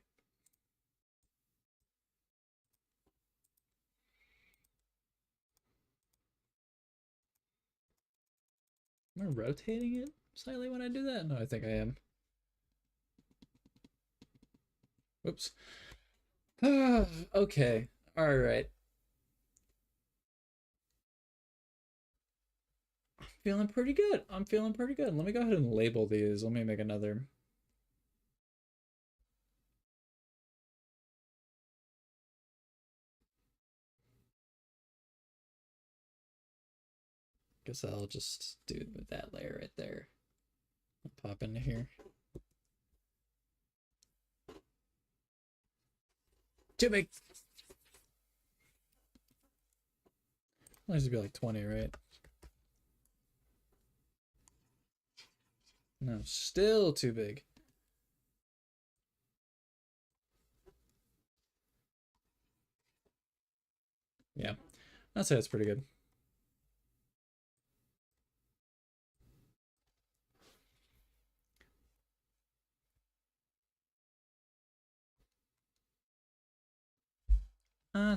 Am I rotating it slightly when I do that? No, I think I am. Whoops. Okay. All right. Feeling pretty good. I'm feeling pretty good. Let me go ahead and label these. Let me make another. Guess I'll just do that layer right there. I'll pop into here. Too big. Might just be like 20, right? No, still too big. Yeah, I'd say that's pretty good.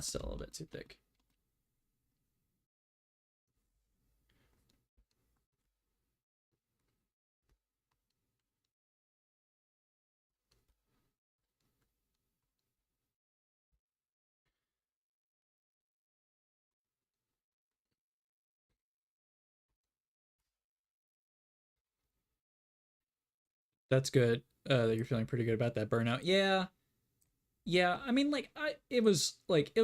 Still a little bit too thick. That's good. That you're feeling pretty good about that burnout. Yeah, yeah. I mean, like, it was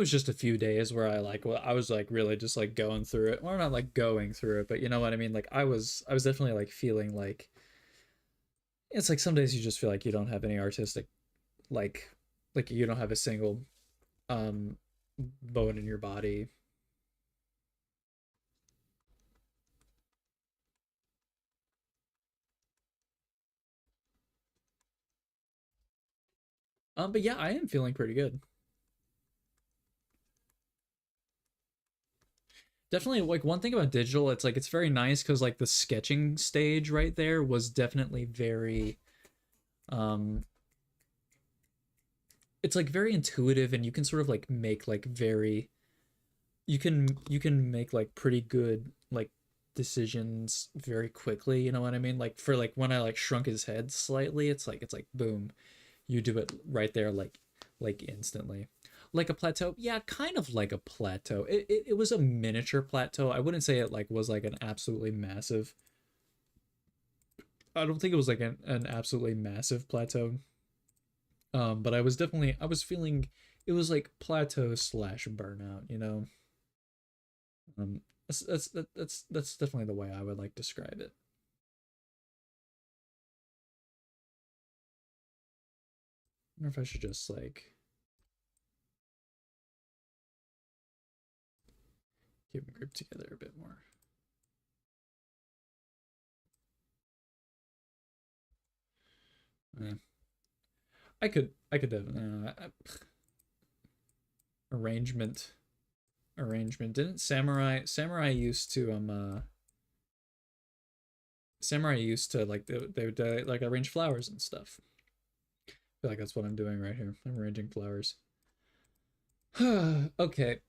just a few days where I was like really just like going through it. Well, not like going through it, but you know what I mean. Like, I was definitely like feeling like it's like some days you just feel like you don't have any artistic like you don't have a single um bone in your body. But yeah, I am feeling pretty good. Definitely, like one thing about digital, it's like it's very nice because like the sketching stage right there was definitely very um it's like very intuitive, and you can sort of like make like very you can make like pretty good like decisions very quickly, you know what I mean? Like for like when I like shrunk his head slightly, it's like boom, you do it right there like instantly. Like a plateau, yeah, kind of like a plateau. It was a miniature plateau. I wouldn't say it like was like an absolutely massive. I don't think it was like an absolutely massive plateau. But I was feeling it was like plateau slash burnout, you know. That's definitely the way I would like describe it. I wonder if I should just like keep them grouped together a bit more. Eh, I could definitely arrangement arrangement. Didn't samurai used to like they would like arrange flowers and stuff. I feel like that's what I'm doing right here. I'm arranging flowers. Okay.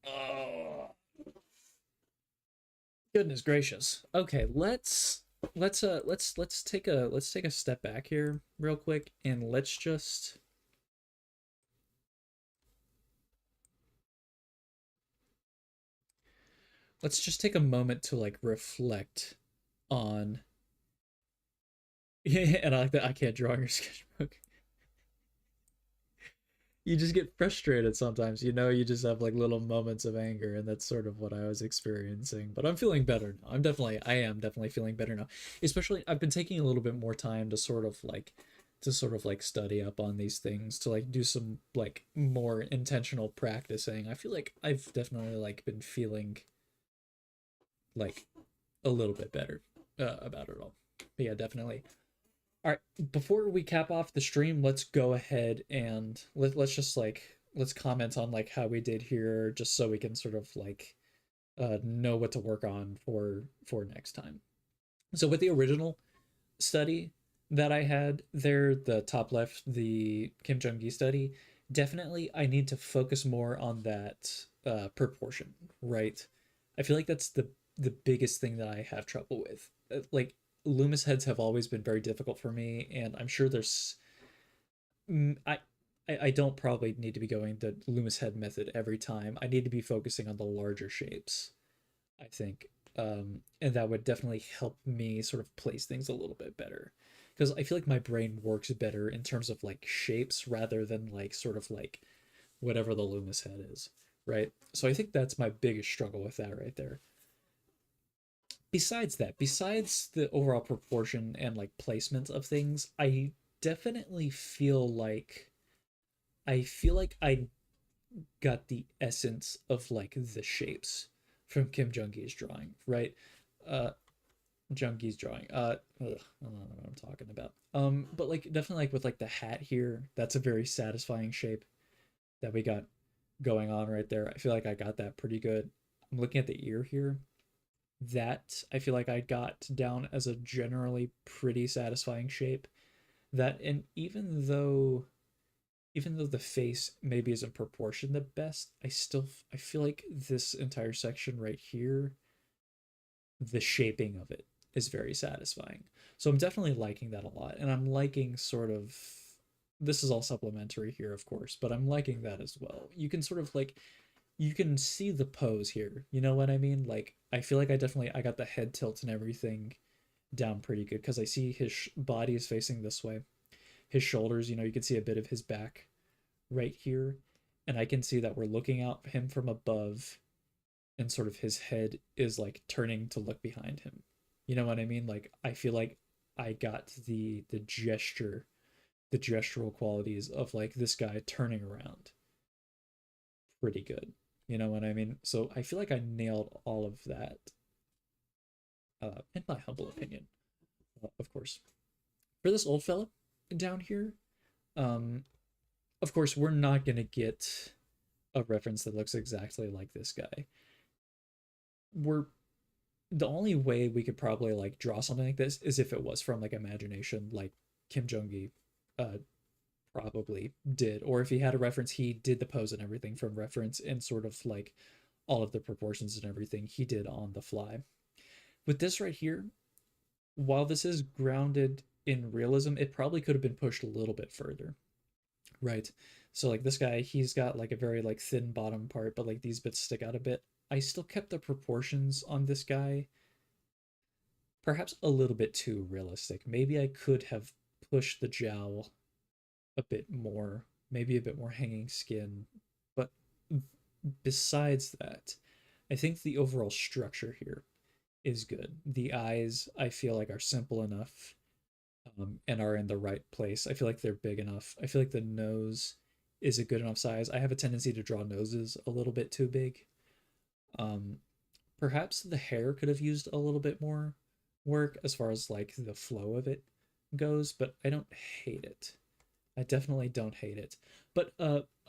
Oh, goodness gracious. Okay, let's take a step back here real quick, and let's just take a moment to like reflect on yeah, and I like that I can't draw on your sketchbook. You just get frustrated sometimes, you know, you just have like little moments of anger, and that's sort of what I was experiencing. But I'm feeling better now. I am definitely feeling better now. Especially I've been taking a little bit more time to sort of like study up on these things, to like do some like more intentional practicing. I feel like I've definitely like been feeling like a little bit better about it all. But yeah, definitely. All right, before we cap off the stream, let's go ahead and let's just like let's comment on like how we did here, just so we can sort of like know what to work on for next time. So with the original study that I had there, the top left, the Kim Jung Gi study, definitely I need to focus more on that proportion, right? I feel like that's the biggest thing that I have trouble with. Like Loomis heads have always been very difficult for me, and I'm sure there's mm, I don't probably need to be going the Loomis head method every time. I need to be focusing on the larger shapes, I think. And that would definitely help me sort of place things a little bit better. Because I feel like my brain works better in terms of like shapes rather than like sort of like whatever the Loomis head is, right? So I think that's my biggest struggle with that right there. Besides that, besides the overall proportion and like placement of things, definitely feel like I got the essence of like the shapes from Kim Jung Gi's drawing, right? Uh, Jung Gi's drawing. I don't know what I'm talking about. But like definitely like with like the hat here, that's a very satisfying shape that we got going on right there. I feel like I got that pretty good. I'm looking at the ear here. That I feel like I got down as a generally pretty satisfying shape. That and even though the face maybe isn't proportioned the best, I feel like this entire section right here, the shaping of it is very satisfying. So I'm definitely liking that a lot, and I'm liking sort of this is all supplementary here, of course, but I'm liking that as well. You can sort of like you can see the pose here. You know what I mean? Like I feel like I got the head tilt and everything down pretty good because I see his body is facing this way. His shoulders, you can see a bit of his back right here, and I can see that we're looking at him from above, and sort of his head is like turning to look behind him. You know what I mean? Like I feel like I got the gestural qualities of like this guy turning around pretty good. You know what I mean? So I feel like I nailed all of that, in my humble opinion, of course. For this old fella down here, um, of course, we're not gonna get a reference that looks exactly like this guy. We're The only way we could probably like draw something like this is if it was from like imagination, like Kim Jung Gi uh probably did, or if he had a reference, he did the pose and everything from reference and sort of like all of the proportions and everything he did on the fly. With this right here, while this is grounded in realism, it probably could have been pushed a little bit further, right? So like this guy, he's got like a very like thin bottom part, but like these bits stick out a bit. I still kept the proportions on this guy perhaps a little bit too realistic. Maybe I could have pushed the jowl a bit more, maybe a bit more hanging skin. But besides that, I think the overall structure here is good. The eyes, I feel like, are simple enough, and are in the right place. I feel like they're big enough. I feel like the nose is a good enough size. I have a tendency to draw noses a little bit too big. Um, Perhaps the hair could have used a little bit more work as far as like the flow of it goes, but I don't hate it. I definitely don't hate it. But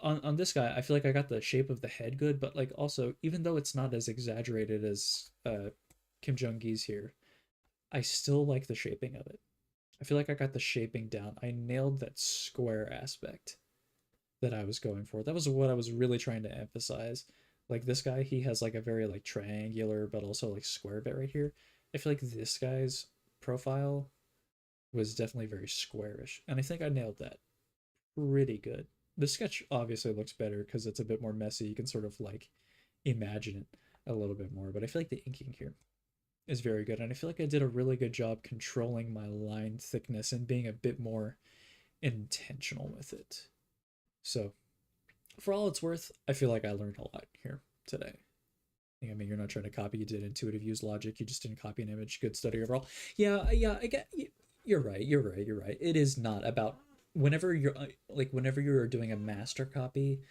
on this guy, I feel like I got the shape of the head good, but like also even though it's not as exaggerated as Kim Jung Gi's here, I still like the shaping of it. I feel like I got the shaping down. I nailed that square aspect that I was going for. That was what I was really trying to emphasize. Like this guy, he has like a very like triangular but also like square bit right here. I feel like this guy's profile was definitely very squarish, and I think I nailed that pretty good. The sketch obviously looks better because it's a bit more messy. You can sort of like imagine it a little bit more, but I feel like the inking here is very good, and I feel like I did a really good job controlling my line thickness and being a bit more intentional with it. So for all it's worth, I feel like I learned a lot here today. I mean, you're not trying to copy. You did intuitive use logic. You just didn't copy an image. Good study overall. Yeah. I get. You're right. You're right. It is not about whenever you're doing a master copy.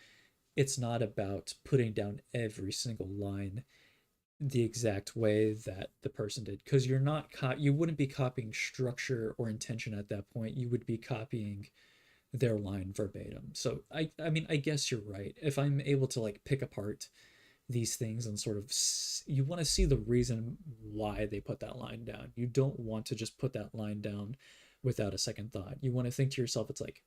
It's not about putting down every single line the exact way that the person did, because you wouldn't be copying structure or intention at that point. You would be copying their line verbatim. So I mean, I guess you're right. If I'm able to like pick apart these things and sort of you want to see the reason why they put that line down. You don't want to just put that line down without a second thought. You want to think to yourself, it's like,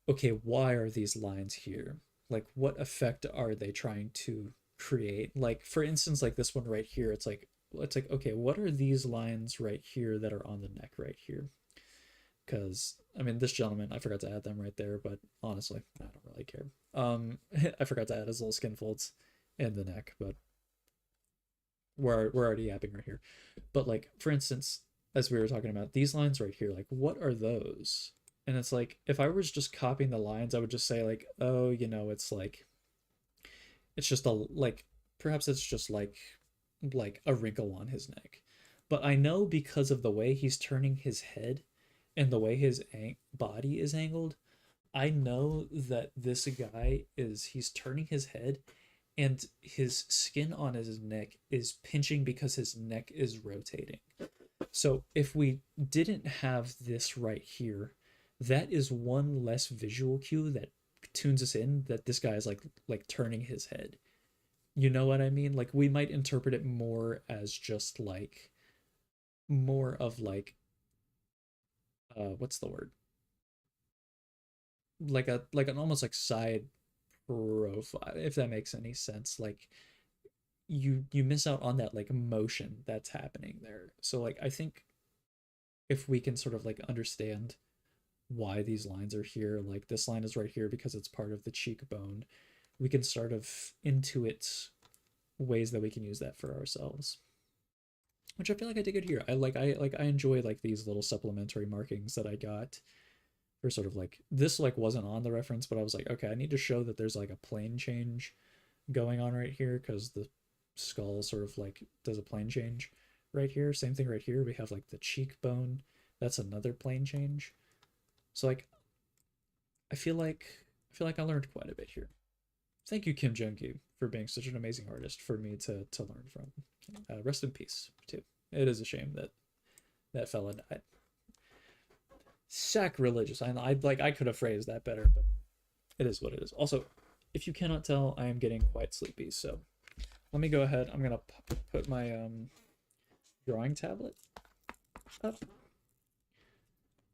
okay, why are these lines here? Like what effect are they trying to create? Like for instance, like this one right here, it's like okay, what are these lines right here that are on the neck right here? Because I mean, this gentleman, I forgot to add them right there, but honestly, I don't really care. I forgot to add his little skin folds in the neck, but we're already yapping right here. But like for instance, as we were talking about these lines right here, like what are those? And it's like if I was just copying the lines, I would just say like, oh, it's like it's just a like perhaps it's just like a wrinkle on his neck. But I know because of the way he's turning his head and the way his body is angled, I know that this guy is he's turning his head and his skin on his neck is pinching because his neck is rotating. So if we didn't have this right here, that is one less visual cue that tunes us in that this guy is like turning his head. You know what I mean? Like we might interpret it more as just like more of like what's the word? Like an almost like side profile, if that makes any sense. Like you miss out on that like motion that's happening there. So like I think if we can sort of like understand why these lines are here, like this line is right here because it's part of the cheekbone, we can sort of intuit ways that we can use that for ourselves. Which I feel like I did good here. I enjoy like these little supplementary markings that I got for sort of like this like wasn't on the reference, but I was like, okay, I need to show that there's like a plane change going on right here because the skull sort of like does a plane change right here. Same thing right here. We have like the cheekbone. That's another plane change. So like I feel like I learned quite a bit here. Thank you, Kim Jung Gi, for being such an amazing artist for me to learn from. Rest in peace, too. It is a shame that that fella died. Sacrilegious. I could have phrased that better, but it is what it is. Also, if you cannot tell, I am getting quite sleepy, so let me go ahead. I'm gonna put my drawing tablet up,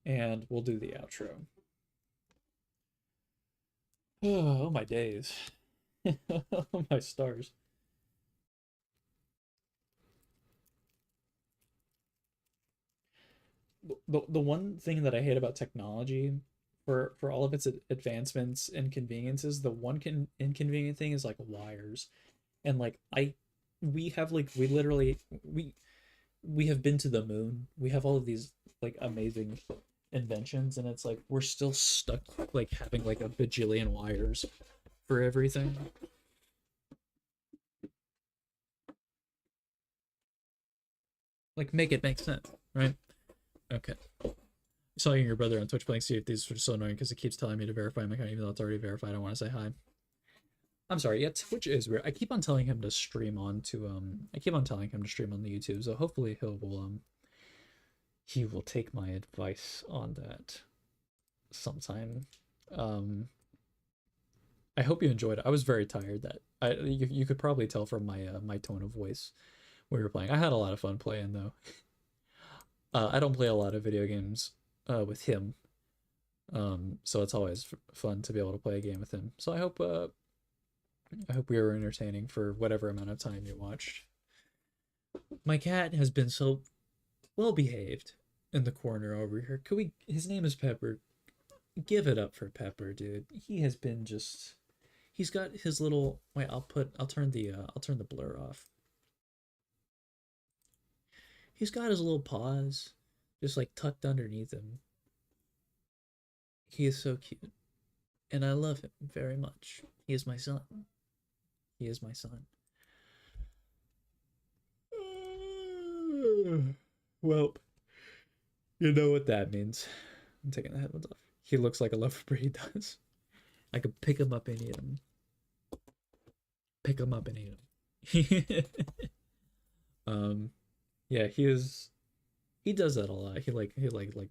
and we'll do the outro. Oh my days. Oh my stars. The one thing that I hate about technology for all of its advancements and conveniences, the one inconvenient thing is like wires. And like we have like we literally we have been to the moon. We have all of these like amazing inventions and it's like we're still stuck like having like a bajillion wires for everything. Like make it make sense, right? Okay. I saw you and your brother on Twitch playing Sea of Thieves, which is so annoying because it keeps telling me to verify my account even though it's already verified. I want to say hi. I'm sorry, yeah, Twitch is weird. I keep on telling him to stream on to I keep on telling him to stream on the YouTube, so hopefully he will take my advice on that sometime. Um I hope you enjoyed it. I was very tired that you could probably tell from my my tone of voice when we were playing. I had a lot of fun playing though. I don't play a lot of video games with him. So it's always fun to be able to play a game with him. So I hope we were entertaining for whatever amount of time you watched. My cat has been so well behaved in the corner over here. Could we his name is Pepper. Give it up for Pepper, dude. He has been just he's got his little wait, I'll turn the blur off. He's got his little paws just like tucked underneath him. He is so cute. And I love him very much. He is my son. He is my son. Well, you know what that means. I'm taking the headphones off. He looks like a lover, he does. I could pick him up and eat him. Pick him up and eat him. um, yeah, he does that a lot. He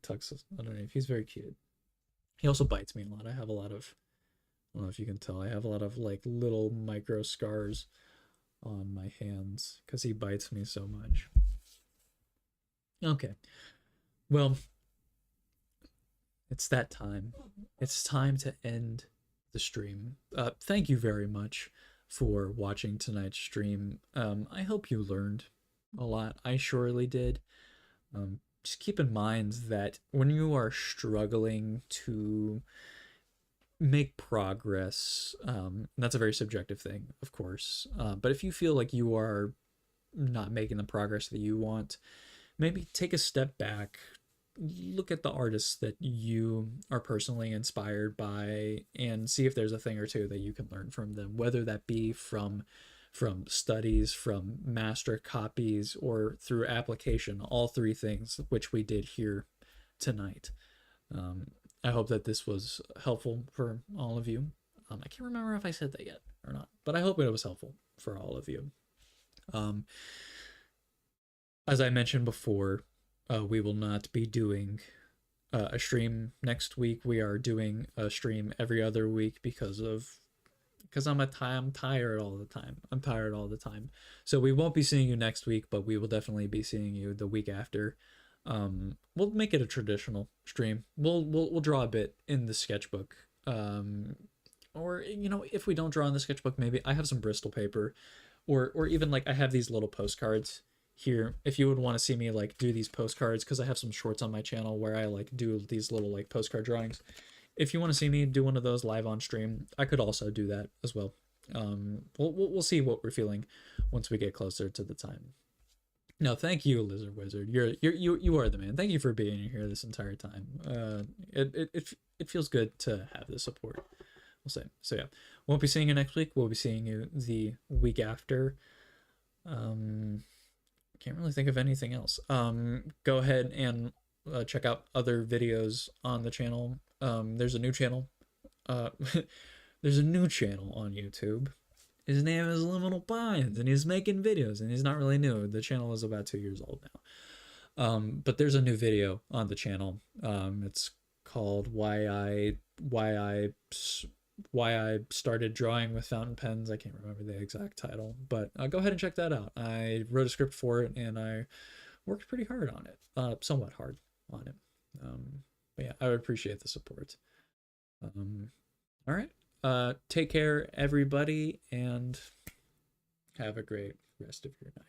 tucks us underneath. He's very cute. He also bites me a lot. I have a lot of I don't know if you can tell. I have a lot of like little micro scars on my hands because he bites me so much. Okay. Well, it's that time. It's time to end the stream. Thank you very much for watching tonight's stream. I hope you learned a lot. I surely did. Just keep in mind that when you are struggling to make progress, that's a very subjective thing, of course. But if you feel like you are not making the progress that you want, maybe take a step back, look at the artists that you are personally inspired by, and see if there's a thing or two that you can learn from them, whether that be from studies, from master copies, or through application, all three things which we did here tonight. I hope that this was helpful for all of you. I can't remember if I said that yet or not, but I hope it was helpful for all of you. As I mentioned before, we will not be doing a stream next week. We are doing a stream every other week because I'm tired all the time. I'm tired all the time. So we won't be seeing you next week, but we will definitely be seeing you the week after. We'll make it a traditional stream. We'll draw a bit in the sketchbook. Or if we don't draw in the sketchbook, maybe I have some Bristol paper, or even like I have these little postcards here. If you would want to see me like do these postcards, because I have some shorts on my channel where I like do these little like postcard drawings. If you want to see me do one of those live on stream, I could also do that as well. We'll see what we're feeling once we get closer to the time. No, thank you, Lizard Wizard. You are the man. Thank you for being here this entire time. It feels good to have the support. We'll say. So yeah, won't be seeing you next week. We'll be seeing you the week after. Can't really think of anything else. Go ahead and check out other videos on the channel. There's a new channel. There's a new channel on YouTube. His name is Liminal Pines, and he's making videos, and he's not really new. The channel is about 2 years old now. But there's a new video on the channel. It's called Why I Started Drawing with Fountain Pens. I can't remember the exact title, but go ahead and check that out. I wrote a script for it, and I worked pretty hard on it, somewhat hard on it. But yeah, I would appreciate the support. All right. Take care, everybody, and have a great rest of your night.